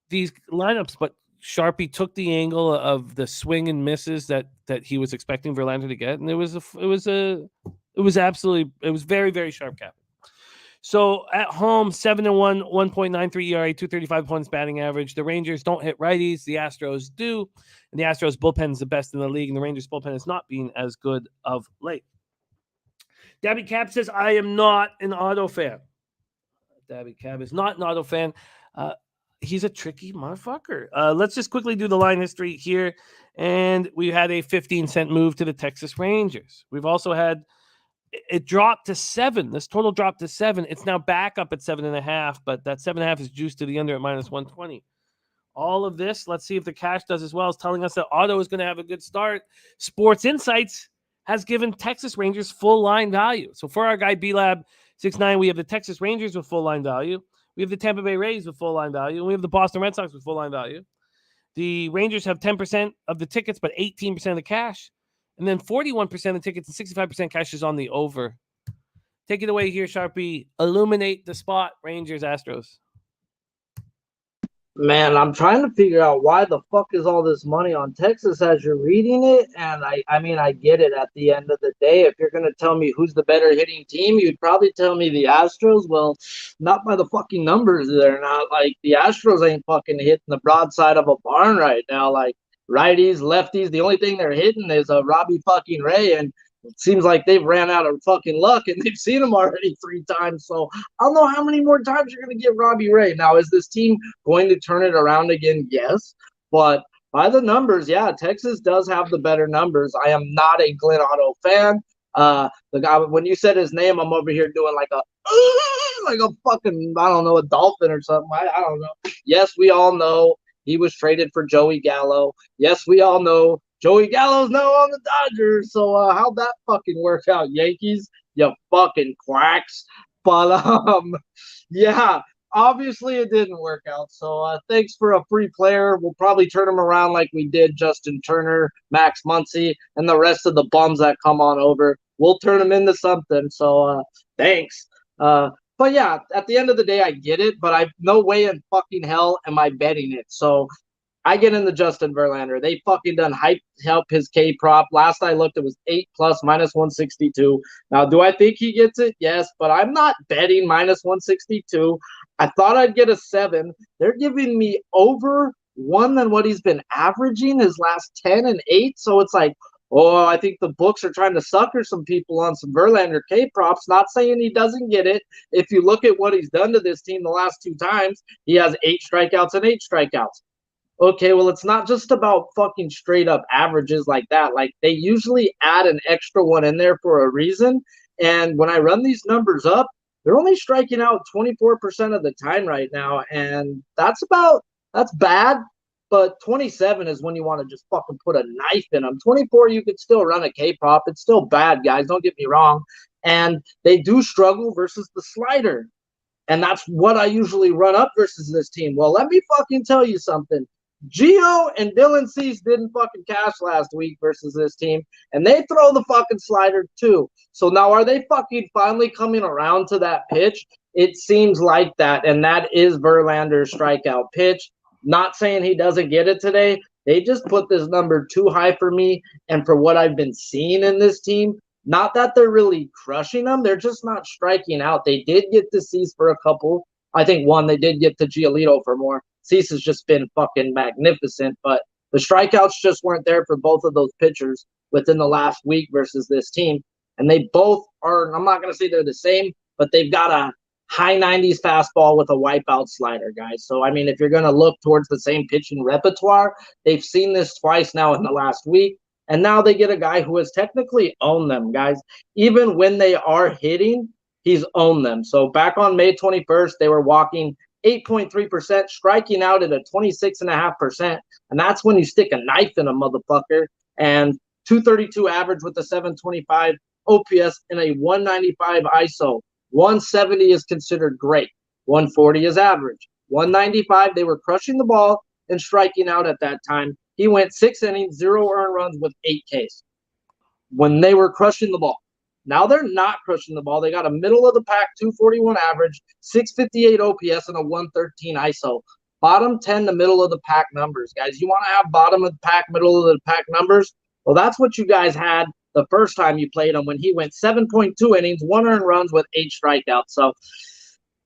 these lineups. But Sharpie took the angle of the swing and misses that he was expecting Verlander to get, and it was very, very sharp cap. So at home, 7-1, 1.93 ERA, 235 points batting average. The Rangers don't hit righties. The Astros do. And the Astros bullpen is the best in the league. And the Rangers bullpen has not been as good of late. Dabby Cab says, I am not an Auto fan. Dabby Cab is not an Auto fan. He's a tricky motherfucker. Let's just quickly do the line history here. And we had a 15-cent move to the Texas Rangers. We've also had it dropped to 7. This total dropped to 7. It's now back up at 7.5, but that 7.5 is juiced to the under at minus 120. All of this, let's see if the cash does as well, is telling us that auto is going to have a good start. Sports Insights has given Texas Rangers full line value. So for our guy B-Lab69, we have the Texas Rangers with full line value. We have the Tampa Bay Rays with full line value. And we have the Boston Red Sox with full line value. The Rangers have 10% of the tickets, but 18% of the cash. And then 41% of the tickets and 65% cash is on the over. Take it away here, Sharpie. Illuminate the spot, Rangers, Astros. Man, I'm trying to figure out why the fuck is all this money on Texas as you're reading it. And I mean, I get it at the end of the day. If you're going to tell me who's the better hitting team, you'd probably tell me the Astros. Well, not by the fucking numbers. They're not like the Astros ain't fucking hitting the broadside of a barn right now. Like righties, lefties, the only thing they're hitting is a Robbie fucking Ray. And it seems like they've ran out of fucking luck and they've seen him already 3 times. So I don't know how many more times you're going to get Robbie Ray. Now, is this team going to turn it around again? Yes. But by the numbers, yeah, Texas does have the better numbers. I am not a Glenn Otto fan. The guy, when you said his name, I'm over here doing like a fucking, I don't know, a dolphin or something. I don't know. Yes, we all know he was traded for Joey Gallo. Yes, we all know Joey Gallo's now on the Dodgers. So how'd that fucking work out, Yankees? You fucking quacks. But yeah, obviously it didn't work out. So thanks for a free player. We'll probably turn him around like we did Justin Turner, Max Muncy, and the rest of the bums that come on over. We'll turn them into something. So thanks. But yeah, at the end of the day, I get it. But I no way in fucking hell am I betting it. So I get into Justin Verlander. They fucking done help his K prop. Last I looked, it was 8+ minus 162. Now, do I think he gets it? Yes, but I'm not betting minus 162. I thought I'd get a 7. They're giving me over 1 than what he's been averaging his last 10 and 8. So it's like, oh, I think the books are trying to sucker some people on some Verlander K props. Not saying he doesn't get it. If you look at what he's done to this team the last 2 times, he has 8 strikeouts and 8 strikeouts. Okay, well, it's not just about fucking straight up averages like that. Like, they usually add an extra one in there for a reason. And when I run these numbers up, they're only striking out 24% of the time right now. And that's bad. But 27 is when you want to just fucking put a knife in them. 24, you could still run a K-pop. It's still bad, guys. Don't get me wrong. And they do struggle versus the slider. And that's what I usually run up versus this team. Well, let me fucking tell you something. Gio and Dylan Cease didn't fucking cash last week versus this team, and they throw the fucking slider too. So now are they fucking finally coming around to that pitch? It seems like that, and that is Verlander's strikeout pitch. Not saying he doesn't get it today. They just put this number too high for me, and for what I've been seeing in this team, not that they're really crushing them, they're just not striking out. They did get to Cease for a couple. I think one, they did get to Giolito for more. Cease has just been fucking magnificent, but the strikeouts just weren't there for both of those pitchers within the last week versus this team. And they both are, I'm not going to say they're the same, but they've got a high 90s fastball with a wipeout slider, guys. So, I mean, if you're going to look towards the same pitching repertoire, they've seen this twice now in the last week. And now they get a guy who has technically owned them, guys. Even when they are hitting, he's owned them. So back on May 21st, they were walking 8.3%, striking out at a 26.5%. And that's when you stick a knife in a motherfucker. And 232 average with a 725 OPS and a 195 ISO. 170 is considered great. 140 is average. 195, they were crushing the ball and striking out at that time. He went 6 innings, 0 earned runs with 8 Ks when they were crushing the ball. Now they're not crushing the ball. They got a middle-of-the-pack 241 average, 658 OPS, and a 113 ISO. Bottom 10 to middle-of-the-pack numbers, guys. You want to have bottom-of-the-pack, middle-of-the-pack numbers? Well, that's what you guys had the first time you played him when he went 7.2 innings, 1 earned runs with 8 strikeouts. So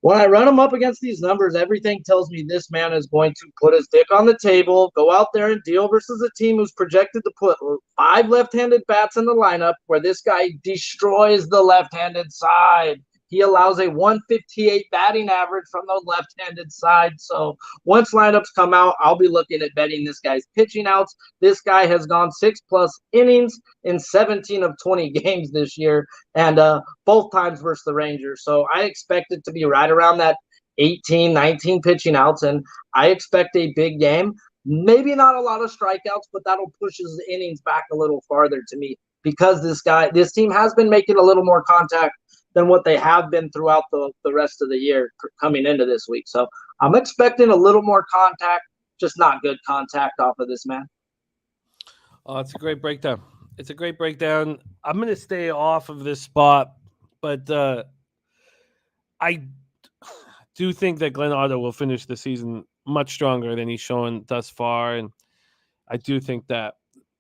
when I run him up against these numbers, everything tells me this man is going to put his dick on the table, go out there and deal versus a team who's projected to put 5 left-handed bats in the lineup where this guy destroys the left-handed side. He allows a 158 batting average from the left-handed side. So once lineups come out, I'll be looking at betting this guy's pitching outs. This guy has gone 6+ innings in 17 of 20 games this year, and both times versus the Rangers. So I expect it to be right around that 18, 19 pitching outs, and I expect a big game. Maybe not a lot of strikeouts, but that'll push his innings back a little farther to me because this team has been making a little more contact than what they have been throughout the rest of the year coming into this week. So I'm expecting a little more contact, just not good contact off of this man. Oh, it's a great breakdown. It's a great breakdown. I'm going to stay off of this spot, but I do think that Glenn Otto will finish the season much stronger than he's shown thus far, and I do think that.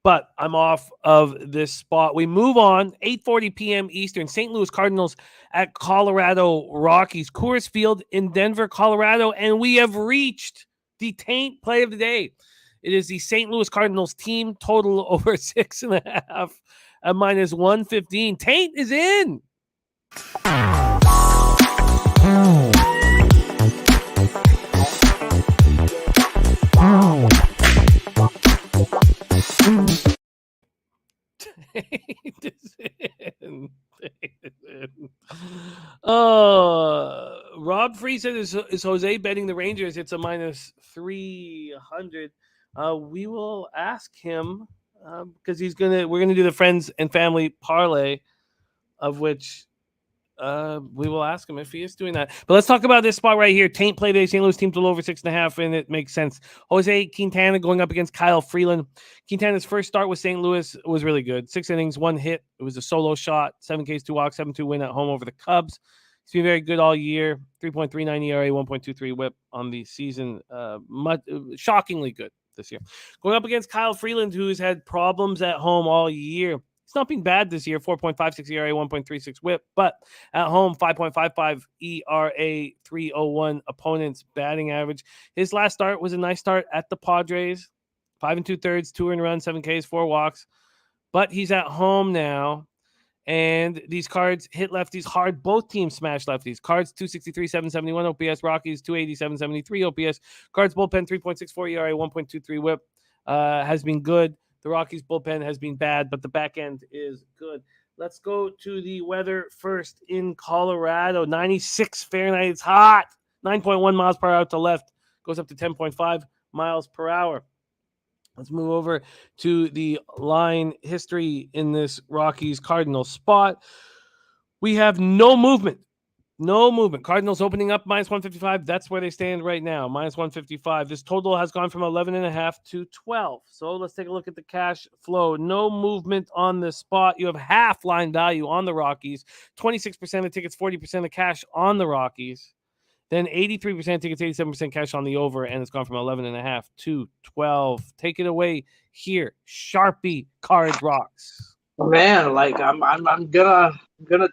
But I'm off of this spot. We move on. 8:40 p.m. Eastern. St. Louis Cardinals at Colorado Rockies. Coors Field in Denver, Colorado. And we have reached the Taint play of the day. It is the St. Louis Cardinals team total over 6.5 at -115. Taint is in. Rob Free said, is Jose betting the Rangers? It's a -300. We will ask him because we're gonna do the friends and family parlay, of which we will ask him if he is doing that. But let's talk about this spot right here. Taint play day, St. Louis team total over 6.5, and it makes sense. Jose Quintana going up against Kyle Freeland. Quintana's first start with St. Louis was really good. 6 innings, 1 hit. It was a solo shot. 7 Ks, 2 walks, 7-2 win at home over the Cubs. He's been very good all year. 3.39 ERA, 1.23 WHIP on the season. Shockingly good this year. Going up against Kyle Freeland, who's had problems at home all year. It's not been bad this year, 4.56 ERA, 1.36 WHIP, but at home, 5.55 ERA, 3.01 opponent's batting average. His last start was a nice start at the Padres, 5 2/3, 2 earned runs, 7 Ks, 4 walks, but he's at home now, and these Cards hit lefties hard. Both teams smash lefties. Cards 263, 771 OPS, Rockies 280, 773 OPS. Cards bullpen 3.64 ERA, 1.23 WHIP has been good. The Rockies bullpen has been bad, but the back end is good. Let's go to the weather first in Colorado. 96 Fahrenheit. It's hot. 9.1 miles per hour to left. Goes up to 10.5 miles per hour. Let's move over to the line history in this Rockies-Cardinals spot. We have no movement. No movement. Cardinals opening up -155. That's where they stand right now, -155. This total has gone from 11.5 to 12. So let's take a look at the cash flow. No movement on the spot. You have half line value on the Rockies, 26% of tickets, 40% of cash on the Rockies. Then 83% tickets, 87% cash on the over, and it's gone from 11.5 to 12. Take it away here, Sharpie Card Rocks. Man, like I'm gonna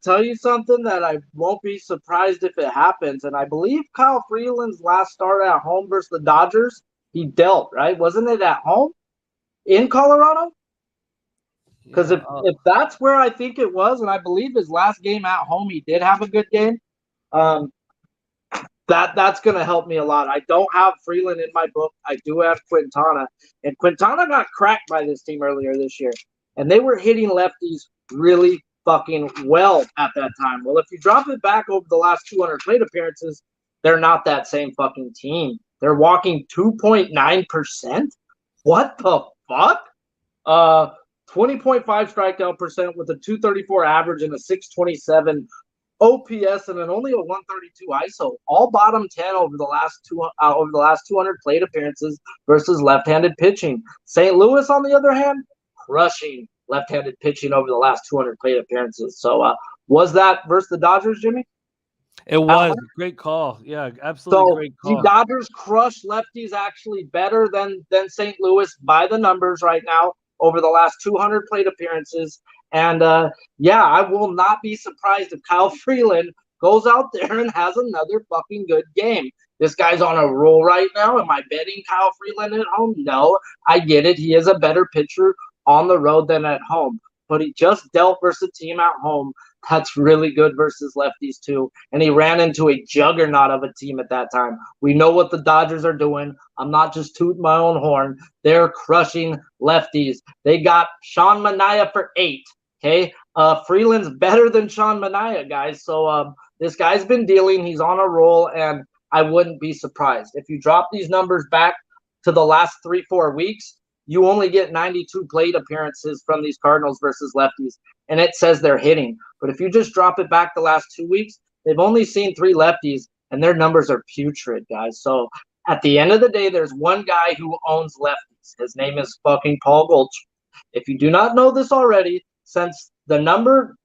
tell you something that I won't be surprised if it happens. And I believe Kyle Freeland's last start at home versus the Dodgers, he dealt, right? Wasn't it at home in Colorado? Because if that's where I think it was, and I believe his last game at home, he did have a good game. That's gonna help me a lot. I don't have Freeland in my book. I do have Quintana, and Quintana got cracked by this team earlier this year. And they were hitting lefties really fucking well at that time. Well, if you drop it back over the last 200 plate appearances, they're not that same fucking team. They're walking 2.9%. What the fuck? 20.5 strikeout percent with a 234 average and a 627 OPS and only a 132 ISO. All bottom 10 over the last 200 plate appearances versus left-handed pitching. St. Louis, on the other hand, crushing left-handed pitching over the last 200 plate appearances. So was that versus the Dodgers, Jimmy? It was. Great call. Yeah, absolutely great call. The Dodgers crush lefties actually better than St. Louis by the numbers right now over the last 200 plate appearances. And, I will not be surprised if Kyle Freeland goes out there and has another fucking good game. This guy's on a roll right now. Am I betting Kyle Freeland at home? No, I get it. He is a better pitcher on the road than at home. but he just dealt versus a team at home that's really good versus lefties too. And he ran into a juggernaut of a team at that time. We know what the Dodgers are doing. I'm not just tooting my own horn. They're crushing lefties. They got Sean Manaea for 8. Okay. Freeland's better than Sean Manaea, guys. So this guy's been dealing. He's on a roll, and I wouldn't be surprised. If you drop these numbers back to the last 3-4 weeks, you only get 92 plate appearances from these Cardinals versus lefties, and it says they're hitting. But if you just drop it back the last 2 weeks, they've only seen 3 lefties, and their numbers are putrid, guys. So at the end of the day, there's one guy who owns lefties. His name is fucking Paul Goldschmidt. If you do not know this already, since the number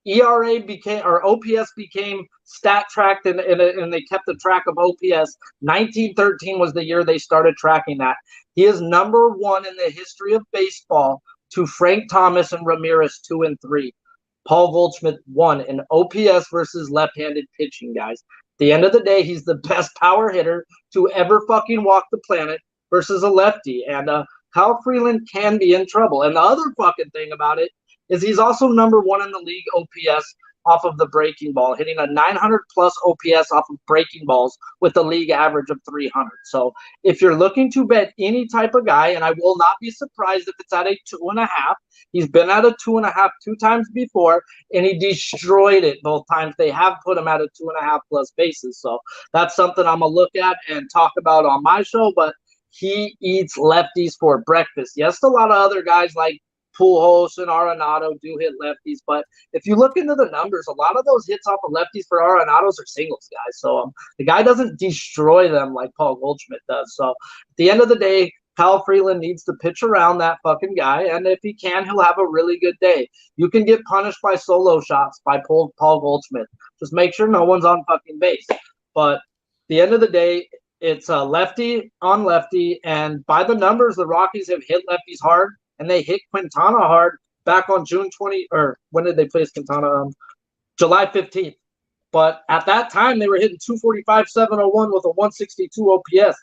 ERA became, or OPS became stat tracked, and they kept the track of OPS. 1913 was the year they started tracking that. He is number 1 in the history of baseball to Frank Thomas and Ramirez 2 and 3. Paul Goldschmidt won in OPS versus left-handed pitching, guys. At the end of the day, he's the best power hitter to ever fucking walk the planet versus a lefty. And Kyle Freeland can be in trouble. And the other fucking thing about it is he's also number 1 in the league OPS off of the breaking ball, hitting a 900-plus OPS off of breaking balls with a league average of 300. So if you're looking to bet any type of guy, and I will not be surprised if it's at a 2.5, he's been at a 2.5 2 times before, and he destroyed it both times. They have put him at a 2.5-plus bases. So that's something I'm going to look at and talk about on my show, but he eats lefties for breakfast. Yes, a lot of other guys like Pujols and Arenado do hit lefties, but if you look into the numbers, a lot of those hits off of lefties for Arenados are singles, guys. So the guy doesn't destroy them like Paul Goldschmidt does. So at the end of the day, Kyle Freeland needs to pitch around that fucking guy, and if he can, he'll have a really good day. You can get punished by solo shots by Paul Goldschmidt. Just make sure no one's on fucking base. But at the end of the day, it's a lefty on lefty, and by the numbers, the Rockies have hit lefties hard. And they hit Quintana hard back on June 20, or when did they place Quintana? July 15th. But at that time, they were hitting 245, 701 with a 162 OPS.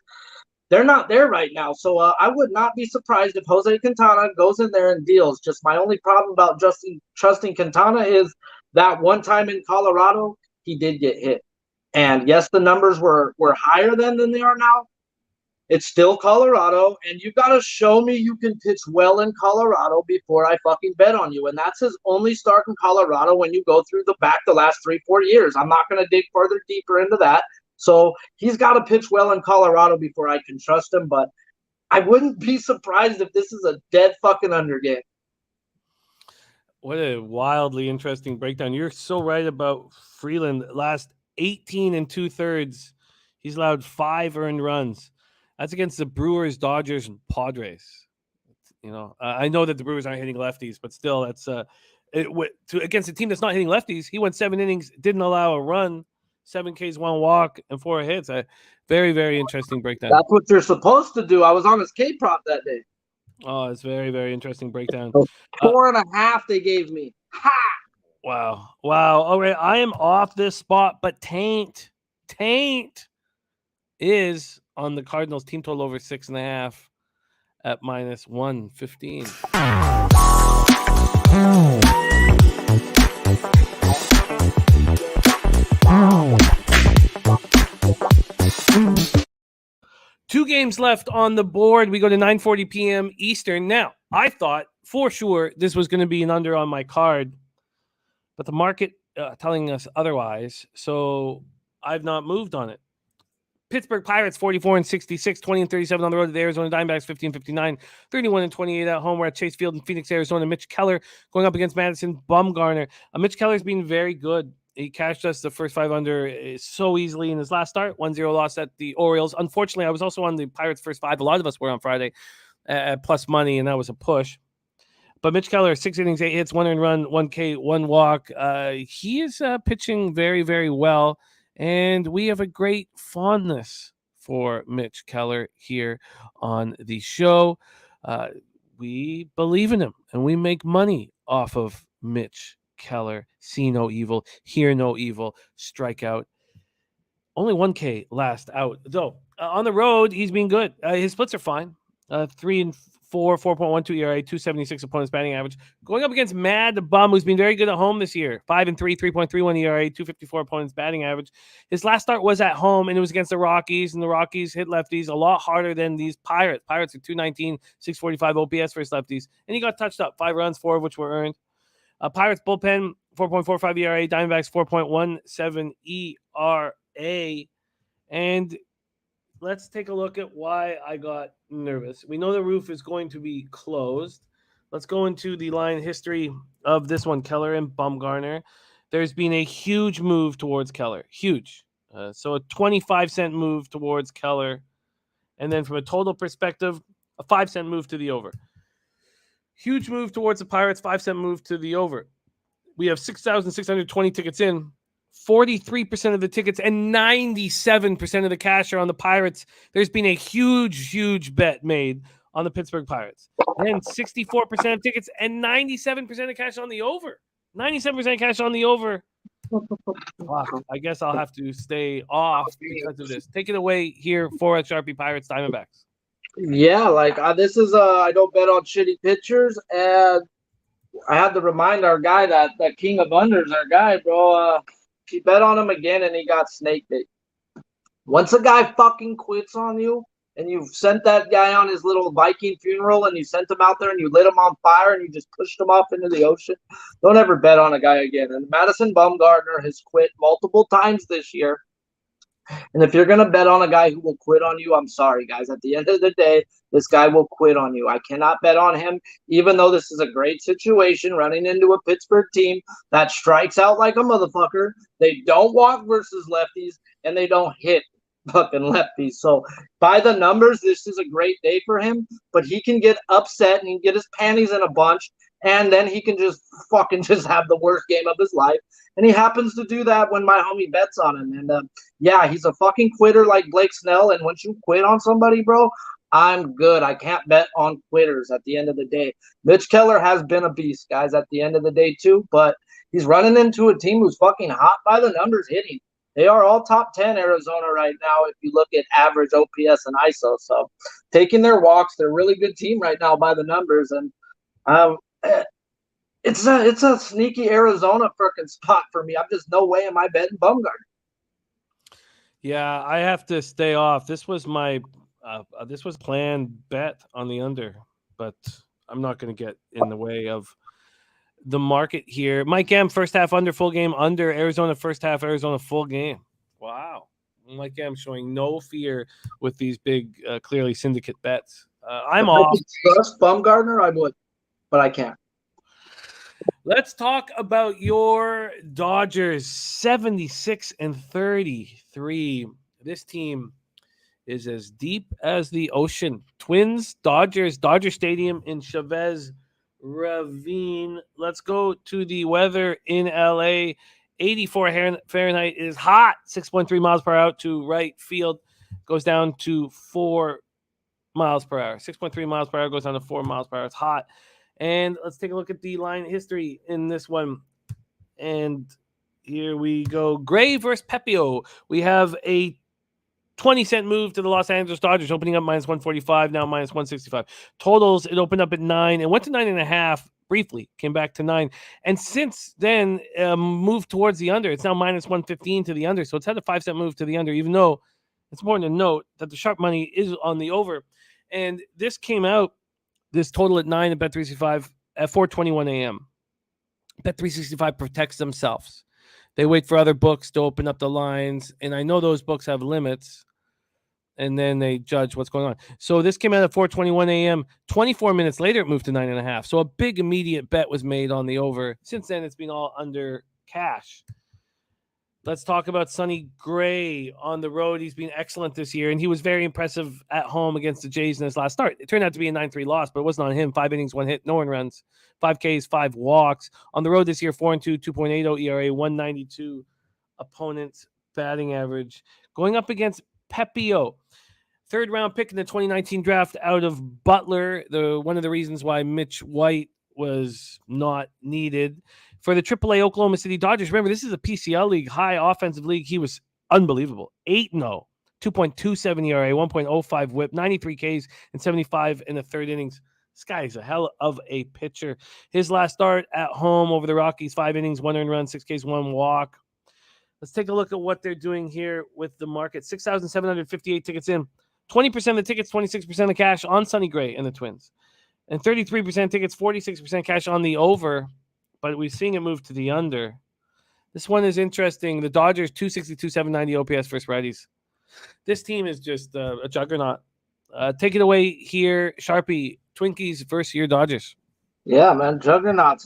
They're not there right now. So I would not be surprised if Jose Quintana goes in there and deals. Just my only problem about trusting Quintana is that one time in Colorado, he did get hit. And yes, the numbers were higher than they are now. It's still Colorado, and you got to show me you can pitch well in Colorado before I fucking bet on you. And that's his only start in Colorado when you go through the last 3-4 years. I'm not going to dig further deeper into that. So he's got to pitch well in Colorado before I can trust him. But I wouldn't be surprised if this is a dead fucking under game. What a wildly interesting breakdown. You're so right about Freeland. Last 18 2/3, he's allowed 5 earned runs. That's against the Brewers, Dodgers, and Padres. I know that the Brewers aren't hitting lefties, but still, that's against a team that's not hitting lefties. He went 7 innings, didn't allow a run, 7 Ks, 1 walk, and 4 hits. Very, very interesting breakdown. That's what you're supposed to do. I was on his K prop that day. Oh, it's very, very interesting breakdown. 4.5 they gave me. Ha! Wow. All right, I am off this spot, but Taint is on the Cardinals team total over 6.5 at -115. Two games left on the board. We go to 9:40 p.m. Eastern. Now, I thought for sure this was going to be an under on my card, but the market telling us otherwise, so I've not moved on it. Pittsburgh Pirates 44-66, 20-37 on the road to the Arizona Diamondbacks 15-59, 31-28 at home. We're at Chase Field in Phoenix, Arizona. Mitch Keller going up against Madison Bumgarner. Mitch Keller's been very good. He cashed us the first 5 under so easily in his last start. 1-0 loss at the Orioles. Unfortunately, I was also on the Pirates first 5. A lot of us were on Friday at plus money, and that was a push. But Mitch Keller, 6 innings, 8 hits, 1 earned run, 1 K, 1 walk. He is pitching very, very well. And we have a great fondness for Mitch Keller here on the show. We believe in him, and we make money off of Mitch Keller. See no evil, hear no evil, strike out. Only 1 K last out, though. On the road, he's been good. His splits are fine. 3 and 4.12 ERA, 2.76 opponent's batting average. Going up against Mad Bum, who's been very good at home this year. 5-3, 3.31 ERA, 2.54 opponent's batting average. His last start was at home, and it was against the Rockies, and the Rockies hit lefties a lot harder than these Pirates. Pirates are 219, 645 OPS versus lefties, and he got touched up. 5 runs, 4 of which were earned. Pirates bullpen, 4.45 ERA. Diamondbacks, 4.17 ERA. And let's take a look at why I got nervous. We know the roof is going to be closed. Let's go into the line history of this one, Keller and Bumgarner. There's been a huge move towards Keller. Huge. So a 25-cent move towards Keller. And then from a total perspective, a 5-cent move to the over. Huge move towards the Pirates, 5-cent move to the over. We have 6,620 tickets in. 43% of the tickets and 97% of the cash are on the Pirates. There's been a huge bet made on the Pittsburgh Pirates. And 64% of tickets and 97% of cash on the over. 97% cash on the over. Fuck, I guess I'll have to stay off because of this. Take it away here for Sharpie Pirates Diamondbacks. Yeah, like this is I don't bet on shitty pitchers, and I had to remind our guy that king of unders, our guy, bro. He bet on him again, and he got snake bait. Once a guy fucking quits on you, and you've sent that guy on his little Viking funeral, and you sent him out there, and you lit him on fire, and you just pushed him off into the ocean, don't ever bet on a guy again. And Madison Bumgarner has quit multiple times this year. And if you're going to bet on a guy who will quit on you, I'm sorry, guys. At the end of the day, this guy will quit on you. I cannot bet on him, even though this is a great situation running into a Pittsburgh team that strikes out like a motherfucker. They don't walk versus lefties, and they don't hit fucking lefties. So by the numbers, this is a great day for him, but he can get upset and he can get his panties in a bunch, and then he can just have the worst game of his life. And he happens to do that when my homie bets on him. And yeah, he's a fucking quitter like Blake Snell. And once you quit on somebody, bro, I'm good. I can't bet on quitters at the end of the day. Mitch Keller has been a beast, guys, at the end of the day too. But he's running into a team who's fucking hot by the numbers hitting. They are all top 10 Arizona right now if you look at average OPS and ISO. So taking their walks, they're a really good team right now by the numbers. And it's a sneaky Arizona freaking spot for me. I'm just no way am I betting Bumgarner. Yeah, I have to stay off. This was my planned bet on the under, but I'm not going to get in the way of the market here. Mike M, first half under, full game under. Arizona first half, Arizona full game. Wow. Mike M showing no fear with these big, clearly syndicate bets. I'm off. Trust Bumgarner, I would, but I can't. Let's talk about your Dodgers, 76-33. This team is as deep as the ocean. Twins, Dodgers, Dodger Stadium in Chavez Ravine. Let's go to the weather in LA. 84 Fahrenheit is hot. 6.3 miles per hour to right field. Goes down to 4 miles per hour. 6.3 miles per hour goes down to 4 miles per hour. It's hot. And let's take a look at the line history in this one. And here we go. Gray versus Pepio. We have a 20-cent move to the Los Angeles Dodgers, opening up minus 145, now minus 165. Totals, it opened up at 9 and went to 9.5 briefly, came back to 9. And since then, moved towards the under. It's now minus 115 to the under. So it's had a 5-cent move to the under, even though it's important to note that the sharp money is on the over. And this came out, this total at 9 at Bet365 at 4:21 a.m. Bet365 protects themselves. They wait for other books to open up the lines, and I know those books have limits, and then they judge what's going on. So this came out at 4:21 a.m. 24 minutes later, it moved to 9.5. So a big immediate bet was made on the over. Since then, it's been all under cash. Let's talk about Sonny Gray on the road. He's been excellent this year, and he was very impressive at home against the Jays in his last start. It turned out to be a 9-3 loss, but it wasn't on him. 5 innings, 1 hit, no 1 runs, 5 Ks, 5 walks. On the road this year, 4-2, 2.80 ERA, 192 opponent's batting average. Going up against Pepio, 3rd round pick in the 2019 draft out of Butler. One of the reasons why Mitch White was not needed. For the AAA Oklahoma City Dodgers, remember, this is a PCL league, high offensive league. He was unbelievable. 8-0, 2.27 ERA, 1.05 whip, 93 Ks, and 75 in the 3rd innings. This guy is a hell of a pitcher. His last start at home over the Rockies, 5 innings, 1 earned run, 6 Ks, 1 walk. Let's take a look at what they're doing here with the market. 6,758 tickets in. 20% of the tickets, 26% of cash on Sonny Gray and the Twins. And 33% tickets, 46% cash on the over. But we're seeing it move to the under. This one is interesting. The Dodgers, 262, 790 OPS versus righties. This team is just a juggernaut. Take it away here, Sharpie. Twinkies versus your Dodgers. Yeah, man, juggernauts.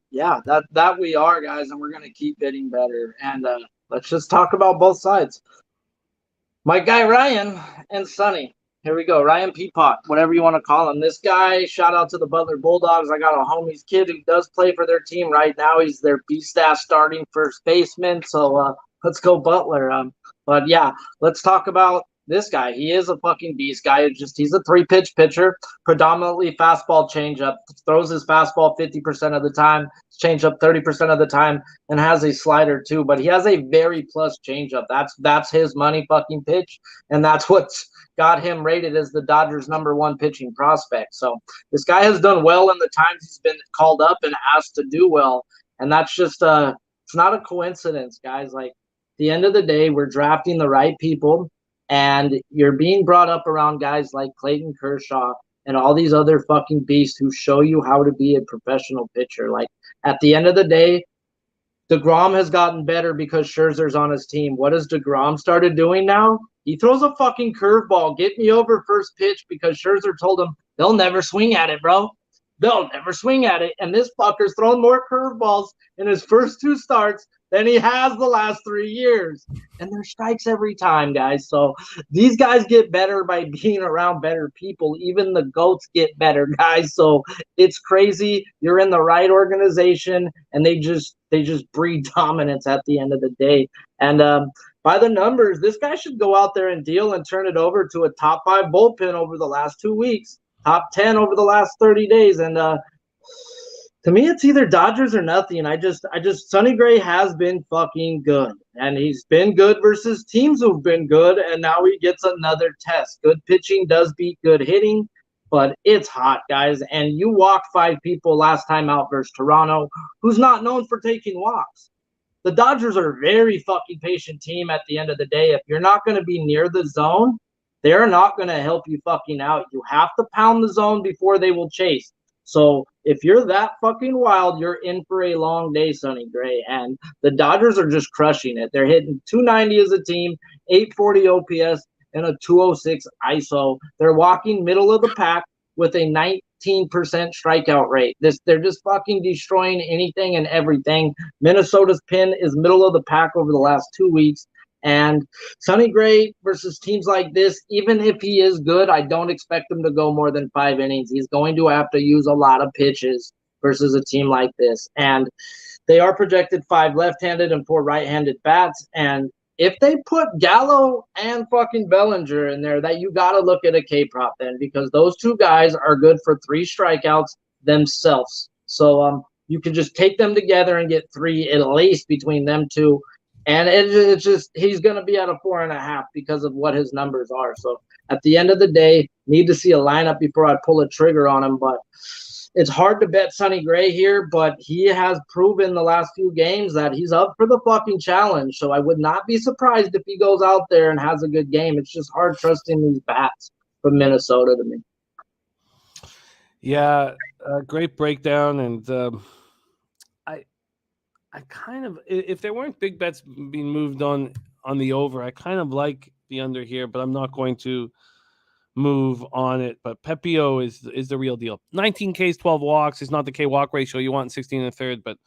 Yeah, that we are, guys, and we're gonna keep getting better. And let's just talk about both sides. My guy Ryan and Sonny. Here we go. Ryan Peapot, whatever you want to call him. This guy, shout out to the Butler Bulldogs. I got a homie's kid who does play for their team right now. He's their beast-ass starting first baseman. So let's go Butler. But yeah, let's talk about this guy. He is a fucking beast guy. He's a 3-pitch pitcher, predominantly fastball changeup. Throws his fastball 50% of the time, changeup 30% of the time, and has a slider too. But he has a very plus changeup. That's his money fucking pitch, and that's what's got him rated as the Dodgers' #1 pitching prospect. So this guy has done well in the times he's been called up and asked to do well, and that's just it's not a coincidence, guys. Like, at the end of the day, we're drafting the right people. And you're being brought up around guys like Clayton Kershaw and all these other fucking beasts who show you how to be a professional pitcher. Like, at the end of the day, DeGrom has gotten better because Scherzer's on his team. What has DeGrom started doing now? He throws a fucking curveball. Get me over first pitch because Scherzer told him they'll never swing at it, bro. They'll never swing at it. And this fucker's thrown more curveballs in his first 2 starts than he has the last 3 years. And there's strikes every time, guys. So these guys get better by being around better people. Even the GOATs get better, guys. So it's crazy. You're in the right organization, and they just breed dominance at the end of the day. And by the numbers, this guy should go out there and deal and turn it over to a top 5 bullpen over the last 2 weeks. Top 10 over the last 30 days. And to me, it's either Dodgers or nothing. Sonny Gray has been fucking good. And he's been good versus teams who've been good. And now he gets another test. Good pitching does beat good hitting. But it's hot, guys. And you walked 5 people last time out versus Toronto, who's not known for taking walks. The Dodgers are a very fucking patient team at the end of the day. If you're not going to be near the zone, they're not going to help you fucking out. You have to pound the zone before they will chase. So if you're that fucking wild, you're in for a long day, Sonny Gray. And the Dodgers are just crushing it. They're hitting 290 as a team, 840 OPS, and a 206 ISO. They're walking middle of the pack with a 19% strikeout rate. They're just fucking destroying anything and everything. Minnesota's pin is middle of the pack over the last 2 weeks. And Sonny Gray versus teams like this, even if he is good, I don't expect him to go more than 5 innings. He's going to have to use a lot of pitches versus a team like this. And they are projected 5 left-handed and 4 right-handed bats. And if they put Gallo and fucking Bellinger in there, that you got to look at a K-prop then, because those 2 guys are good for 3 strikeouts themselves. So you can just take them together and get 3 at least between them 2. And it's just he's going to be at a 4.5 because of what his numbers are. So at the end of the day, need to see a lineup before I pull a trigger on him. But it's hard to bet Sonny Gray here, but he has proven the last few games that he's up for the fucking challenge. So I would not be surprised if he goes out there and has a good game. It's just hard trusting these bats from Minnesota to me. Yeah, great breakdown. And I kind of, if there weren't big bets being moved on the over, I kind of like the under here, but I'm not going to move on it. But Pepio is the real deal. 19 Ks, 12 walks is not the K walk ratio you want in 16 1/3, but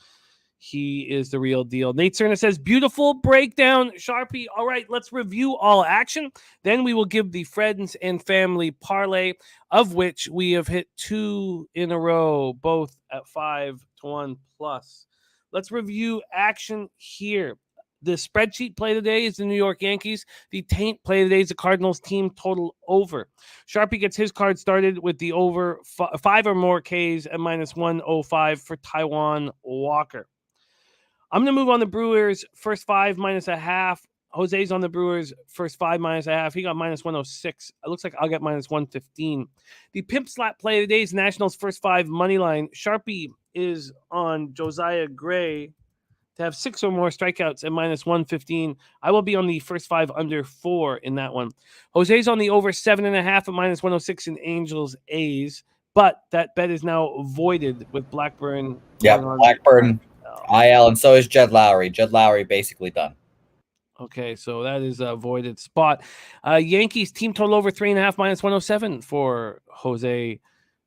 he is the real deal. Nate Cerna says, beautiful breakdown, Sharpie. All right, let's review all action. Then we will give the friends and family parlay, of which we have hit 2 in a row, both at 5-1 plus. Let's review action here. The spreadsheet play today is the New York Yankees. The taint play today is the Cardinals team total over. Sharpie gets his card started with the over 5 or more Ks at -105 for Taiwan Walker. I'm going to move on the Brewers first 5 -0.5 Jose's on the Brewers first 5 -1/2. He got -106. It looks like I'll get -115. The pimp slap play of the day is Nationals first 5 money line. Sharpie is on Josiah Gray to have 6 or more strikeouts at -115. I will be on the first 5 under 4 in that one. Jose's on the over 7.5 at -106 in Angels A's, but that bet is now voided with Blackburn. Yeah, Blackburn, IL, and so is Jed Lowry. Jed Lowry basically done. Okay, so that is a voided spot. Yankees team total over 3.5 -107 for Jose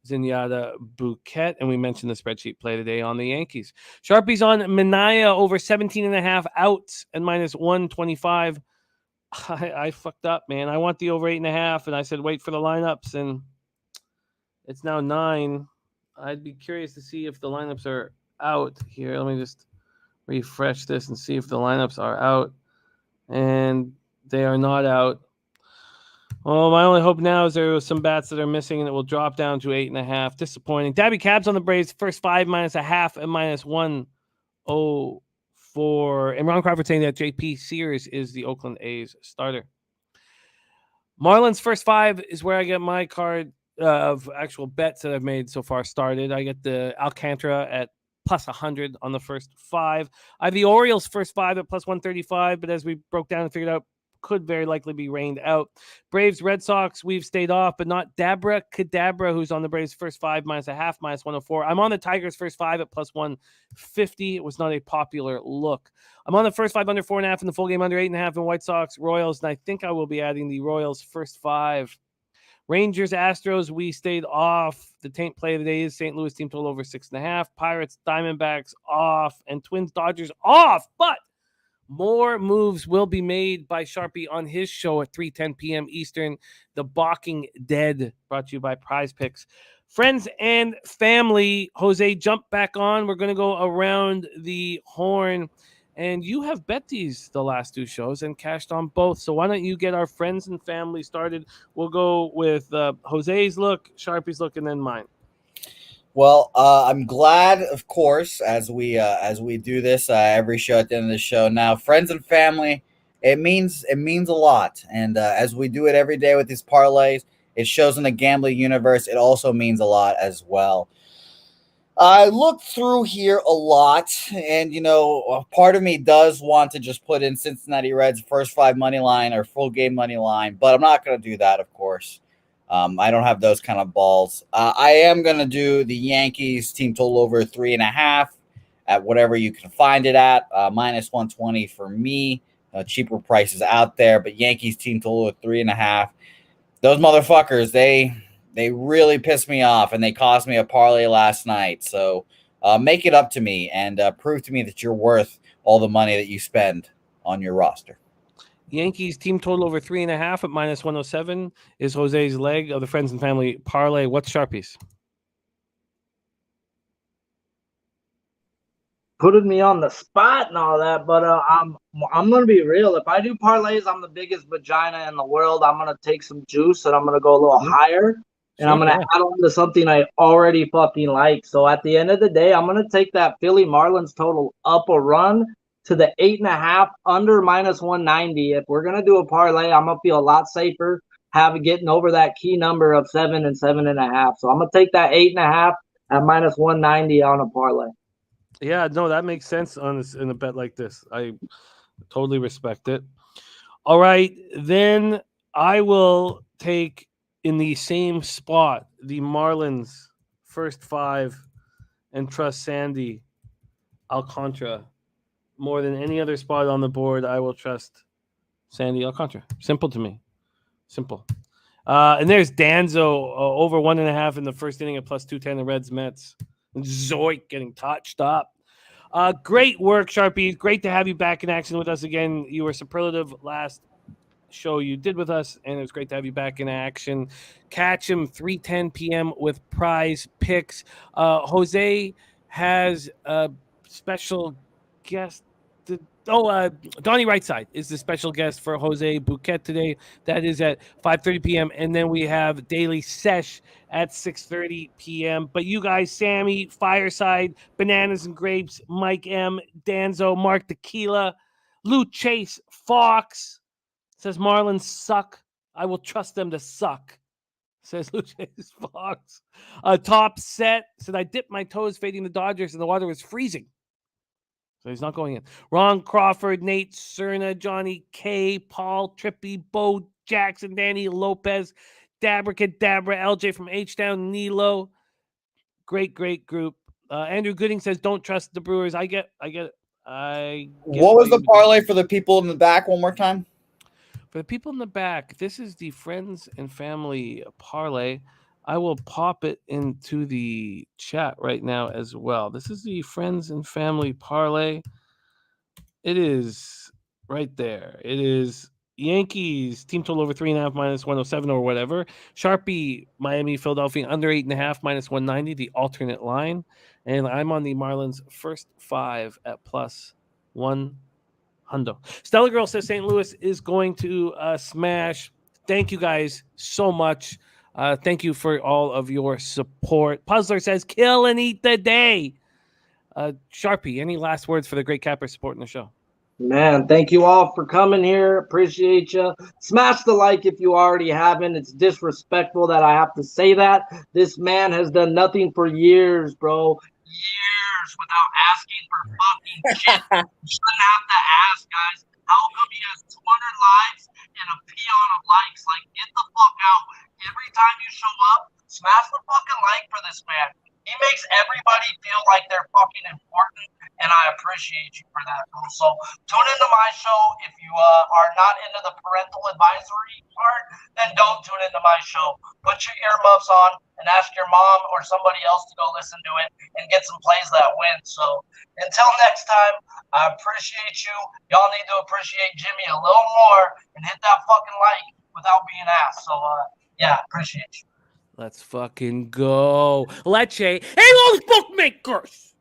Zinata Bouquett. And we mentioned the spreadsheet play today on the Yankees. Sharpie's on Minaya over 17.5 outs and -125. I fucked up, man. I want the over 8.5, and I said wait for the lineups, and it's now 9. I'd be curious to see if the lineups are out here. Let me just refresh this and see if the lineups are out. And they are not out. Well, my only hope now is there was some bats that are missing and it will drop down to 8.5. Disappointing. Dabby Cabs on the Braves, first 5 -1/2 and -104. And Ron Crawford saying that JP Sears is the Oakland A's starter. Marlins first 5 is where I get my card of actual bets that I've made so far started. I get the Alcantara at +100 on the first 5. I have the Orioles first 5 at +135, but as we broke down and figured out, could very likely be rained out. Braves, Red Sox, we've stayed off, but not Dabra Kadabra, who's on the Braves first 5 -1/2, -104. I'm on the Tigers first 5 at +150. It was not a popular look. I'm on the first 5 under 4.5 in the full game under 8.5 in White Sox, Royals, and I think I will be adding the Royals first 5. Rangers, Astros, we stayed off. The taint play of the day is St. Louis team total over 6.5. Pirates, Diamondbacks off, and Twins, Dodgers off. But more moves will be made by Sharpie on his show at 3:10 p.m. Eastern. The Balking Dead, brought to you by Prize Picks. Friends and family, Jose, jump back on. We're going to go around the horn. And you have bet these the last 2 shows and cashed on both. So why don't you get our friends and family started? We'll go with Jose's look, Sharpie's look, and then mine. Well, I'm glad, of course, as we do this every show at the end of the show. Now, friends and family, it means a lot. And as we do it every day with these parlays, it shows in the gambling universe. It also means a lot as well. I looked through here a lot, and, part of me does want to just put in Cincinnati Reds first 5 money line or full game money line, but I'm not going to do that, of course. I don't have those kind of balls. I am going to do the Yankees team total over 3.5 at whatever you can find it at, -120 for me. Cheaper prices out there, but Yankees team total of 3.5. Those motherfuckers, they really pissed me off, and they cost me a parlay last night. So make it up to me and prove to me that you're worth all the money that you spend on your roster. Yankees team total over 3.5 at -107 is Jose's leg of the friends and family parlay. What's Sharpie's? Putting me on the spot and all that, but I'm gonna be real. If I do parlays, I'm the biggest vagina in the world. I'm gonna take some juice and I'm gonna go a little higher. And I'm going to add on to something I already fucking like. So at the end of the day, I'm going to take that Philly Marlins total up a run to the 8.5 under -190. If we're going to do a parlay, I'm going to feel a lot safer getting over that key number of 7 and 7.5. So I'm going to take that 8.5 at -190 on a parlay. Yeah, no, that makes sense in a bet like this. I totally respect it. All right, then I will take in the same spot the Marlins first 5 and trust Sandy Alcantara more than any other spot on the board. I will trust Sandy Alcantara. Simple to me. Simple. And there's Danzo over 1.5 in the first inning at +210. The Reds Mets. And Zoik getting touched up. Great work, Sharpie. Great to have you back in action with us again. You were superlative last show you did with us, and it was great to have you back in action. Catch him 3:10 p.m. with Prize Picks. Jose has a special guest. Donnie Rightside is the special guest for Jose Bouquett today. That is at 5:30 p.m. And then we have Daily Sesh at 6:30 p.m. But you guys, Sammy, Fireside, Bananas and Grapes, Mike M, Danzo, Mark Tequila, Lou Chase Fox says Marlins suck. I will trust them to suck, says Lou Chase Fox. Top Set said I dipped my toes fading the Dodgers and the water was freezing. So he's not going in. Ron Crawford, Nate Cerna, Johnny K, Paul Trippy, Bo Jackson, Danny Lopez, Dabra, LJ from H-Town, Nilo. Great group. Andrew Gooding says, don't trust the Brewers. I get it. What was the parlay for the people in the back one more time? For the people in the back, this is the Friends and Family parlay. I will pop it into the chat right now as well. This is the Friends and Family parlay. It is right there. It is Yankees team total over 3.5 minus 107 or whatever. Sharpie, Miami, Philadelphia under 8.5 minus 190, the alternate line. And I'm on the Marlins first 5 at plus 100. Stella Girl says St. Louis is going to smash. Thank you guys so much. Thank you for all of your support. Puzzler says kill and eat the day. Sharpie, any last words for the great capper supporting the show? Man, thank you all for coming here. Appreciate you. Smash the like if you already haven't. It's disrespectful that I have to say that. This man has done nothing for years, bro. Years without asking for fucking shit. You shouldn't have to ask, guys. How come he has 200 likes and a peon of likes? Like, get the fuck out. Every time you show up, smash the fucking like for this man. He makes everybody feel like they're fucking important, and I appreciate you for that, bro. So tune into my show. If you are not into the parental advisory part, then don't tune into my show. Put your earmuffs on and ask your mom or somebody else to go listen to it and get some plays that win. So until next time, I appreciate you. Y'all need to appreciate Jimmy a little more and hit that fucking like without being asked. So, yeah, appreciate you. Let's fucking go. Leche. Hey, those bookmakers!